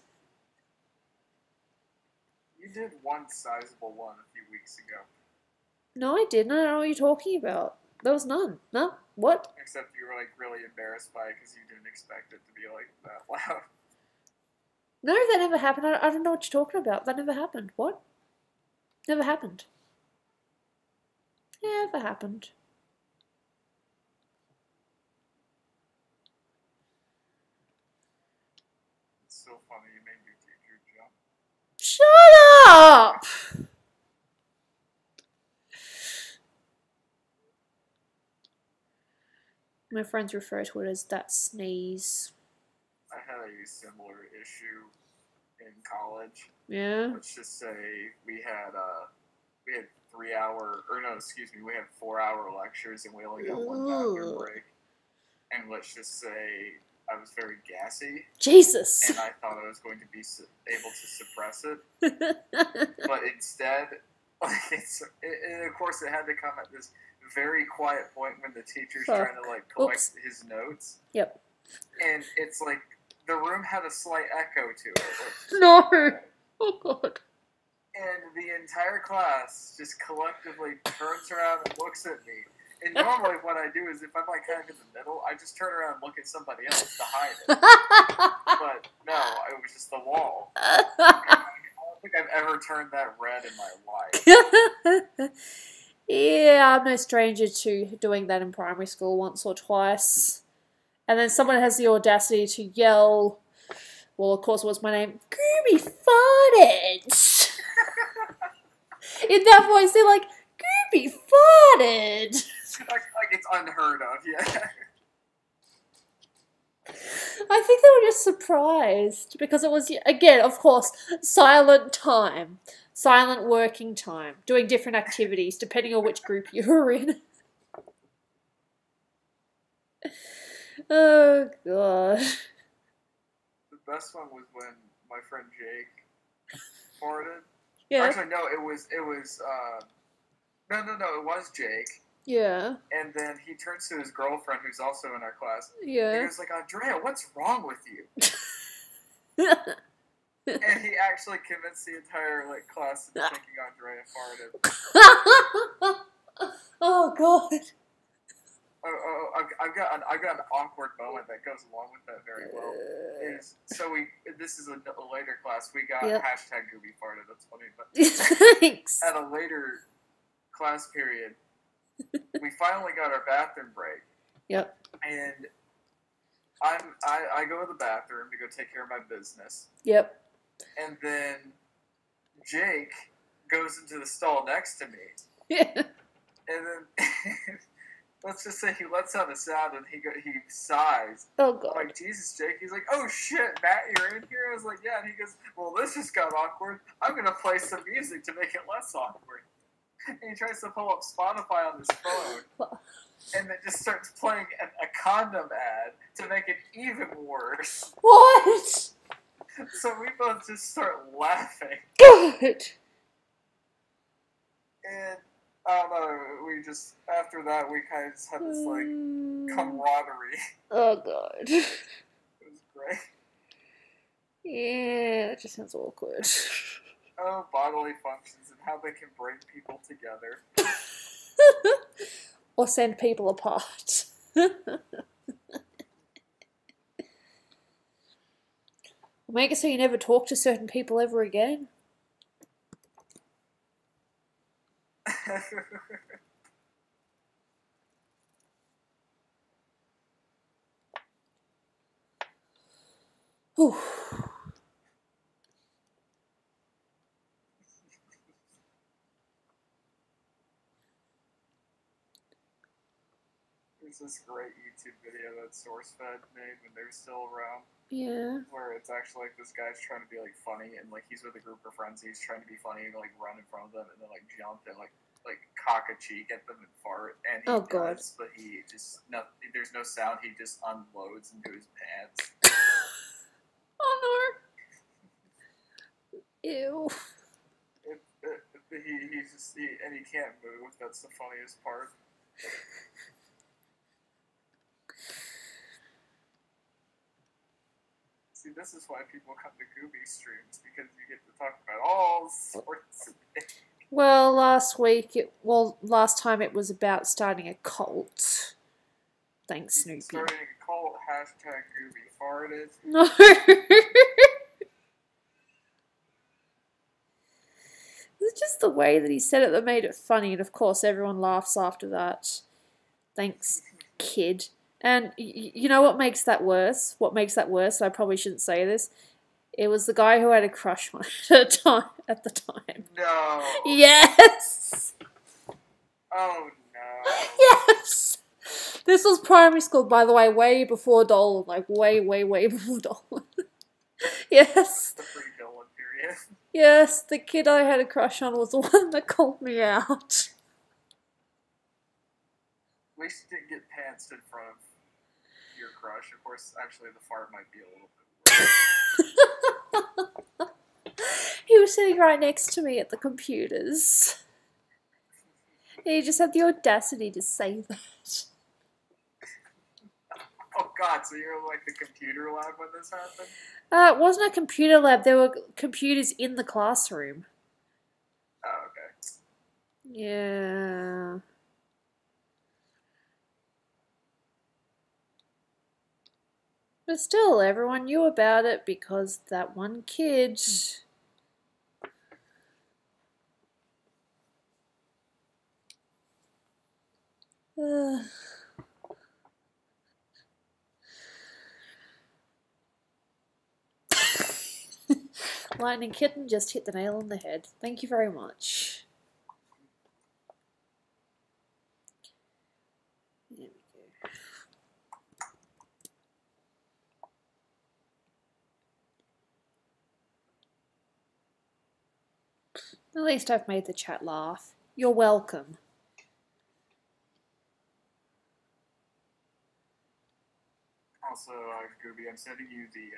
You did one sizable one a few weeks ago. No, I didn't. I don't know what you're talking about. There was none. No? What? Except you were, like, really embarrassed by it because you didn't expect it to be, like, that loud. No, that never happened. I don't know what you're talking about. That never happened. What? Never happened. Never happened. It's so funny you made your teacher jump. Shut up! My friends refer to it as that sneeze. I had a similar issue in college. Yeah? Let's just say we had 3-hour, or no, excuse me, we had 4-hour lectures and we only got one bathroom break. And let's just say I was very gassy. Jesus! And I thought I was going to be able to suppress it. But instead, like, of course it had to come at this very quiet point when the teacher's trying to, like, collect his notes. Yep. And it's like, the room had a slight echo to it. No! Oh god. And the entire class just collectively turns around and looks at me. And normally what I do is if I'm, like, kind of in the middle, I just turn around and look at somebody else to hide it. But no, it was just the wall. I don't think I've ever turned that red in my life. Yeah, I'm no stranger to doing that in primary school once or twice. And then someone has the audacity to yell, well, of course it was my name, Gooby farted! In that voice, they're like, Gooby farted! Like it's unheard of, yeah. I think they were just surprised because it was, again, of course, silent time. Silent working time. Doing different activities depending on which group you were in. Oh, God. The best one was when my friend Jake farted. Yeah. Actually, no, it was Jake. Yeah. And then he turns to his girlfriend, who's also in our class. Yeah. He goes like, Andrea, what's wrong with you? And he actually convinced the entire, like, class into thinking Andrea farted. Oh, God. I've got an awkward moment that goes along with that very well. This is a later class. We got hashtag Gooby farted. That's funny. But Thanks. at a later class period, we finally got our bathroom break. Yep. And I go to the bathroom to go take care of my business. Yep. And then Jake goes into the stall next to me. Yeah. And then let's just say he lets out a sound and he sighs. Oh, God. I'm like, Jesus, Jake. He's like, oh, shit, Matt, you're in here? I was like, yeah. And he goes, well, this just got awkward. I'm going to play some music to make it less awkward. And he tries to pull up Spotify on his phone. And it just starts playing a condom ad to make it even worse. What? So we both just start laughing. Good. And I don't know, we just, after that, we kind of just had this, like, camaraderie. Oh, God. It was great. Yeah, that just sounds awkward. Oh, bodily functions and how they can bring people together. Or send people apart. Make it so you never talk to certain people ever again. Whew. There's this great YouTube video that SourceFed made when they're still around. Yeah. Where it's actually like this guy's trying to be like funny, and like he's with a group of friends. He's trying to be funny and like run in front of them, and then like jump and like cock a cheek at them and fart. And he does, but he just there's no sound. He just unloads into his pants. Oh no! Ew. And he can't move. That's the funniest part. See, this is why people come to Gooby streams, because you get to talk about all sorts of things. Well, last time it was about starting a cult. Thanks, Snoopy. Starting a cult, hashtag Gooby farted. No. It's just the way that he said it that made it funny, and of course everyone laughs after that. Thanks, kid. And you know what makes that worse? What makes that worse? I probably shouldn't say this. It was the guy who had a crush on it at the time. No. Yes. Oh no. Yes. This was primary school, by the way, way before Dolan. Like way before Dolan. Yes. The pre-Dolan period. Yes, the kid I had a crush on was the one that called me out. At least you didn't get pantsed in front of your crush. Of course, actually, the fart might be a little bit worse. He was sitting right next to me at the computers. He just had the audacity to say that. Oh god, so you're like the computer lab when this happened? It wasn't a computer lab, there were computers in the classroom. Oh, okay. Yeah. But still, everyone knew about it because that one kid. Lightning Kitten just hit the nail on the head. Thank you very much. There we go. At least I've made the chat laugh. You're welcome. Also, Gooby, I'm sending you the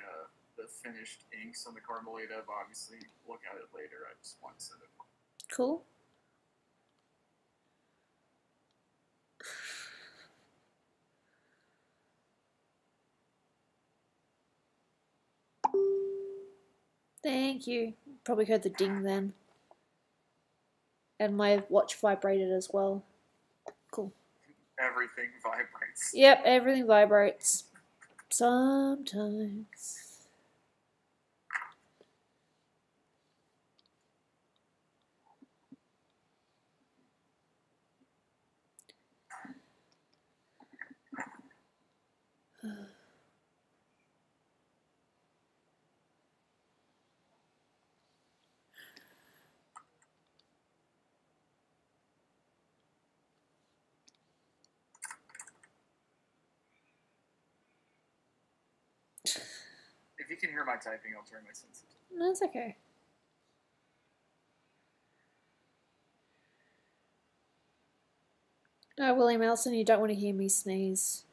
finished inks on the Carmelita, but obviously look at it later. I just want to send it. Cool. Thank you. Probably heard the ding then. And my watch vibrated as well. Cool. Everything vibrates. Yep, everything vibrates. Sometimes. If you can hear my typing, I'll turn my sensitivity. That's okay. No, William Elson, you don't want to hear me sneeze.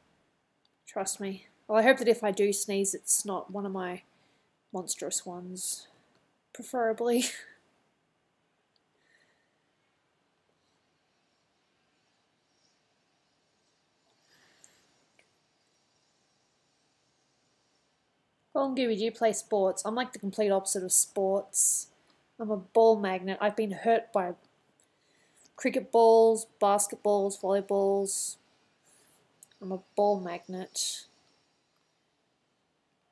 Trust me. Well, I hope that if I do sneeze, it's not one of my monstrous ones. Preferably. Well, Gooby, do you play sports? I'm like the complete opposite of sports. I'm a ball magnet. I've been hurt by cricket balls, basketballs, volleyballs. I'm a ball magnet.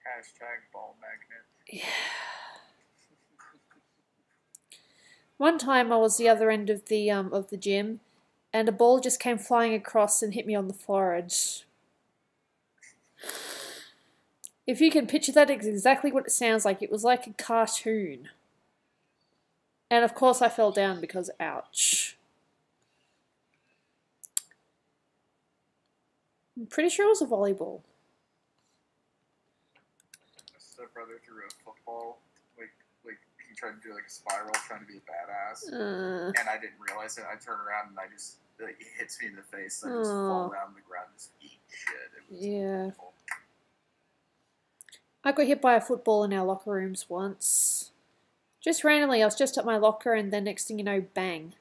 Hashtag ball magnet. Yeah. One time I was the other end of the gym, and a ball just came flying across and hit me on the forehead. If you can picture that, it's exactly what it sounds like. It was like a cartoon. And of course I fell down because ouch. I'm pretty sure it was a volleyball. My stepbrother threw a football, like he tried to do like a spiral, trying to be a badass, and I didn't realize it. I turned around and it hits me in the face, and I just fall down on the ground, just eat shit. It was painful. I got hit by a football in our locker rooms once. Just randomly, I was just at my locker and then next thing you know, bang.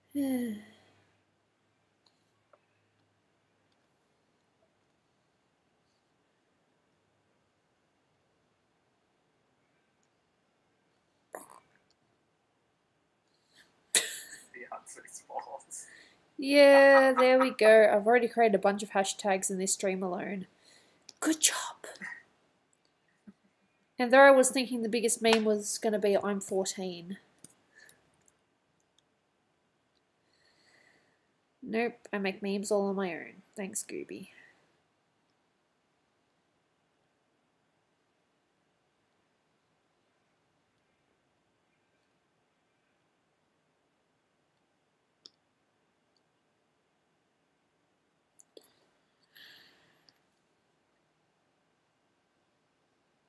The Beyonce's balls. Yeah, there we go. I've already created a bunch of hashtags in this stream alone. Good job. And there I was thinking the biggest meme was going to be I'm 14. Nope, I make memes all on my own. Thanks, Gooby.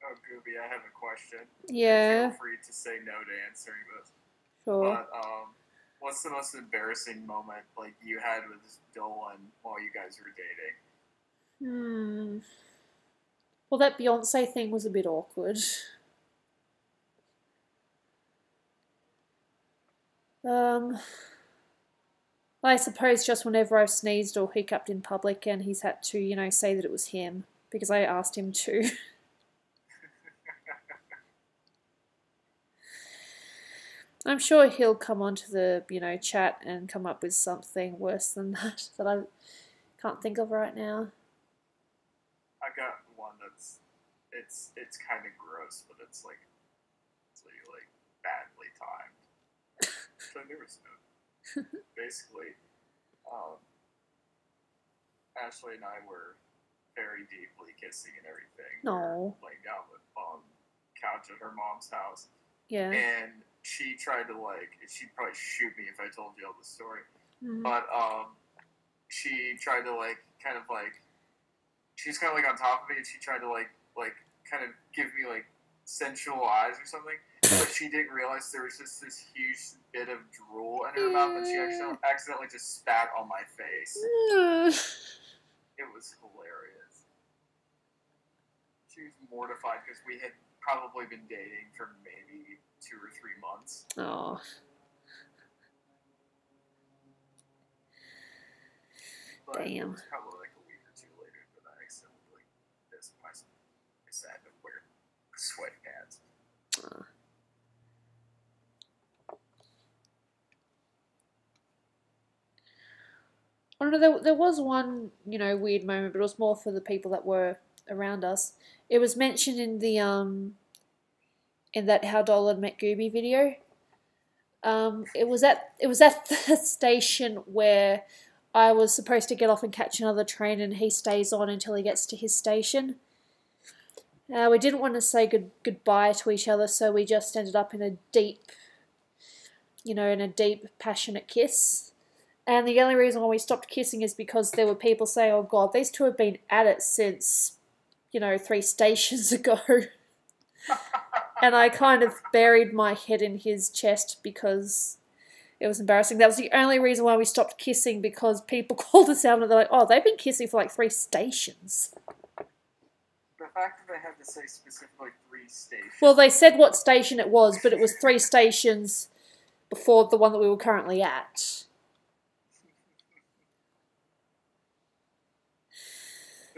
Oh, Gooby, I have a question. Yeah. Feel free to say no to answering this. Sure. But what's the most embarrassing moment like you had with Dolan while you guys were dating? Well, that Beyonce thing was a bit awkward. I suppose just whenever I've sneezed or hiccuped in public and he's had to, you know, say that it was him because I asked him to. I'm sure he'll come onto the, you know, chat and come up with something worse than that that I can't think of right now. I got one that's it's kind of gross, but it's like badly timed. So there was no basically. Ashley and I were very deeply kissing and everything. No. Laying down on the couch at her mom's house. Yeah. And she tried to she'd probably shoot me if I told you all the story. But she tried to she's kind of on top of me, and she tried to kind of give me sensual eyes or something. But she didn't realize there was just this huge bit of drool in her mouth, and she accidentally just spat on my face. It was hilarious. She was mortified because we had probably been dating for maybe 2 or 3 months. Oh. But damn. It was probably a week or 2 later that I accidentally pissed myself. I had to wear sweaty pants. I don't know, there was one, you know, weird moment, but it was more for the people that were around us. It was mentioned in the in that How Dolan Met Gooby video. It was at the station where I was supposed to get off and catch another train, and he stays on until he gets to his station. We didn't want to say goodbye to each other, so we just ended up in a deep, passionate kiss. And the only reason why we stopped kissing is because there were people saying, oh God, these two have been at it since, 3 stations ago. And I kind of buried my head in his chest because it was embarrassing. That was the only reason why we stopped kissing, because people called us out and they're like, oh, they've been kissing for 3 stations. The fact that they had to say specifically 3 stations. Well, they said what station it was, but it was 3 stations before the one that we were currently at.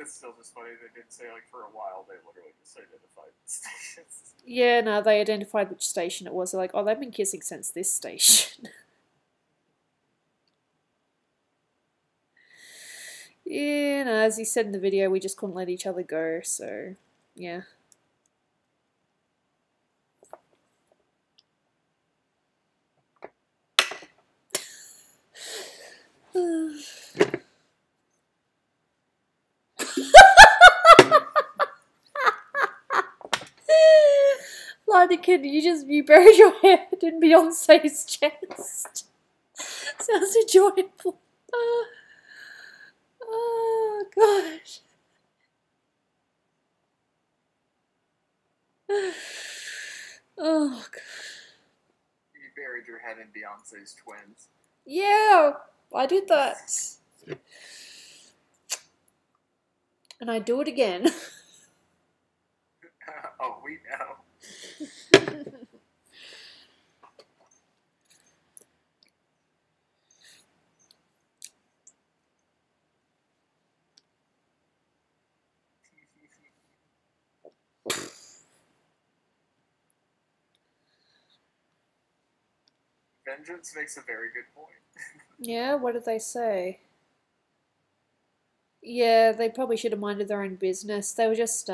It's still just funny they didn't say, for a while, they literally just identified the stations. Yeah, no, they identified which station it was. They're like, oh, they've been kissing since this station. Yeah, no, as he said in the video, we just couldn't let each other go, so, yeah. Like, kid, you buried your head in Beyonce's chest. Sounds enjoyable. Oh gosh. Oh god. You buried your head in Beyonce's twins. Yeah, I did that. And I do it again. Oh, we know. Vengeance makes a very good point. Yeah, what did they say? Yeah, they probably should have minded their own business. They were just,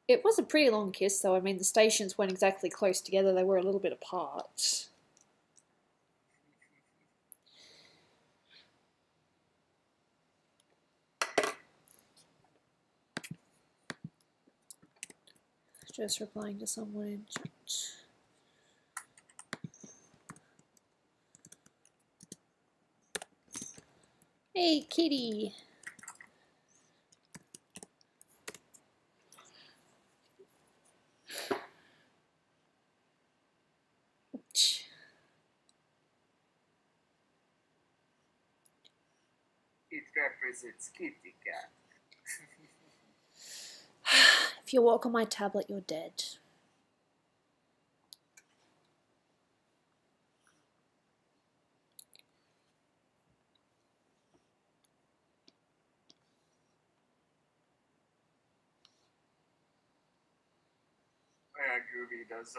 It was a pretty long kiss, though. I mean, the stations weren't exactly close together. They were a little bit apart. Just replying to someone in chat. Hey, kitty. It represents Kitty Cat. If you walk on my tablet, you're dead. Yeah, Gooby, does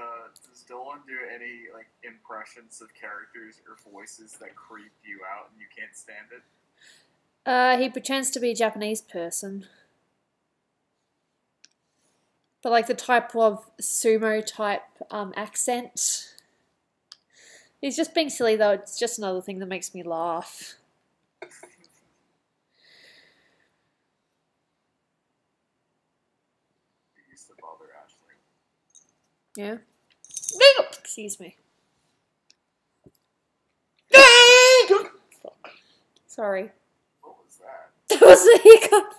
Dolan do any like impressions of characters or voices that creep you out and you can't stand it? He pretends to be a Japanese person. But like the type of sumo type accent. He's just being silly though, it's just another thing that makes me laugh. It used to bother Ashley. Yeah? Excuse me. Sorry. What was that? That was a hiccup.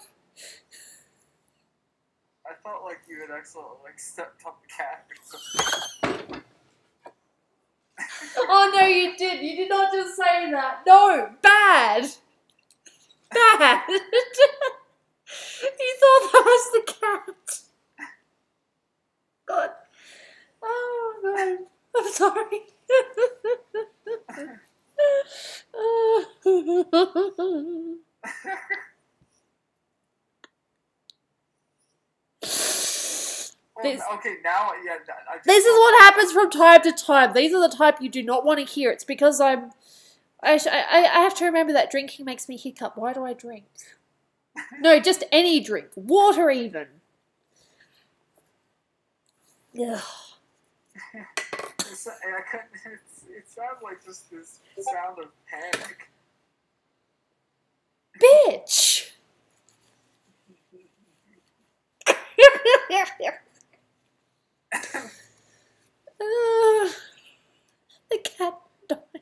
I felt like you had accidentally like stepped on the cat or something. Oh no, you did. You did not just say that. No, bad. Bad. You thought that was the cat. God. Oh god. I'm sorry. Okay, now, yeah. This is what happens from time to time. These are the type you do not want to hear. It's because I have to remember that drinking makes me hiccup. Why do I drink? No, just any drink. Water even. Ugh. It sounds like just this sound of panic. Bitch! The cat died.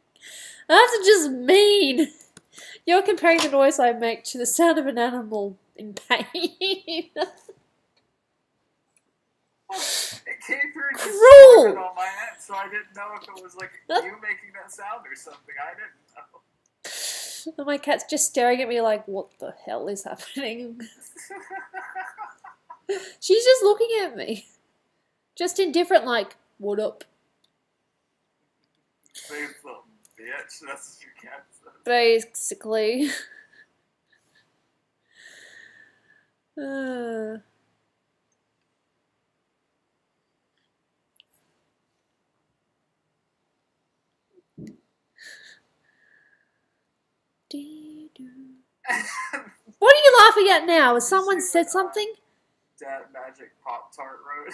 That's just mean. You're comparing the noise I make to the sound of an animal in pain. It came through just Cruel. on my head, so I didn't know if it was like you making that sound or something. I didn't know. And my cat's just staring at me like, what the hell is happening? She's just looking at me. Just indifferent, like, what up? Say something, bitch. That's what your cat says. Basically. What are you laughing at now? Has someone said something? That magic Pop-Tart road.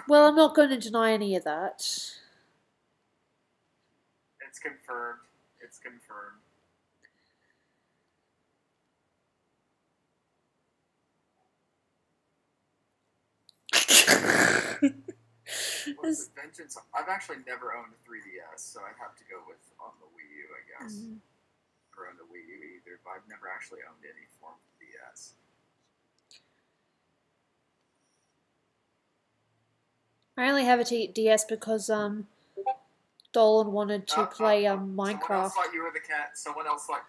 Well, I'm not going to deny any of that. It's confirmed. It's confirmed. What is it? Vengeance? I've actually never owned a 3DS, so I'd have to go with on the Wii U, I guess. Or on the Wii U either, but I've never actually owned any form of DS. I only have a DS because Dolan wanted to play Minecraft. Someone else thought you were the cat. Someone else thought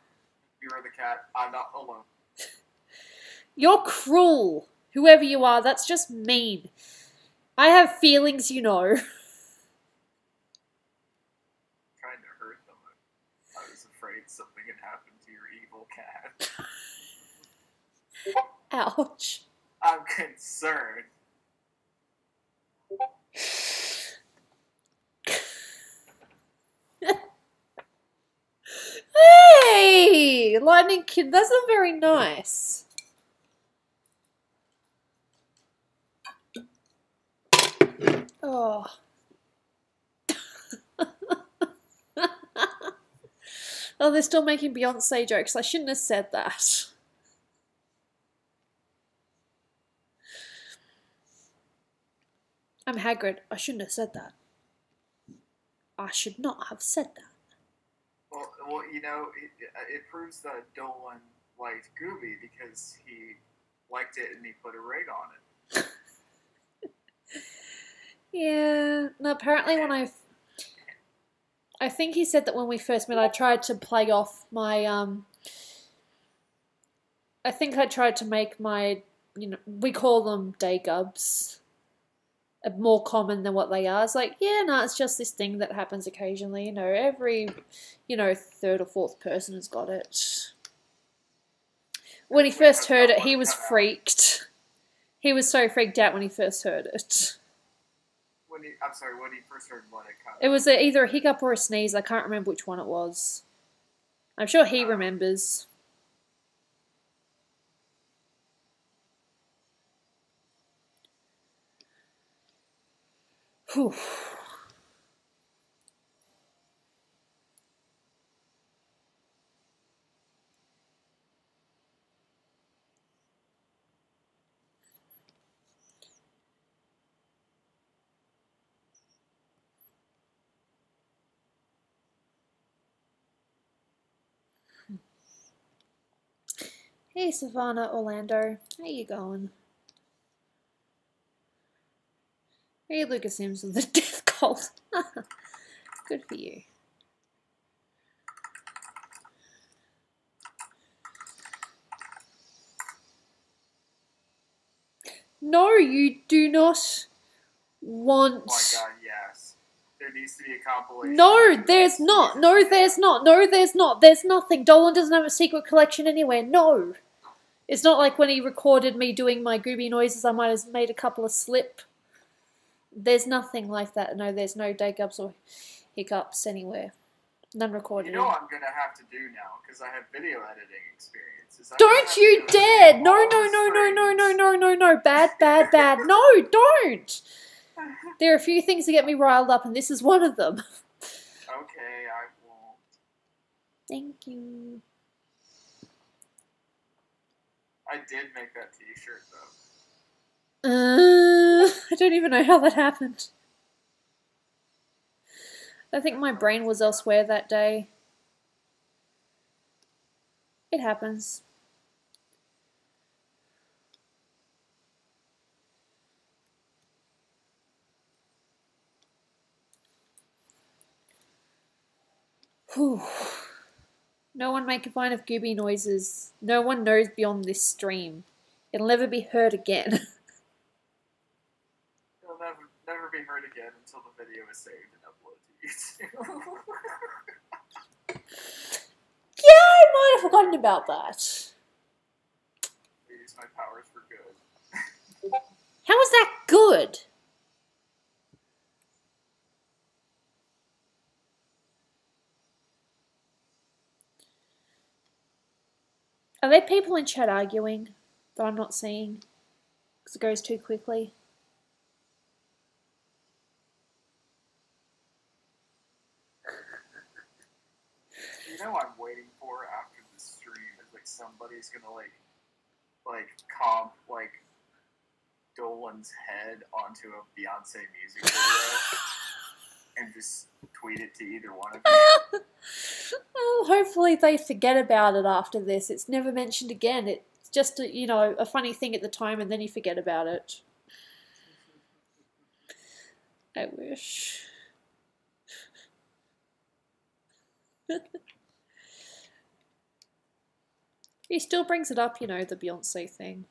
you were the cat. I'm not alone. You're cruel. Whoever you are, that's just mean. I have feelings, you know. Trying to hurt them. I was afraid something had happened to your evil cat. Ouch. I'm concerned. Hey! Lightning Kid, that's not very nice. Oh. Oh, they're still making Beyonce jokes. I shouldn't have said that. I'm Hagrid. I shouldn't have said that. I should not have said that. Well, you know, it proves that Dolan liked Gooby because he liked it and he put a rig on it. Yeah. No, apparently when I think he said that when we first met, I tried to play off my, I think I tried to make my, you know, we call them day gubs, more common than what they are. It's like, yeah, no, it's just this thing that happens occasionally. You know, every, you know, third or fourth person has got it. When he first heard it, he was freaked. He was so freaked out when he first heard it. I'm sorry, when he first heard what it was either a hiccup or a sneeze. I can't remember which one it was. I'm sure he remembers. Whew. Hey, Savannah, Orlando. How you going? Hey, Lucas Sims with the death cult. Good for you. No, you do not want... Oh my god, yes. There needs to be a compilation. No, there's not. No, there's not. No, there's not. There's nothing. Dolan doesn't have a secret collection anywhere. No. It's not like when he recorded me doing my Gooby noises, I might have made a couple of slip. There's nothing like that. No, there's no day-gubs or hiccups anywhere. None recorded. You know what I'm going to have to do now, because I have video editing experience. Don't you dare! No, no, no, no, no, no, no, no, no. Bad, bad, bad. No, don't! There are a few things that get me riled up, and this is one of them. Okay, I won't. Thank you. I did make that t-shirt, though. I don't even know how that happened. I think my brain was elsewhere that day. It happens. Whew. No one make a fine of Gooby noises. No one knows beyond this stream. It'll never be heard again. It'll never be heard again until the video is saved and uploaded to YouTube. Yeah, I might have forgotten about that. I use my powers for good. How is that good? Are there people in chat arguing that I'm not seeing? Because it goes too quickly. somebody's gonna like comp like Dolan's head onto a Beyonce music video and just tweet it to either one of you. Well, hopefully they forget about it after this. It's never mentioned again. It's just a, you know, a funny thing at the time, and then you forget about it. I wish. He still brings it up, you know, the Beyonce thing.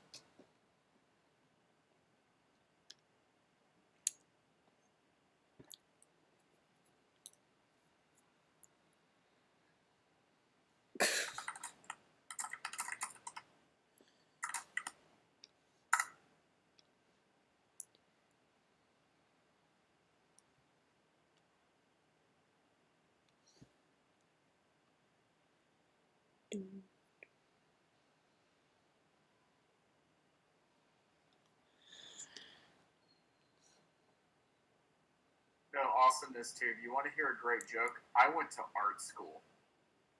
No, awesomeness too. If you want to hear a great joke, I went to art school.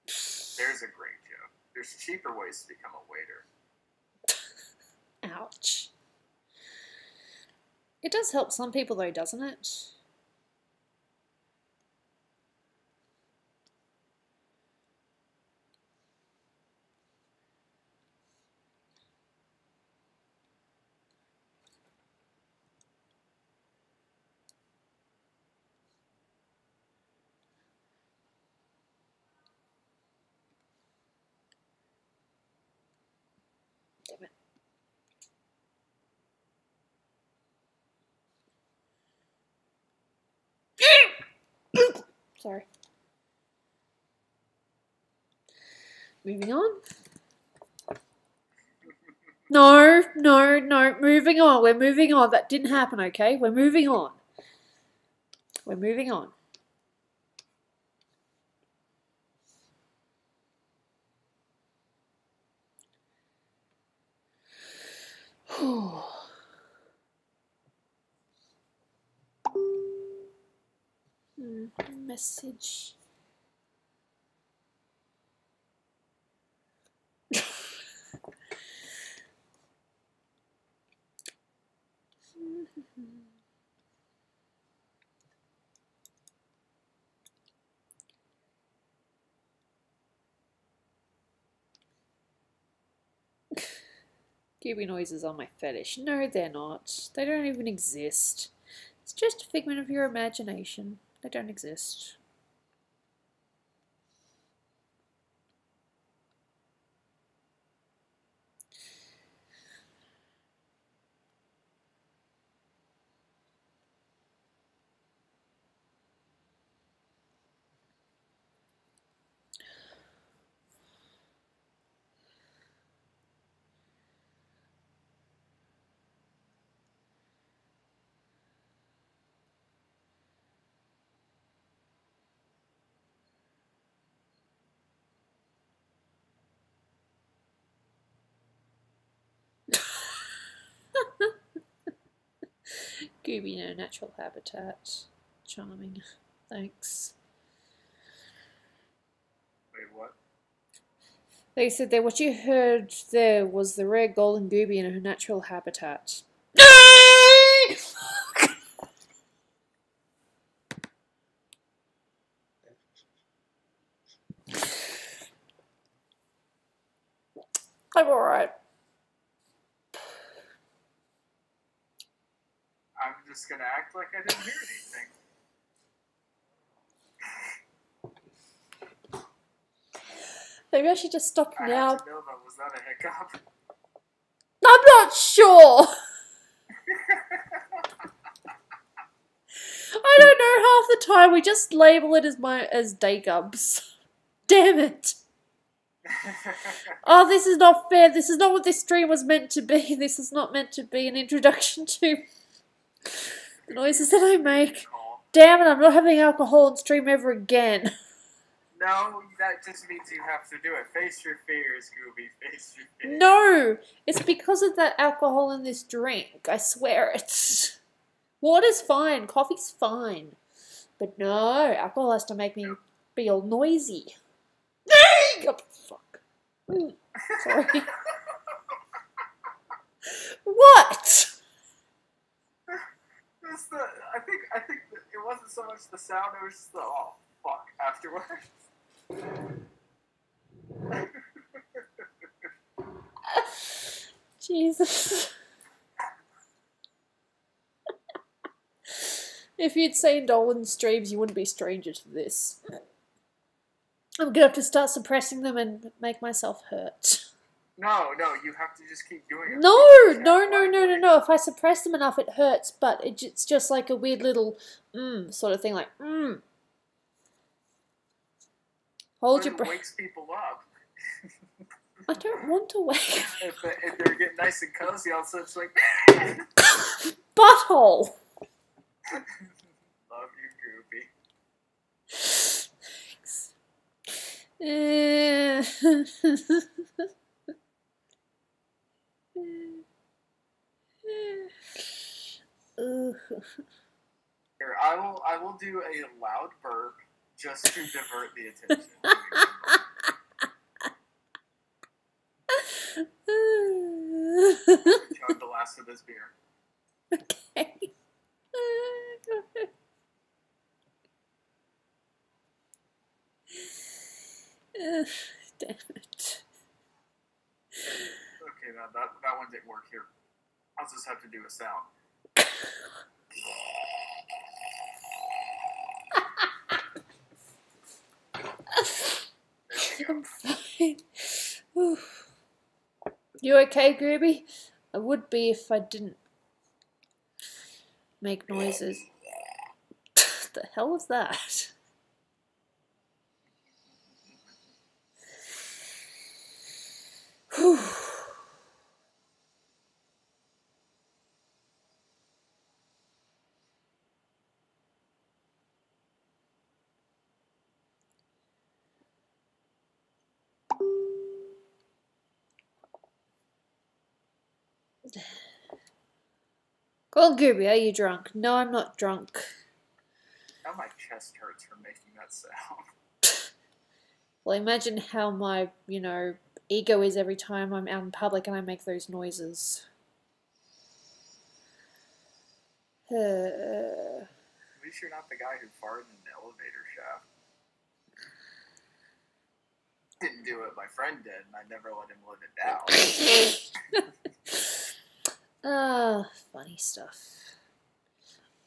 There's a great joke. There's cheaper ways to become a waiter. Ouch. It does help some people though, doesn't it? Damn it. Sorry. Moving on. No, no, no. Moving on. We're moving on. That didn't happen, okay? We're moving on. We're moving on. Message. Gooby noises are my fetish. No, they're not. They don't even exist. It's just a figment of your imagination. They don't exist. Gooby, no natural habitat. Charming. Thanks. Wait, what? They said that what you heard there was the rare golden Gooby in her natural habitat. I'm alright. I'm just gonna act like I didn't hear anything. Maybe I should just stop I now. have to know that. Was that a hiccup? I'm not sure. I don't know. Half the time we just label it as day-gubs. Damn it. Oh, this is not fair. This is not what this stream was meant to be. This is not meant to be an introduction to the noises that I make. Damn it, I'm not having alcohol on stream ever again. No, that just means you have to do it. Face your fears, Gooby. Face your fears. No, it's because of that alcohol in this drink. I swear it. Water's fine. Coffee's fine. But no, alcohol has to make me be all noisy. Oh, fuck. Sorry. What? I think that it wasn't so much the sound, it was just the oh fuck afterwards. Jesus. If you'd seen Dolan's streams, you wouldn't be stranger to this. I'm gonna have to start suppressing them and make myself hurt. No, you have to just keep doing it. No. If I suppress them enough, it hurts, but it's just like a weird little sort of thing, like Hold your breath. It wakes people up. I don't want to wake up. If they're getting nice and cozy, all of a sudden it's like butthole. Love you, Gooby. Here, I will do a loud burp just to divert the attention. Chug the last of this beer. Okay. Damn it. Okay, now that one didn't work here. I'll just have to do a sound. I'm fine. You okay, Gooby? I would be if I didn't make noises. What the hell was that? Whew. Well, Gooby, are you drunk? No, I'm not drunk. Now my chest hurts from making that sound. Well, imagine how my, ego is every time I'm out in public and I make those noises. At least you're not the guy who farted in the elevator shaft. Didn't do it, my friend did, and I never let him live it down. Funny stuff.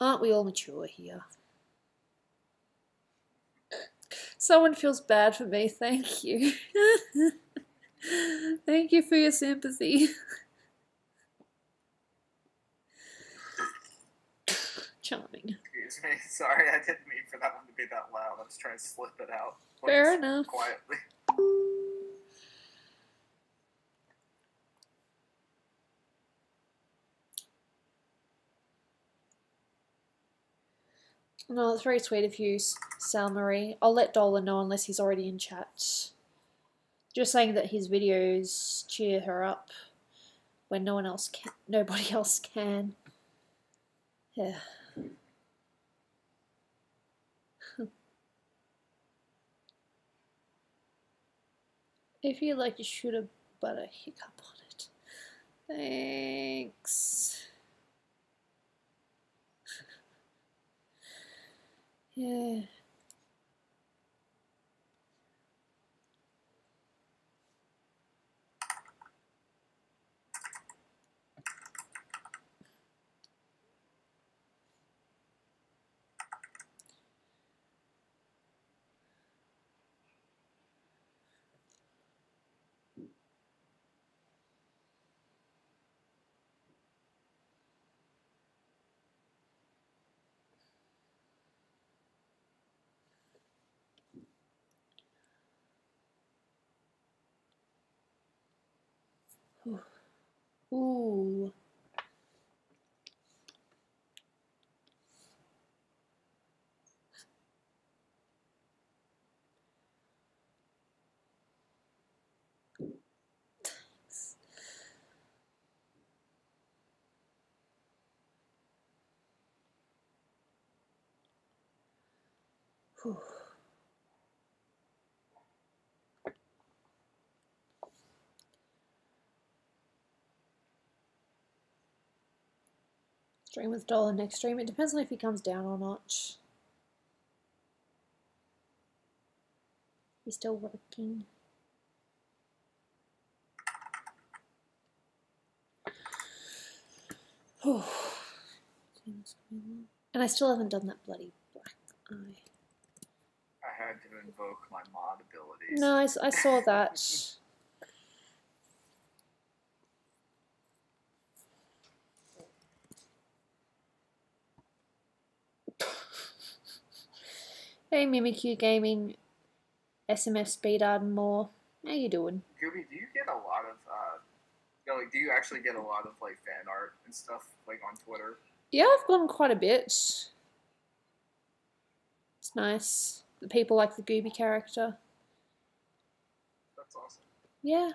Aren't we all mature here? Someone feels bad for me, thank you. Thank you for your sympathy. Charming. Excuse me, sorry, I didn't mean for that one to be that loud. I was trying to slip it out. Fair enough. Quietly. No, it's very sweet of you, Sal Marie. I'll let Dolan know unless he's already in chat. Just saying that his videos cheer her up when nobody else can. Yeah. If you'd like to shoot a butter hiccup on it. Thanks. Yeah. Ooh. Thanks. Whew. Stream with Dolan next stream. It depends on if he comes down or not. He's still working. And I still haven't done that bloody black eye. I had to invoke my mod abilities. No, I saw that. Hey, Mimikyu Gaming, SMF Speed Art and more. How you doing? Gooby, do you get a lot of like, do you actually get a lot of like fan art and stuff like on Twitter? Yeah, I've gotten quite a bit. It's nice. The people like the Gooby character. That's awesome. Yeah.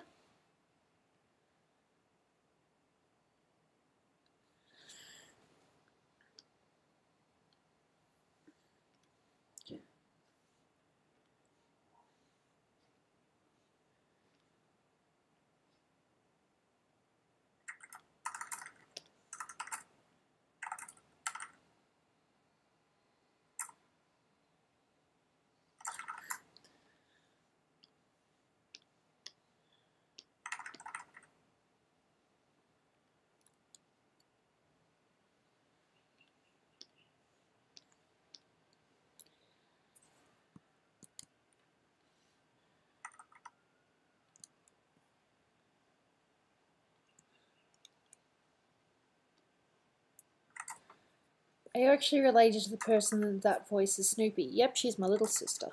Are you actually related to the person that voices Snoopy? Yep, she's my little sister.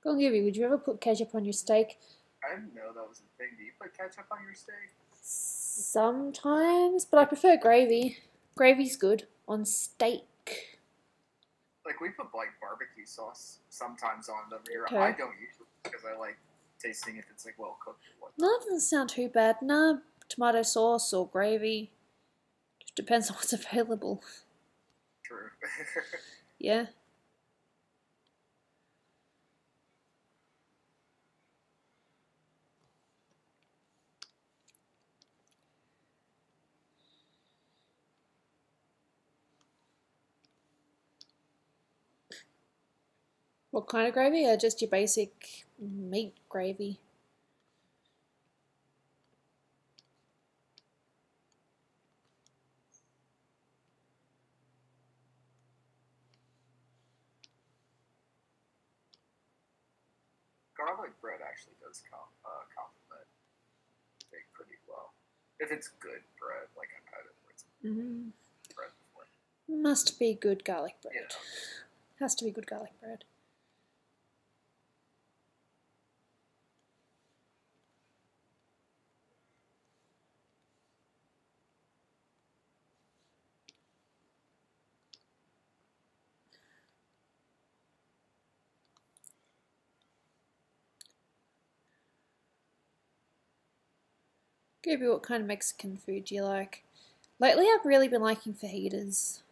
Go on, Gibby, would you ever put ketchup on your steak? I didn't know that was a thing. Do you put ketchup on your steak? Sometimes, but I prefer gravy. Gravy's good on steak. Like, we put like barbecue sauce sometimes on them here. Okay. I don't usually because I like tasting if it's like well cooked or whatnot. No, that doesn't sound too bad. No, tomato sauce or gravy. Just depends on what's available. True. Yeah. What kind of gravy? Or just your basic meat gravy? Garlic bread actually does complement steak pretty well. If it's good bread, like I've had it where it's bread before. Must be good garlic bread. You know. Has to be good garlic bread. Gooby, what kind of Mexican food do you like? Lately I've really been liking fajitas.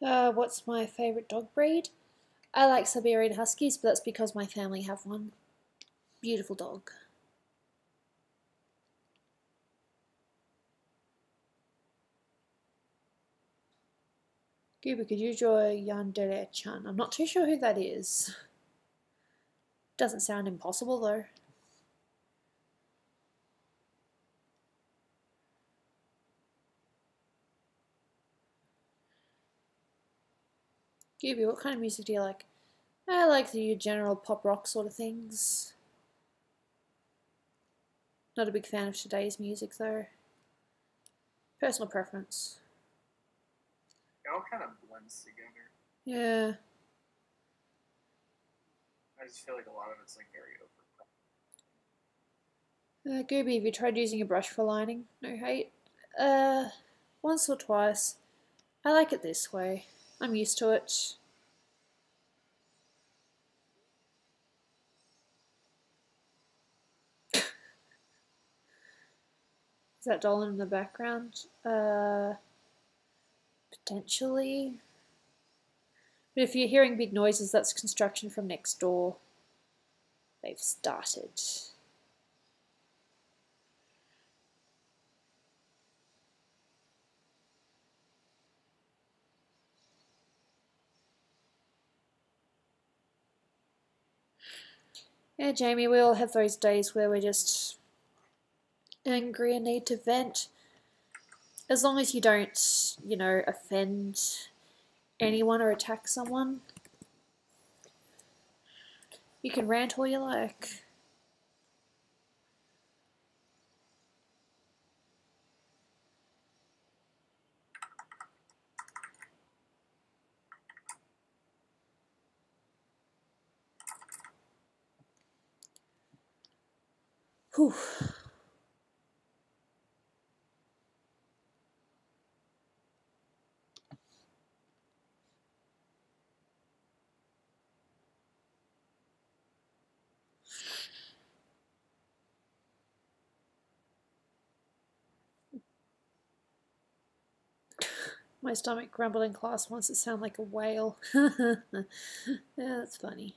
What's my favourite dog breed? I like Siberian Huskies, but that's because my family have one. Beautiful dog. Gooby, could you draw Yandere-chan? I'm not too sure who that is. Doesn't sound impossible though. Gooby, what kind of music do you like? I like the general pop rock sort of things. Not a big fan of today's music though. Personal preference. It all kind of blends together. Yeah. I just feel like a lot of it's like very over. Gooby, have you tried using a brush for lining? No hate. Once or twice. I like it this way. I'm used to it. Is that Dolan in the background? Potentially. But if you're hearing big noises, that's construction from next door. They've started. Yeah, Jamie, we all have those days where we're just angry and need to vent. As long as you don't, you know, offend anyone or attack someone, you can rant all you like. Whew. My stomach grumbled in class once. It sounded like a whale. Yeah, that's funny.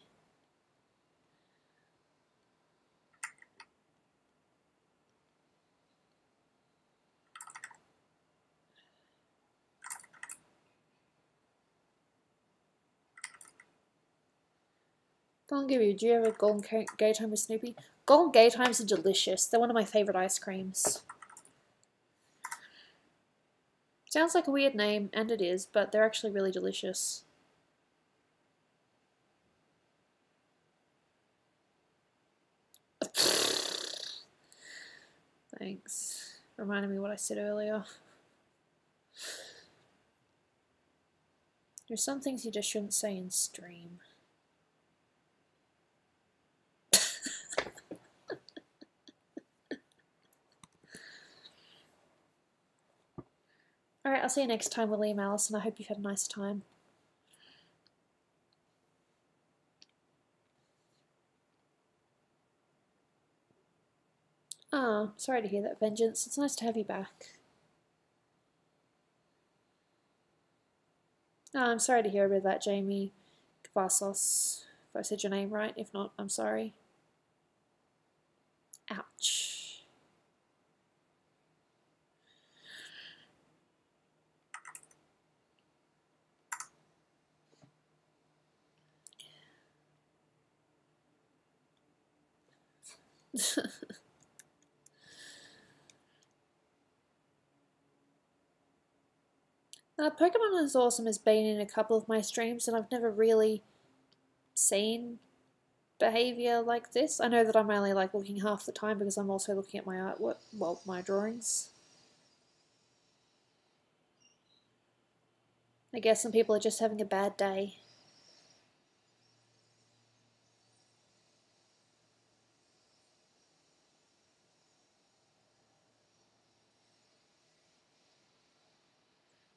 Golden Gooby, do you have a Golden Gay Time with Snoopy? Golden Gay Times are delicious. They're one of my favourite ice creams. Sounds like a weird name, and it is, but they're actually really delicious. Thanks. Reminded me what I said earlier. There's some things you just shouldn't say in stream. Alright, I'll see you next time, William Allison. I hope you've had a nice time. Oh, sorry to hear that, Vengeance. It's nice to have you back. Oh, I'm sorry to hear about that, Jamie Kvasos. If I said your name right. If not, I'm sorry. Ouch. Pokemon is Awesome has been in a couple of my streams, and I've never really seen behaviour like this. I know that I'm only like looking half the time because I'm also looking at my artwork, well, my drawings. I guess some people are just having a bad day.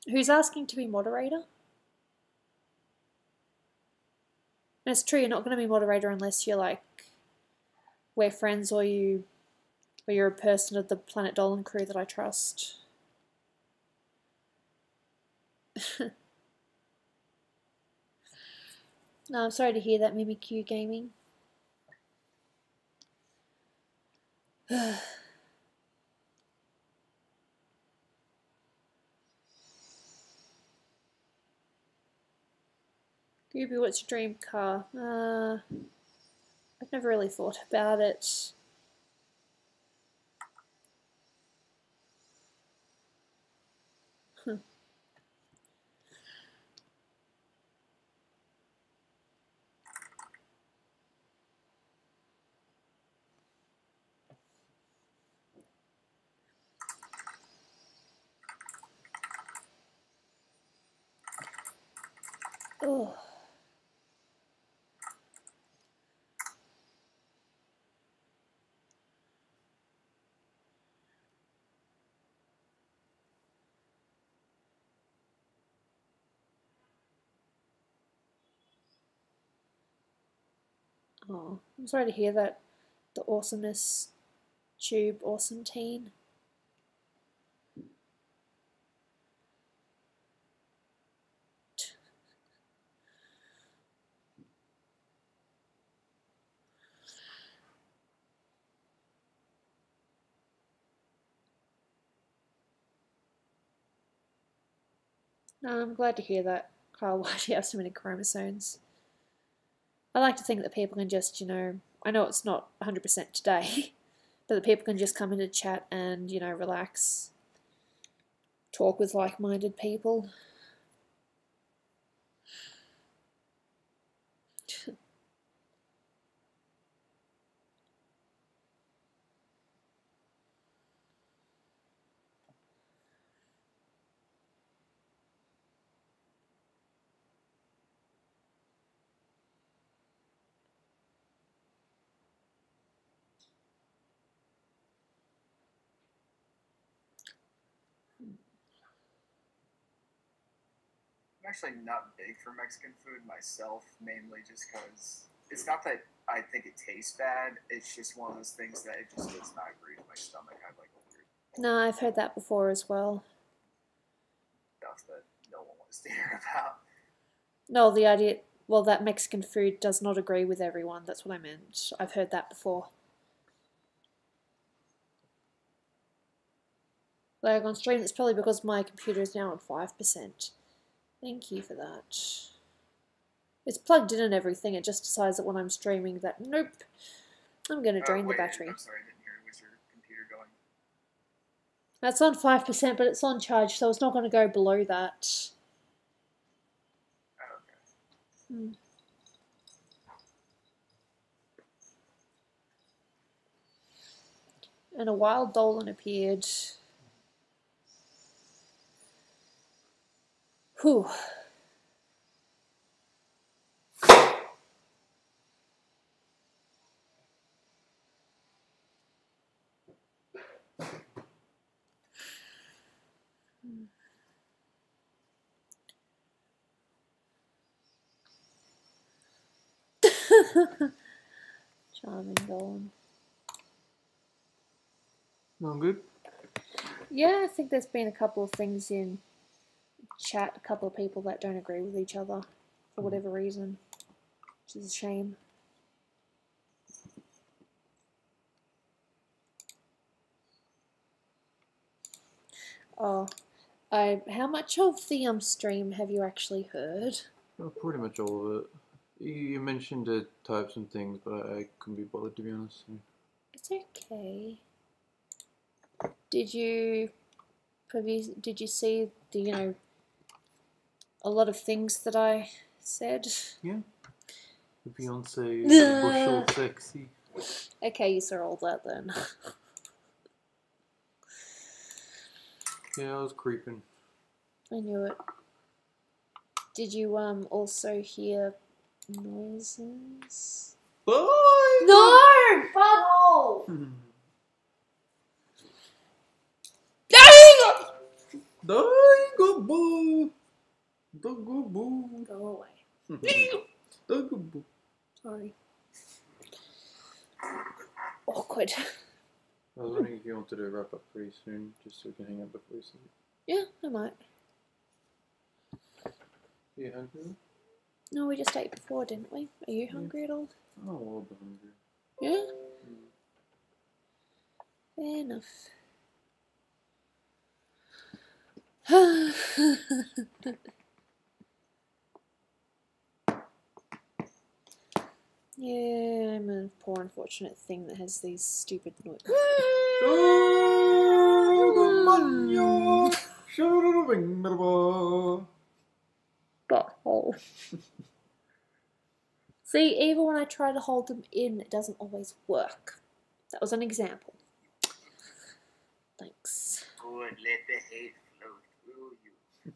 Who's asking to be moderator? And it's true, you're not going to be moderator unless you're like, we're friends or you're a person of the Planet Dolan crew that I trust. No, I'm sorry to hear that, Mimikyu Gaming. Gooby, what's your dream car? I've never really thought about it. Oh. Oh, I'm sorry to hear that. The awesomeness tube, awesome teen. No, I'm glad to hear that, Carl. Why do you have so many chromosomes? I like to think that people can just, you know, I know it's not 100% today, but that people can just come into chat and, you know, relax, talk with like-minded people. I'm actually not big for Mexican food myself, mainly just because it's not that I think it tastes bad. It's just one of those things that it just does not agree with my stomach. I have like a weird No, I've heard that before as well. stuff that no one wants to hear about. No, the idea, well, that Mexican food does not agree with everyone. That's what I meant. I've heard that before. Like on stream, it's probably because my computer is now on 5%. Thank you for that. It's plugged in and everything, it just decides that when I'm streaming that, nope, I'm going to drain the battery. I'm sorry, I didn't hear. Was your computer going? That's on 5%, but it's on charge, so it's not going to go below that. Oh, okay. And a wild Dolan appeared. Whew. Charming Dolan. All good? Yeah, I think there's been a couple of things in chat, a couple of people that don't agree with each other for whatever reason, which is a shame. Oh, how much of the stream have you actually heard? Oh, pretty much all of it. You mentioned the types and things, but I couldn't be bothered, to be honest. It's okay. Did you see the, you know, a lot of things that I said? Yeah. The Beyonce, the bushel sexy. Okay, you saw all that then. Yeah, I was creeping. I knew it. Did you also hear noises? Bye! No! Butthole! Dagoboo! Dagoboo! Go away. Dagoboo. Sorry. Awkward. I was wondering if you wanted to wrap up pretty soon, just so we can hang out before you sleep. Yeah, I might. You hungry? No, we just ate before, didn't we? Are you hungry at all? I'm a little bit hungry. Yeah? Fair enough. Yeah, I'm a poor unfortunate thing that has these stupid noises. Butthole. See, even when I try to hold them in, it doesn't always work. That was an example. Thanks. Good, let the hate flow through you.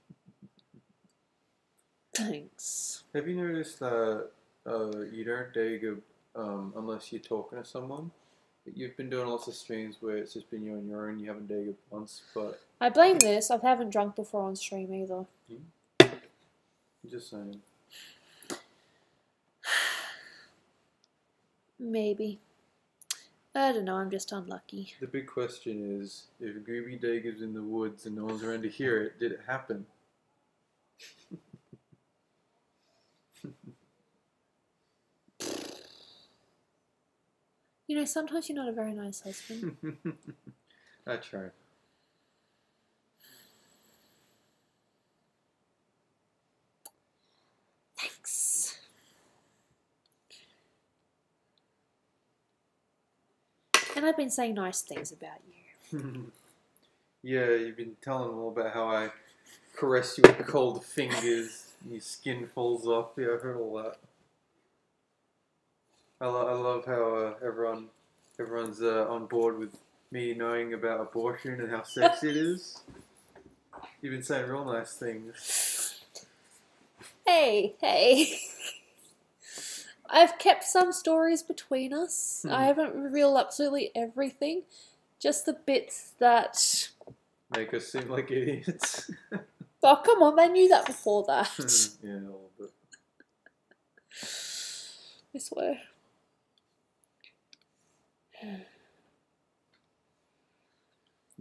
Thanks. Have you noticed that you don't dig unless you're talking to someone? You've been doing lots of streams where it's just been you on your own, you haven't dated once, but... I blame this. I haven't drunk before on stream either. I'm just saying. Maybe. I don't know, I'm just unlucky. The big question is, if Gooby Dager's in the woods and no one's around to hear it, did it happen? You know, sometimes you're not a very nice husband. I try. Thanks. And I've been saying nice things about you. Yeah, you've been telling them all about how I caress you with cold fingers and your skin falls off. Yeah, I've heard all that. I love how everyone's on board with me knowing about abortion and how sexy it is. You've been saying real nice things. Hey. I've kept some stories between us. I haven't revealed absolutely everything. Just the bits that... Make us seem like idiots. Oh, come on, they knew that before that. Yeah, a little bit. I swear.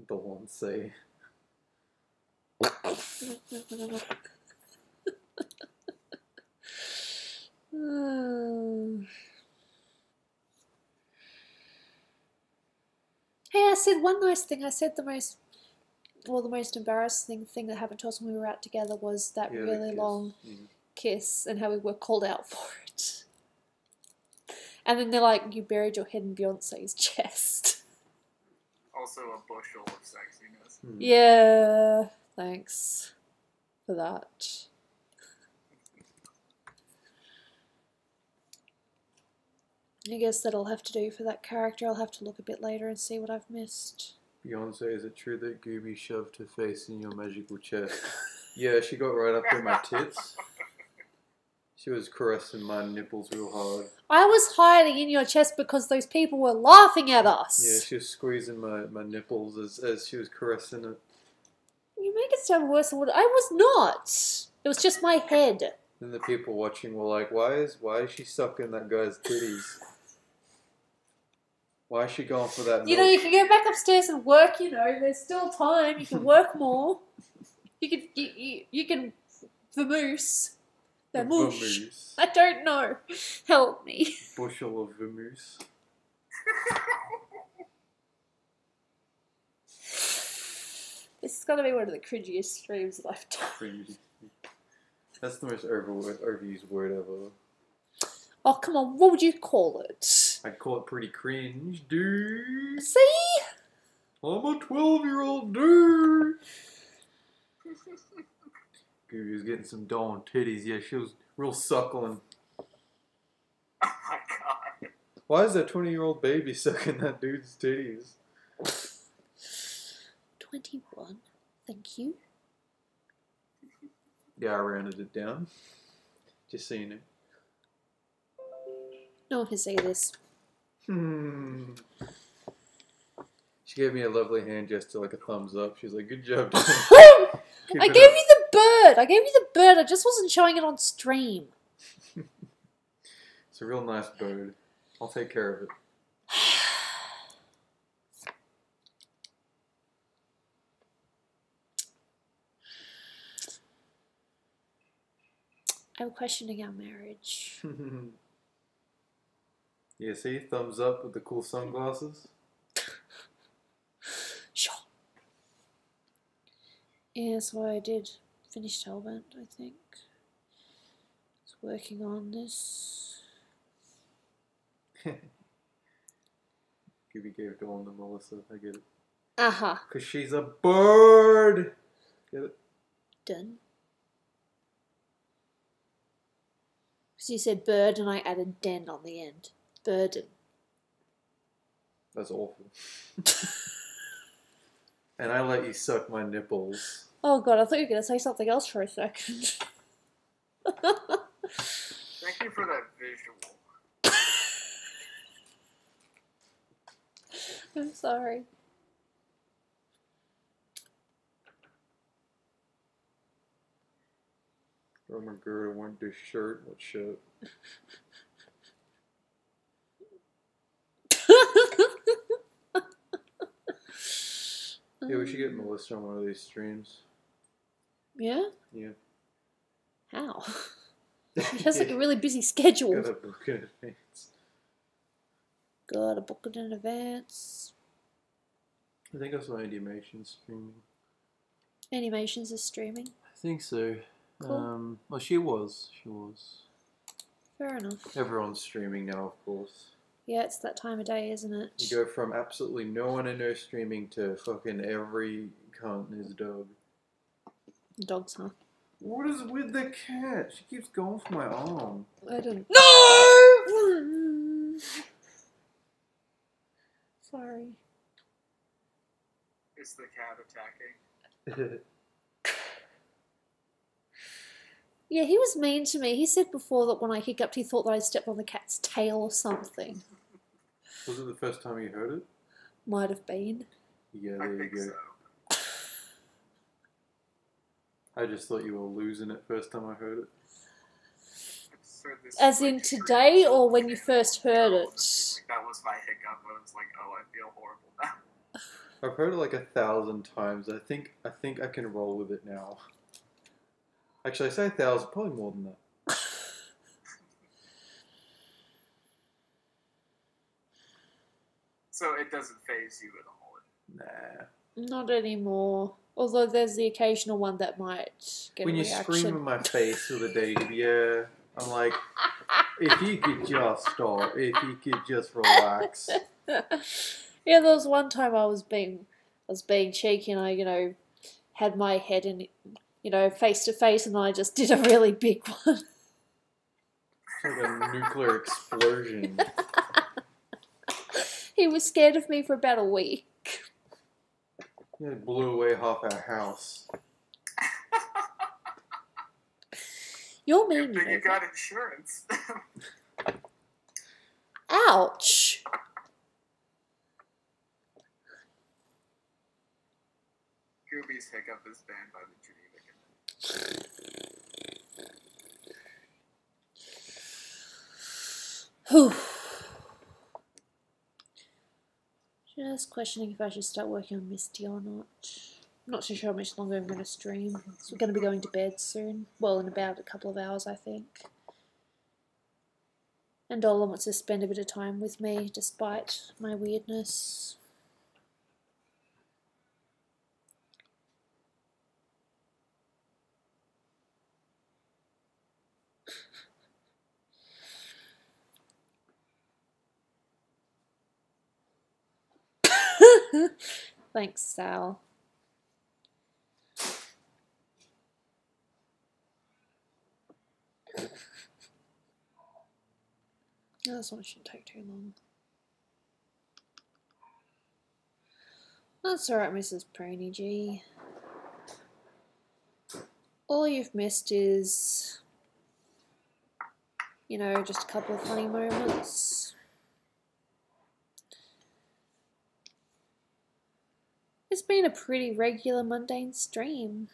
Dolan say. Hey, I said one nice thing. I said the most embarrassing thing that happened to us when we were out together was that really long kiss and how we were called out for it. And then they're like, you buried your head in Beyonce's chest. Also a bushel of sexiness. Yeah, thanks for that. I guess that'll have to do for that character. I'll have to look a bit later and see what I've missed. Beyonce, is it true that Gooby shoved her face in your magical chest? Yeah, she got right up to my tits. She was caressing my nipples real hard. I was hiding in your chest because those people were laughing at us. Yeah, she was squeezing my nipples as she was caressing it. You make it sound worse than what I was not. It was just my head. Then the people watching were like, why is she sucking that guy's titties? Why is she going for that milk? You know, you can go back upstairs and work, you know, there's still time. You can work more. You can vamoose. Vamoose. I don't know. Help me. Bushel of vamoose. This is going to be one of the cringiest streams that I've done. Cringy. That's the most overused word ever. Oh, come on. What would you call it? I'd call it pretty cringe, dude. See? I'm a 12-year-old dude. Gooby was getting some Dolan titties. Yeah, she was real suckling. Oh my god. Why is that 20-year-old baby sucking that dude's titties? 21. Thank you. Yeah, I rounded it down. Just so you know. No one can say this. She gave me a lovely hand gesture, like a thumbs up. She's like, good job. I gave you the bird. I just wasn't showing it on stream. It's a real nice bird. I'll take care of it. I'm questioning our marriage. Yeah, see? Thumbs up with the cool sunglasses. Sure. Yeah, so I did finish Hellbent, I think. I was working on this. Gooby gave Dolan to Melissa. I get it. Uh-huh. Because she's a bird! Get it? Done. Because you said bird and I added den on the end. Burden. That's awful. And I let you suck my nipples. Oh god, I thought you were going to say something else for a second. Thank you for that visual. I'm sorry. Oh my god, I want this shirt. What shirt? Yeah, we should get Melissa on one of these streams. Yeah? Yeah. How? She has like a really busy schedule. Gotta book in advance. Gotta book it in advance. I think I saw Animation streaming. Animations is streaming. I think so. Cool. Well, she was. She was. Fair enough. Everyone's streaming now, of course. Yeah, it's that time of day, isn't it? You go from absolutely no one in there streaming to fucking every cunt and his dog. Dogs, huh? What is with the cat? She keeps going for my arm. I don't. No! Sorry. Is the cat attacking? Yeah, he was mean to me. He said before that when I hiccuped, he thought that I stepped on the cat's tail or something. Was it the first time you heard it? Might have been. Yeah, I there you think go. so. I just thought you were losing it first time I heard it. So this As in today, or when you first heard it? That was my hiccup. I was like, oh, I feel horrible now. I've heard it like 1,000 times. I think I can roll with it now. Actually, I say 1,000, probably more than that. So it doesn't faze you at all. Nah. Not anymore. Although there's the occasional one that might get When a you reaction. scream in my face the other day, yeah, I'm like, if you could just stop, if you could just relax. Yeah, there was one time I was being cheeky and I, had my head in, face to face, and then I just did a really big one. It's like a nuclear explosion. He was scared of me for about a week. Yeah, it blew away half our house. You're mean, But you got insurance. Ouch! Gooby's hiccup is banned by the Geneva Convention. Whew. Just questioning if I should start working on Misty or not. I'm not too sure how much longer I'm going to stream. So we're going to be going to bed soon. Well, in about a couple of hours, I think. And Dolan wants to spend a bit of time with me, despite my weirdness. Thanks, Sal. No, this one shouldn't take too long. That's alright, Mrs. Praney G. All you've missed is, just a couple of funny moments. It's been a pretty regular mundane stream.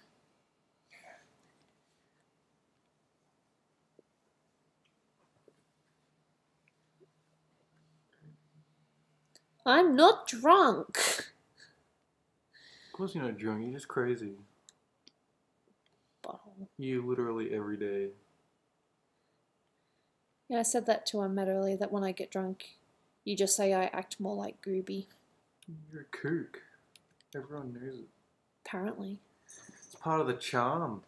I'm not drunk. Of course you're not drunk, you're just crazy. Bottle. You literally every day. Yeah, I said that to Matt earlier, that when I get drunk, you just say I act more like Gooby. You're a kook. Everyone knows it. Apparently. It's part of the charm.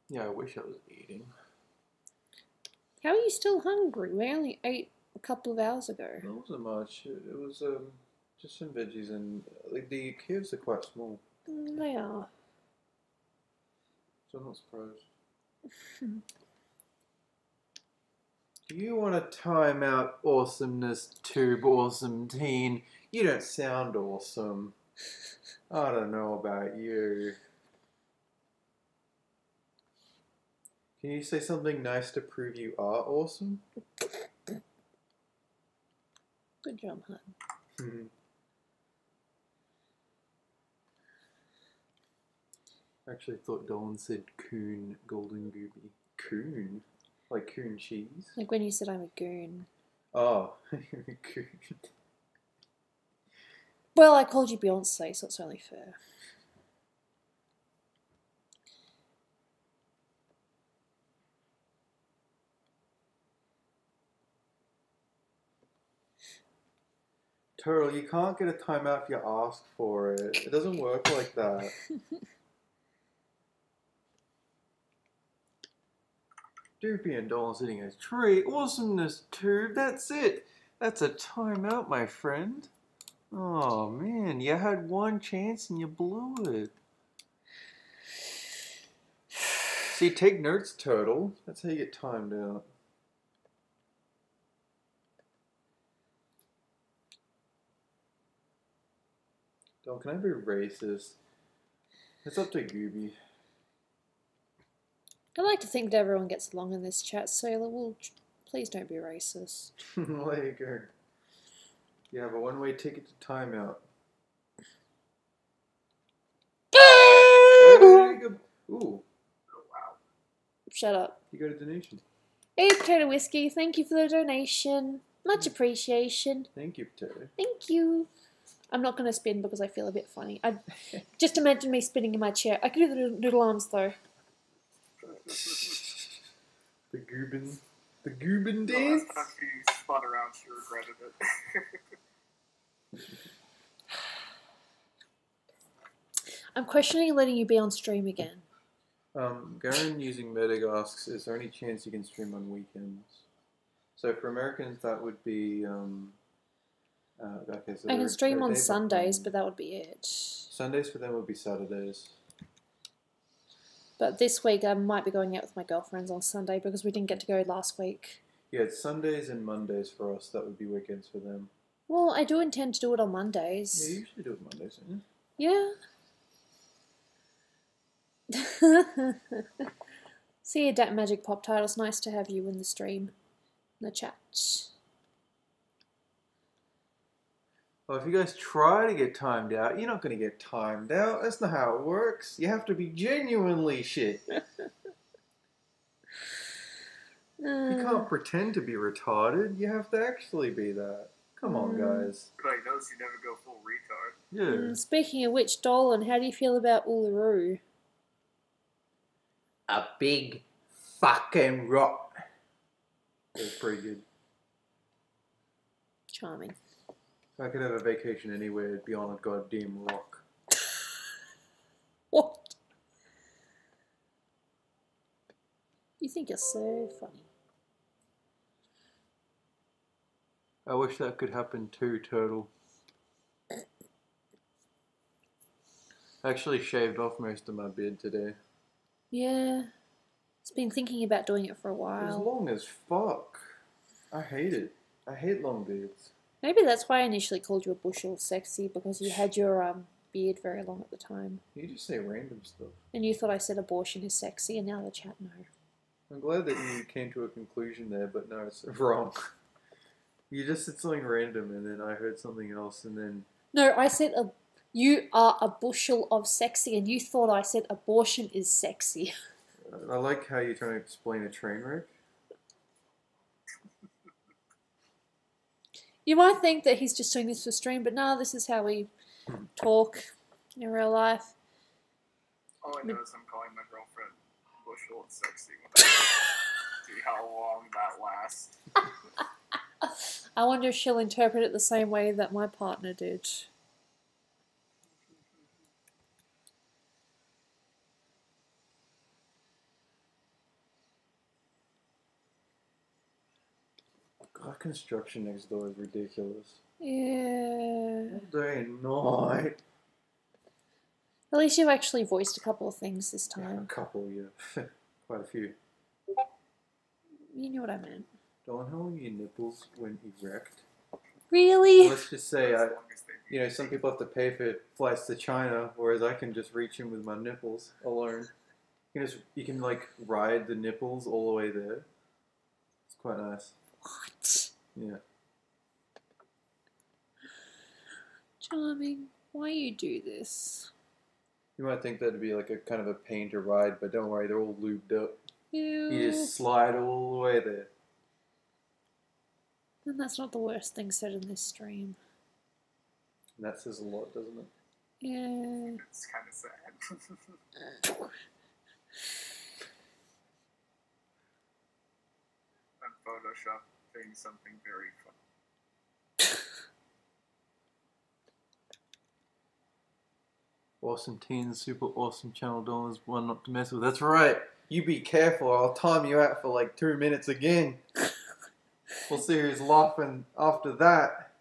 Yeah, I wish I was eating. How are you still hungry? We only ate a couple of hours ago. It wasn't much. It was just some veggies, and like the cubes are quite small. They are. So I'm not surprised. Do you want to time out awesomeness, tube awesome teen? You don't sound awesome. I don't know about you. Can you say something nice to prove you are awesome? Good job, hun. I actually thought Dolan said coon golden gooby. Coon? Like coon cheese? Like when you said I'm a goon. Oh, you're a coon. Well, I called you Beyonce, so it's only fair. Turtle, you can't get a timeout if you ask for it. It doesn't work like that. Doopy and Dolan sitting in a tree. Awesomeness, tube. That's it. That's a timeout, my friend. Oh, man. You had one chance and you blew it. See, take notes, Turtle. That's how you get timed out. Dolan, can I be racist? It's up to Gooby. I like to think that everyone gets along in this chat, so well, please don't be racist. There you go. You have a one-way ticket to timeout. There you go. Ooh. Oh, wow. Shut up. You got a donation. Hey, Potato Whiskey, thank you for the donation. Much appreciation. Thank you, Potato. Thank you. I'm not going to spin because I feel a bit funny. Just imagine me spinning in my chair. I can do the little arms though. The Goobin The dance. last time she spun around, she regretted it. I'm questioning letting you be on stream again. Garen using Medig asks, is there any chance you can stream on weekends? So for Americans, that would be okay, so I can stream they're on day Sundays, behind. but that would be it. Sundays for them would be Saturdays. But this week I might be going out with my girlfriends on Sunday because we didn't get to go last week. Yeah, it's Sundays and Mondays for us. That would be weekends for them. Well, I do intend to do it on Yeah, Mondays. you usually do it Mondays, don't Yeah. See you, Dat Magic Pop Tile. It's nice to have you in the stream, in the chat. Well, if you guys try to get timed out, you're not going to get timed out. That's not how it works. You have to be genuinely shit. You can't pretend to be retarded. You have to actually be that. Come on, guys. Everybody knows you never go full retard. Yeah. Speaking of which, Dolan, how do you feel about Uluru? A big fucking rock. That's pretty good. Charming. If I could have a vacation anywhere, it'd be on a goddamn rock. What? You think you're so funny. I wish that could happen too, Turtle. I actually shaved off most of my beard today. Yeah. It's been thinking about doing it for a It was while. long as fuck. I hate it. I hate long beards. Maybe that's why I initially called you a bushel sexy, because you had your beard very long at the time. You just say random stuff. And you thought I said abortion is sexy, and now the chat know. I'm glad that you came to a conclusion there, but no, it's wrong. You just said something random, and then I heard something else, and then... No, I said you are a bushel of sexy, and you thought I said abortion is sexy. I like how you're trying to explain a train wreck. You might think that he's just doing this for stream, but no, this is how we talk in real life. All I know is I'm calling my girlfriend bushel and sexy. See how long that lasts. I wonder if she'll interpret it the same way that my partner did. God, construction next door is ridiculous. Yeah. All day and night. At least you've actually voiced a couple of things this Yeah, a time. couple, yeah. Quite a few. You knew what I meant. Dolan, how long are your nipples when erect? Really? Let's just say, some people have to pay for flights to China, whereas I can just reach in with my nipples alone. You can like ride the nipples all the way there. It's quite nice. What? Yeah. Charming. Why you do this? You might think that'd be like a kind of a pain to ride, but don't worry, they're all lubed up. Ew. You just slide all the way there. And that's not the worst thing said in this stream. And that says a lot, doesn't it? Yeah. It's kind of sad. I'm photoshopping something very fun. Awesome teens, super awesome channel. Dolan's one not to mess with. That's right. You be careful. I'll time you out for like 2 minutes again. We'll see who's laughing after that.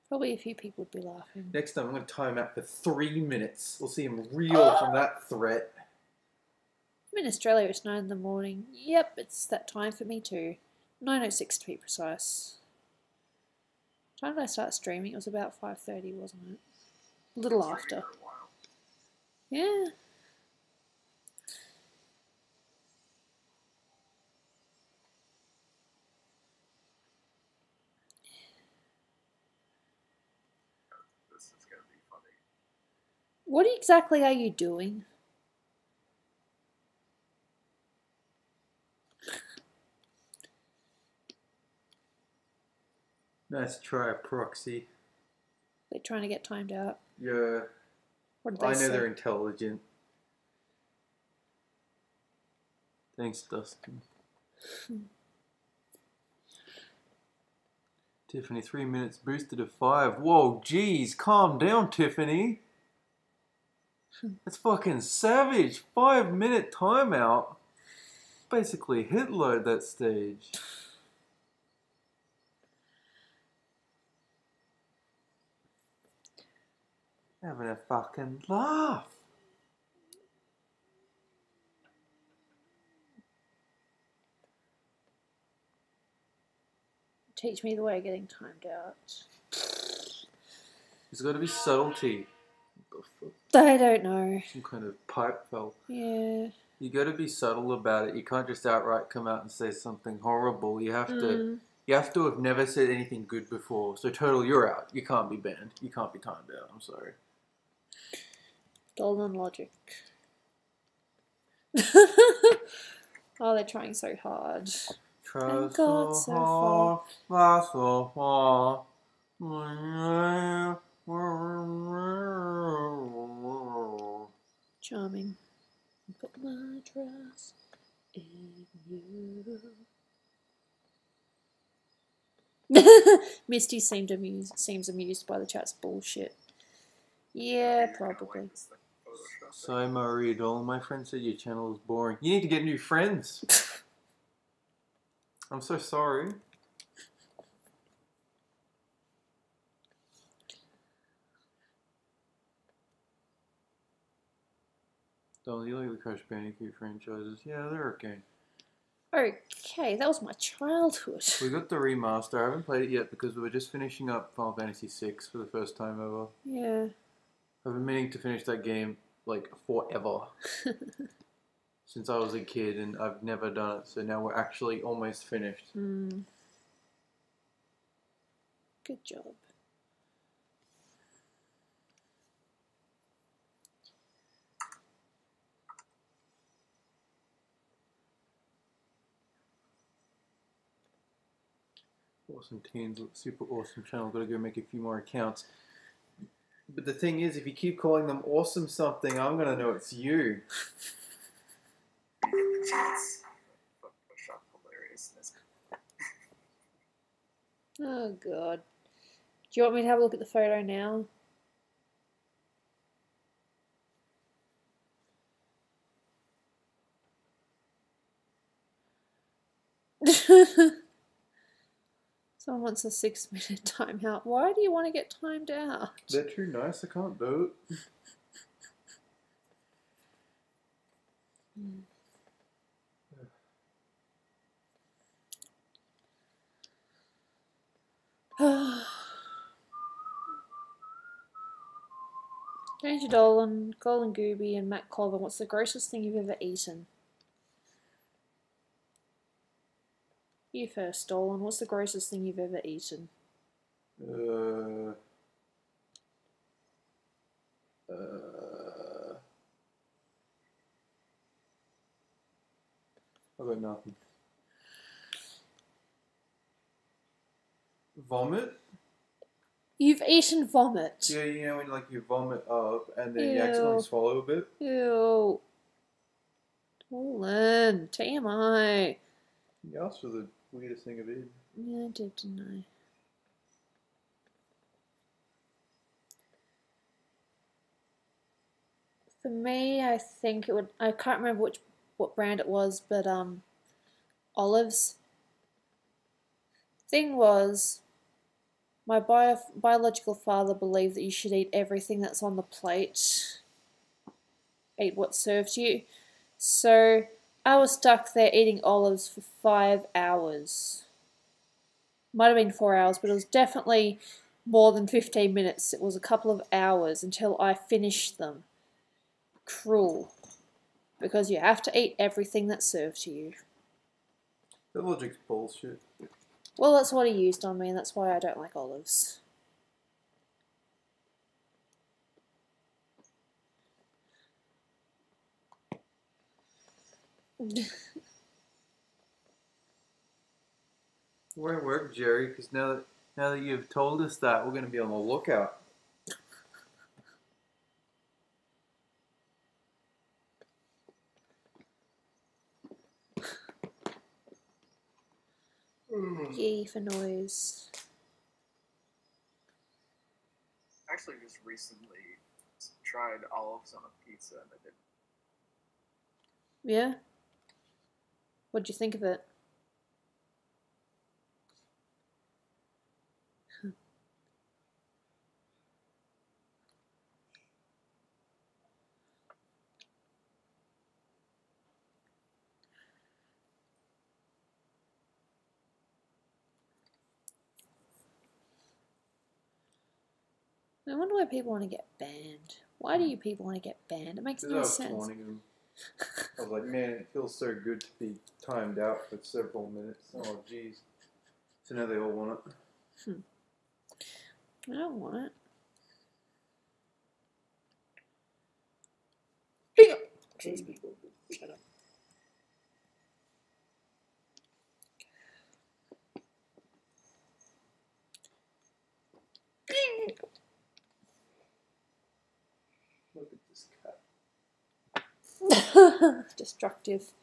Probably a few people would be laughing. Next time I'm going to time him out for 3 minutes. We'll see him reel from that threat. I'm in Australia, it's 9 in the morning. Yep, it's that time for me too. 9:06 to be precise. What time did I start streaming? It was about 5:30, wasn't it? A little after. Yeah. This is gonna be funny. What exactly are you doing? Nice try, Proxy. They're trying to get timed out. Yeah. What did they I know say? they're intelligent. Thanks, Dustin. Tiffany, 3 minutes boosted to 5. Whoa, geez, calm down, Tiffany. That's fucking savage. 5-minute timeout. Basically hit load that stage. Having a fucking laugh. Teach me the way of getting timed out. There's got to be subtlety. What the fuck? I don't know. Some kind of pipe fell. Yeah. You got to be subtle about it. You can't just outright come out and say something horrible. You have to. You have to have never said anything good before. So total, you're out. You can't be banned. You can't be timed out. I'm sorry. Dolan logic. Oh, they're trying so hard. Try God, so far. far, so far. Charming. Put my trust in you. Misty seems amused by the chat's bullshit. Yeah, probably. So Marie Dolan, my friend said your channel is boring. You need to get new friends. I'm so sorry. Dolan, you like the Crash Bandicoot franchises? Yeah, they're okay. Okay, that was my childhood. We got the remaster. I haven't played it yet because we were just finishing up Final Fantasy VI for the first time ever. Yeah. I've been meaning to finish that game like forever. Since I was a kid, and I've never done it, so now we're actually almost finished. Good job. Awesome teens, super awesome channel. Gotta go make a few more accounts. But the thing is, if you keep calling them awesome something, I'm gonna know it's you. Jeez. Photoshop hilariousness. Oh god. Do you want me to have a look at the photo now? Someone wants a 6-minute timeout. Why do you want to get timed out? They're too nice, I can't do it. Danger Dolan, Golden Gooby, and Matt Colvin. What's the grossest thing you've ever eaten? You first, Dolan. What's the grossest thing you've ever eaten? I've got nothing. Vomit? You've eaten vomit. Yeah, you know when like you vomit up and then Ew. you accidentally swallow a bit? Ew. Dolan, TMI. You asked for the weirdest thing I've eaten. Yeah, I did, didn't I? For me, I think it would. I can't remember what brand it was, but olives. Thing was, my biological father believed that you should eat everything that's on the plate. Eat what's served to you. So I was stuck there eating olives for 5 hours. Might have been 4 hours, but it was definitely more than 15 minutes. It was a couple of hours until I finished them. Cruel. Because you have to eat everything that's served to you. That logic's bullshit. Well, that's what he used on me, and that's why I don't like olives. It won't work, Jerry, because now that you've told us that, we're going to be on the lookout. Yee for noise. Actually, just recently tried olives on a pizza and I didn't. Yeah? What'd you think of it? I wonder why people want to get banned. Why do you people want to get banned? It makes no sense. I was taunting him. I was like, man, it feels so good to be timed out for several minutes. Oh, jeez. So now they all want it. I don't want it. Jeez, people. Shut up. Look at this cat. Destructive.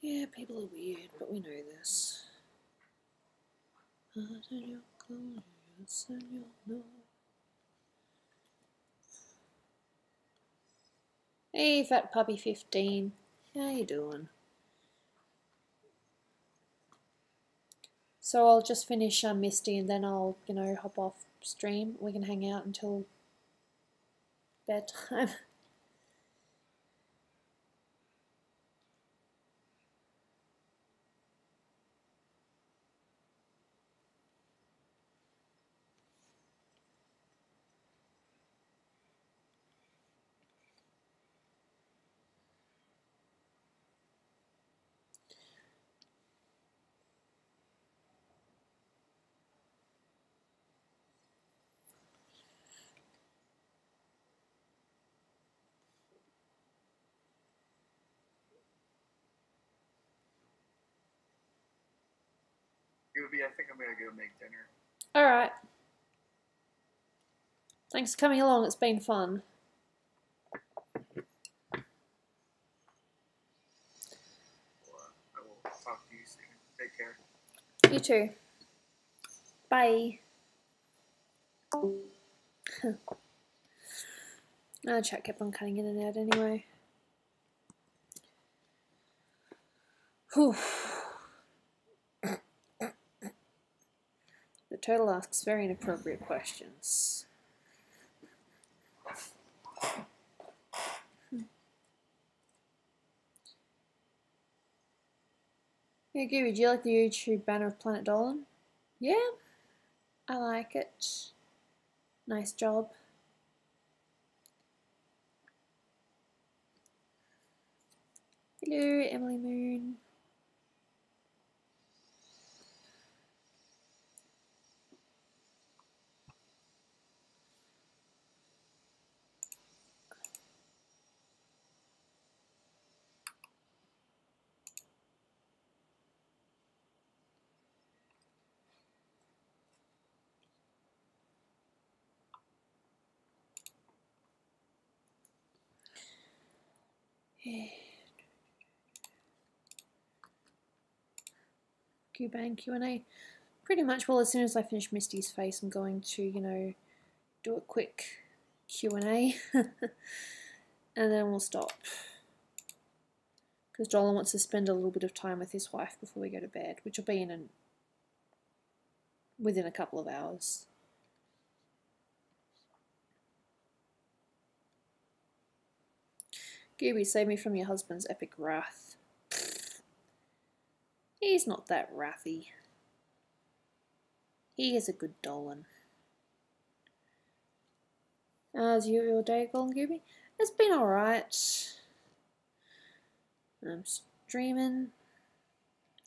Yeah, people are weird, but we know this. Hey, Fat Puppy 15. How you doing? So I'll just finish Misty and then I'll, hop off stream. We can hang out until bedtime. gonna go make dinner. Alright. Thanks for coming along, it's been fun. I will talk to you soon. Take care. You too. Bye. Chat kept on cutting in and out anyway. Whew. The turtle asks very inappropriate questions. Hey Gooby, do you like the YouTube banner of Planet Dolan? Yeah, I like it. Nice job. Hello, Emily Moon. Q-Bang Q&A. Pretty much, well, as soon as I finish Misty's face, I'm going to, you know, do a quick Q&A. And then we'll stop. Because Dolan wants to spend a little bit of time with his wife before we go to bed, which will be within a couple of hours. Gooby, save me from your husband's epic wrath. He's not that wrathy. He is a good Dolan. How's your day going, Gooby? It's been alright. I'm streaming.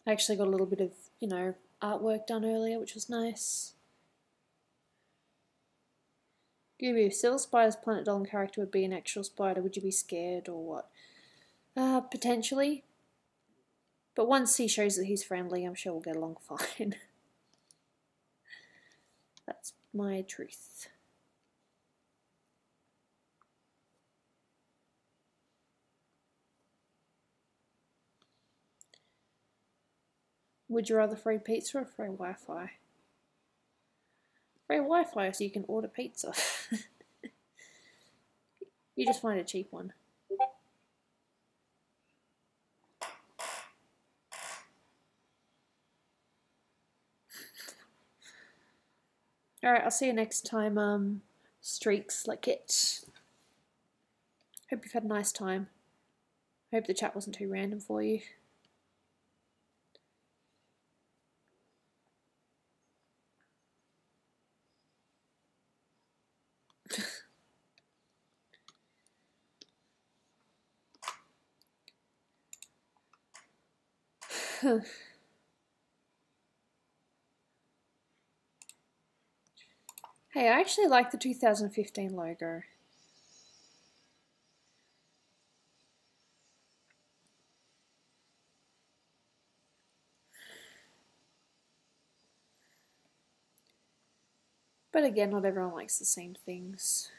I actually got a little bit of, you know, artwork done earlier, which was nice. Gooby, if Silver Spider's Planet Dolan character would be an actual spider, would you be scared or what? Potentially. But once he shows that he's friendly, I'm sure we'll get along fine. That's my truth. Would you rather free pizza or free Wi-Fi? Free Wi-Fi so you can order pizza. You just find a cheap one. Alright, I'll see you next time, Streaks like it. Hope you've had a nice time. Hope the chat wasn't too random for you. Hey, I actually like the 2015 logo. But again, not everyone likes the same things.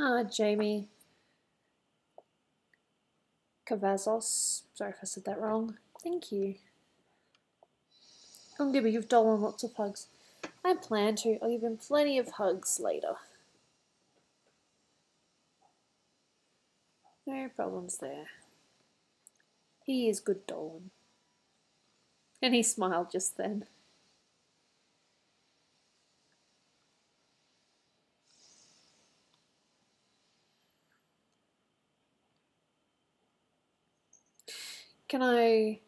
Ah, Jamie Cavazos. Sorry if I said that wrong. Thank you. I'm gonna give Dolan lots of hugs. I plan to. I'll give him plenty of hugs later. No problems there. He is good Dolan. And he smiled just then. Can I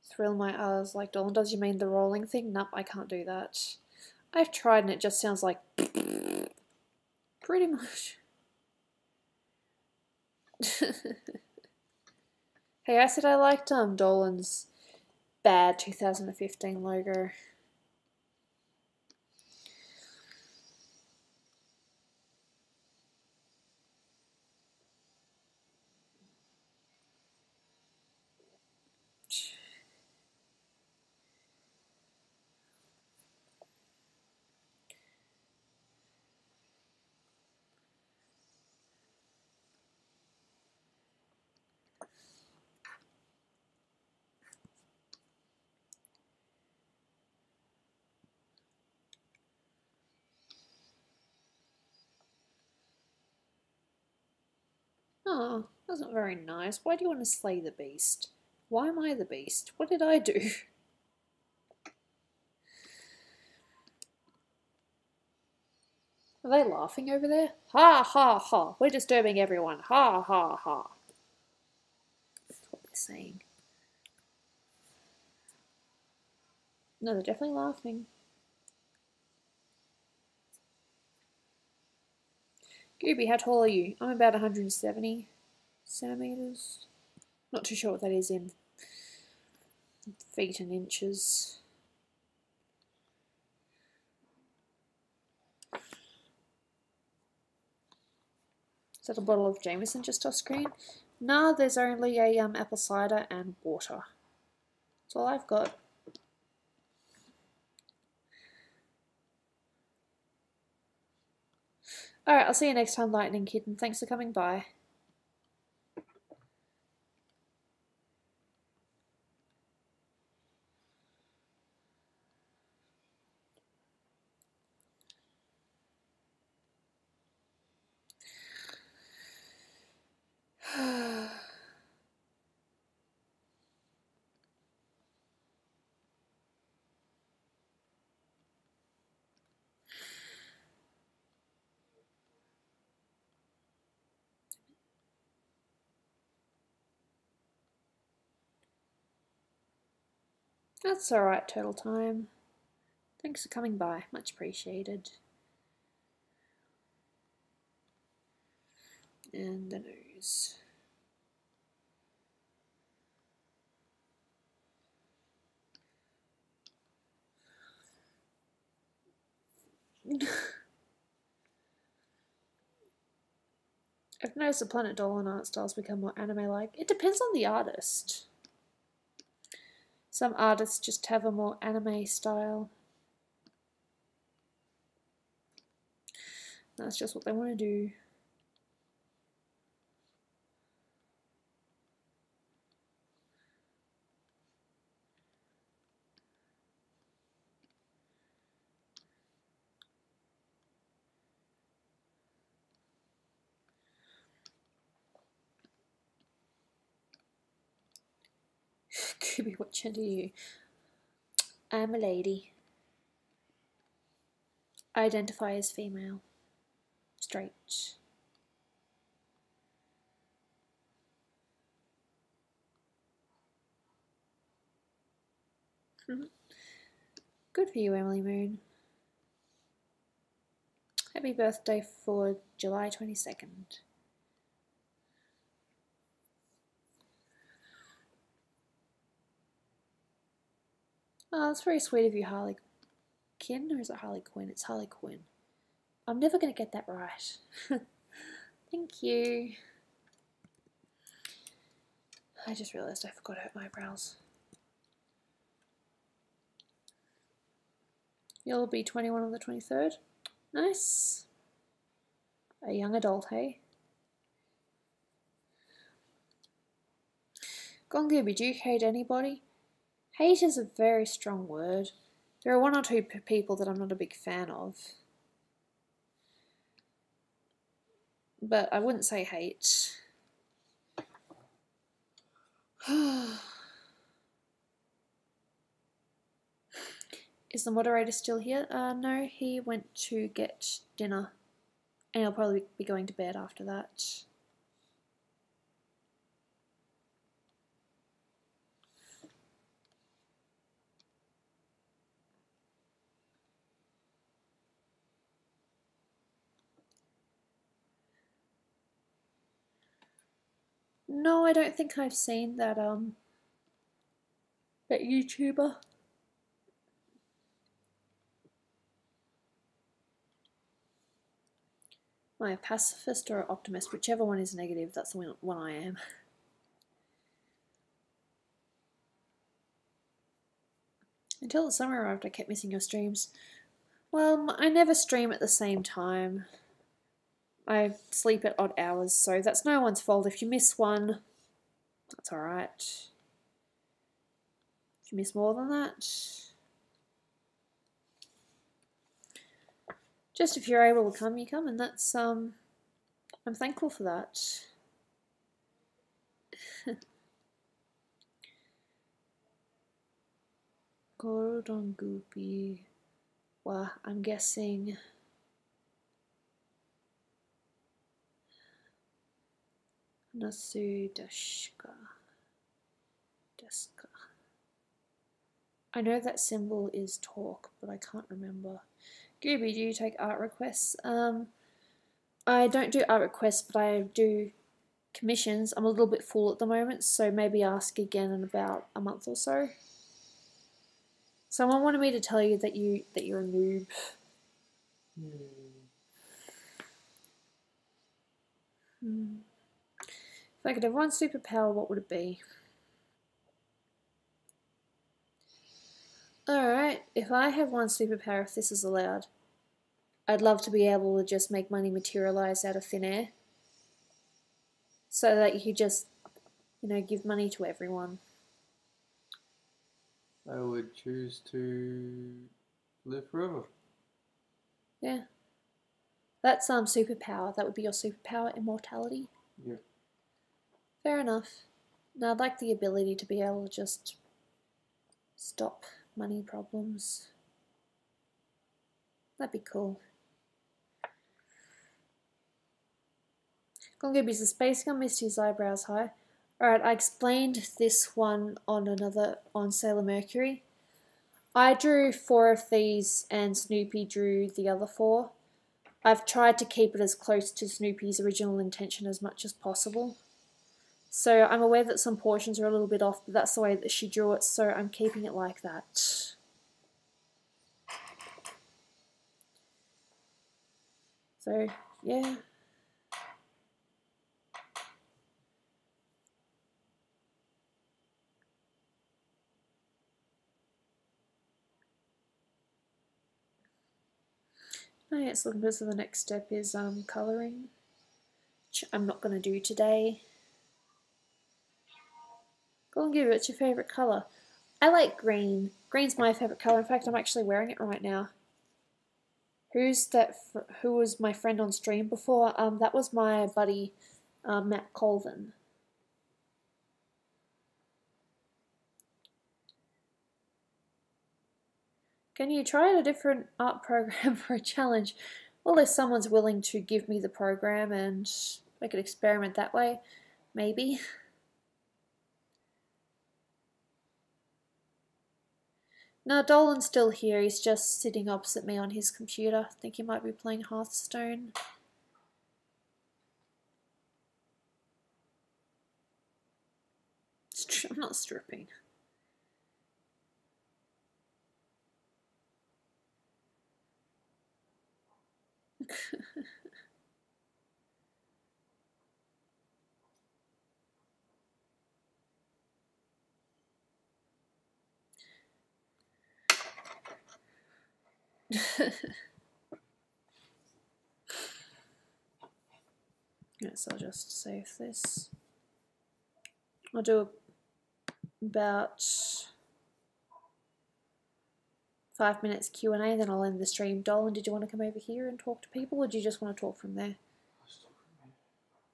thrill my R's like Dolan does? You mean the rolling thing? Nope, I can't do that. I've tried and it just sounds like pretty much. Hey, I said I liked Dolan's bad 2015 logo. Oh, that's not very nice. Why do you want to slay the beast? Why am I the beast? What did I do? Are they laughing over there? Ha ha ha. We're disturbing everyone. Ha ha ha. That's what they're saying. No, they're definitely laughing. Gooby, how tall are you? I'm about 170 centimeters. Not too sure what that is in feet and inches. Is that a bottle of Jameson just off screen? No, there's only a apple cider and water. That's all I've got. Alright, I'll see you next time, Lightning Kitten. Thanks for coming by. That's alright, Turtle Time. Thanks for coming by. Much appreciated. And the nose. I've noticed the Planet Dolan art styles become more anime-like. It depends on the artist. Some artists just have a more anime style. That's just what they want to do. Gooby, what gender are you? I'm a lady. I identify as female. Straight. Good for you, Emily Moon. Happy birthday for July 22nd. Oh, that's very sweet of you, Harley Quinn, or is it Harley Quinn? It's Harley Quinn. I'm never going to get that right. Thank you. I just realised I forgot to hurt my brows. You'll be 21 on the 23rd. Nice. A young adult, hey? Gooby, do you hate anybody? Hate is a very strong word. There are one or two people that I'm not a big fan of. But I wouldn't say hate. Is the moderator still here? No, he went to get dinner. And he'll probably be going to bed after that. No, I don't think I've seen that That YouTuber. Am I a pacifist or an optimist? Whichever one is negative, that's the one I am. Until the summer arrived, I kept missing your streams. Well, I never stream at the same time. I sleep at odd hours, so that's no one's fault. If you miss one, that's alright. If you miss more than that, just if you're able to come, you come, and that's, I'm thankful for that. Gordon Gooby. Well, I'm guessing Nasu Dashka. Deska. I know that symbol is talk, but I can't remember. Gooby, do you take art requests? I don't do art requests, but I do commissions. I'm a little bit full at the moment, so maybe ask again in about a month or so. Someone wanted me to tell you that you're a noob. If I could have one superpower, what would it be? Alright, if I have one superpower, if this is allowed, I'd love to be able to just make money materialize out of thin air. So that you could just, you know, give money to everyone. I would choose to live forever. Yeah. That's superpower. That would be your superpower, immortality. Yeah. Fair enough. Now I'd like the ability to be able to just stop money problems. That'd be cool. Gooby's the space gun missed his eyebrows high. Alright, I explained this one on Sailor Mercury. I drew 4 of these and Snoopy drew the other 4. I've tried to keep it as close to Snoopy's original intention as much as possible. So I'm aware that some portions are a little bit off, but that's the way that she drew it, so I'm keeping it like that. So, yeah. Oh yeah, so the next step is colouring, which I'm not going to do today. Go and give it, what's your favourite colour? I like green. Green's my favourite colour. In fact, I'm actually wearing it right now. Who's that? Who was my friend on stream before? That was my buddy, Matt Colvin. Can you try a different art program for a challenge? Well, if someone's willing to give me the program and I could experiment that way, maybe. No, Dolan's still here. He's just sitting opposite me on his computer. I think he might be playing Hearthstone. I'm not stripping. Yes, I'll just save this. I'll do about 5 minutes Q&A, then I'll end the stream. Dolan, did you want to come over here and talk to people, or do you just want to talk from there?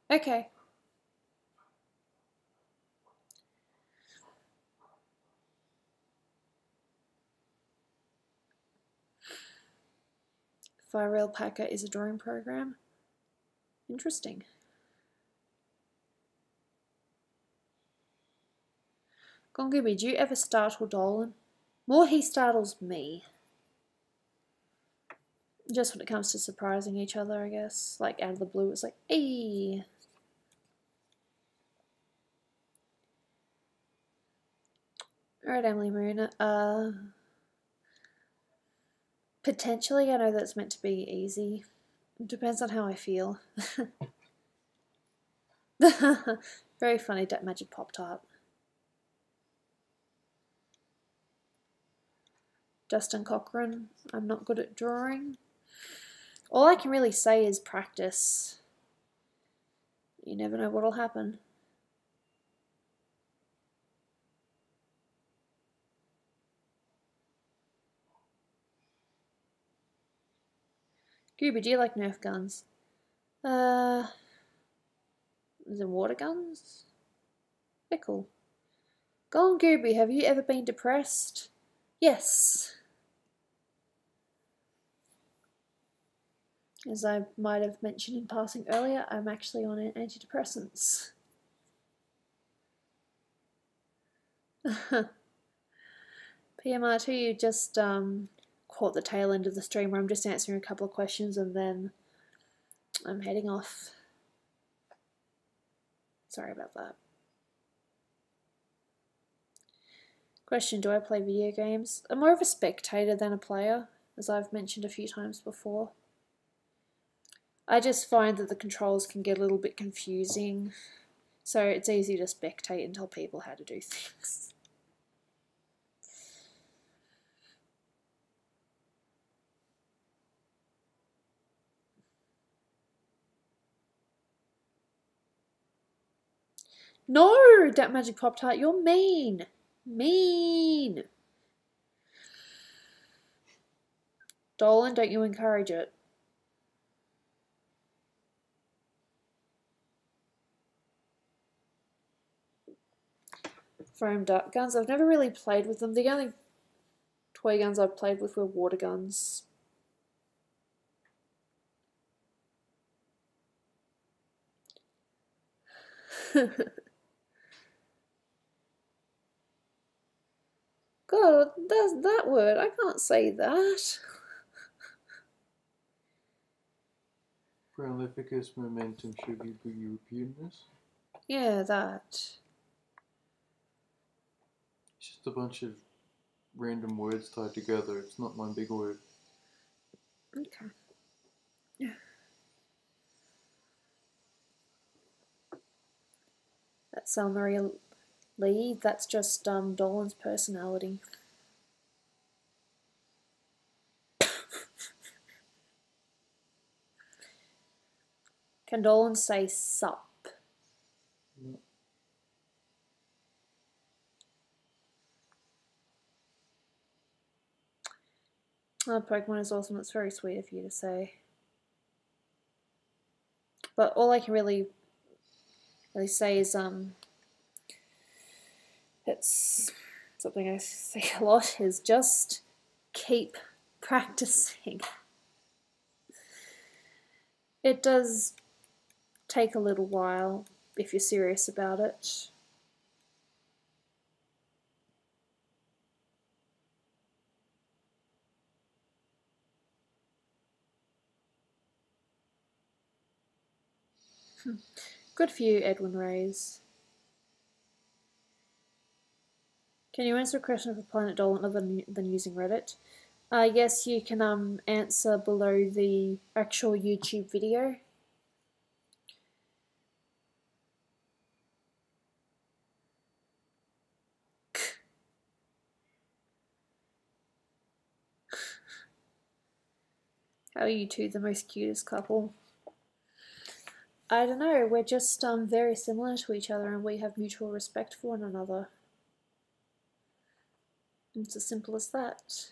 Okay. Fire Alpaca is a drawing program. Interesting. Gooby, do you ever startle Dolan? More he startles me. Just when it comes to surprising each other, I guess. Like, out of the blue, it's like, hey! Alright, Emily Moon. Potentially, I know that's meant to be easy. It depends on how I feel. Very funny, That Magic Pop-Tart. Dustin Cochran. I'm not good at drawing. All I can really say is practice. You never know what'll happen. Gooby, do you like Nerf guns? Is it water guns? They're cool. Go on, Gooby, have you ever been depressed? Yes. As I might have mentioned in passing earlier, I'm actually on antidepressants. PMR2, you just caught the tail end of the stream where I'm just answering a couple of questions and then I'm heading off. Sorry about that. Question, do I play video games? I'm more of a spectator than a player, as I've mentioned a few times before. I just find that the controls can get a little bit confusing, so it's easy to spectate and tell people how to do things. No, That Magic Pop-Tart, you're mean. Mean. Dolan, don't you encourage it. Foam dart guns, I've never really played with them. The only toy guns I've played with were water guns. God, that's that word. I can't say that. Prolificus momentum sugar Europeanness. Yeah, that. It's just a bunch of random words tied together. It's not one big word. Okay. Yeah. That's Maria Lee. That's just Dolan's personality. Can Dolan say sup? No. Oh, Pokemon is awesome. It's very sweet of you to say. But all I can really say is it's something I say a lot is just keep practicing. It does take a little while if you're serious about it. Good for you, Edwin Reyes. Can you answer a question for Planet Dolan other than using Reddit? Yes, you can answer below the actual YouTube video. How are you two the most cutest couple? I don't know, we're just very similar to each other and we have mutual respect for one another. It's as simple as that.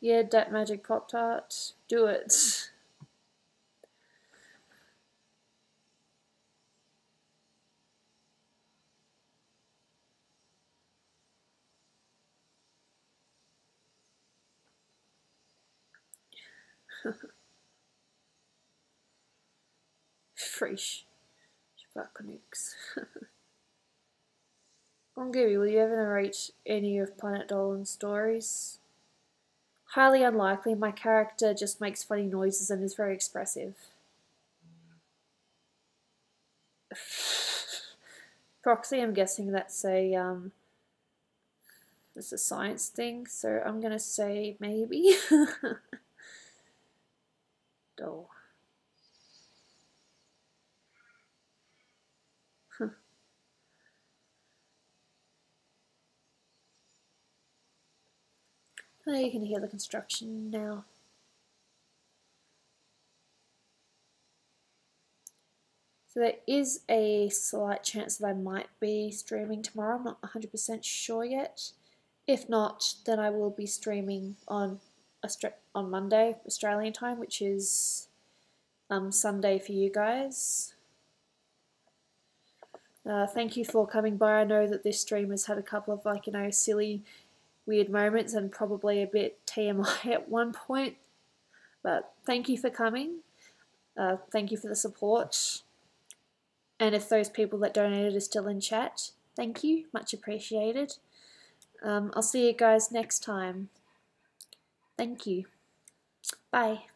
Yeah, That Magic Pop-Tart, do it. Fresh. Nukes. Gooby, will you ever narrate any of Planet Dolan's stories? Highly unlikely. My character just makes funny noises and is very expressive. Proxy, I'm guessing that's a science thing, so I'm gonna say maybe. Dol. Oh, you can hear the construction now. So there is a slight chance that I might be streaming tomorrow. I'm not 100% sure yet. If not, then I will be streaming on Monday, Australian time, which is Sunday for you guys. Thank you for coming by. I know that this stream has had a couple of, like, you know, silly, weird moments and probably a bit TMI at one point. But thank you for coming. Thank you for the support. And if those people that donated are still in chat, thank you. Much appreciated. I'll see you guys next time. Thank you. Bye.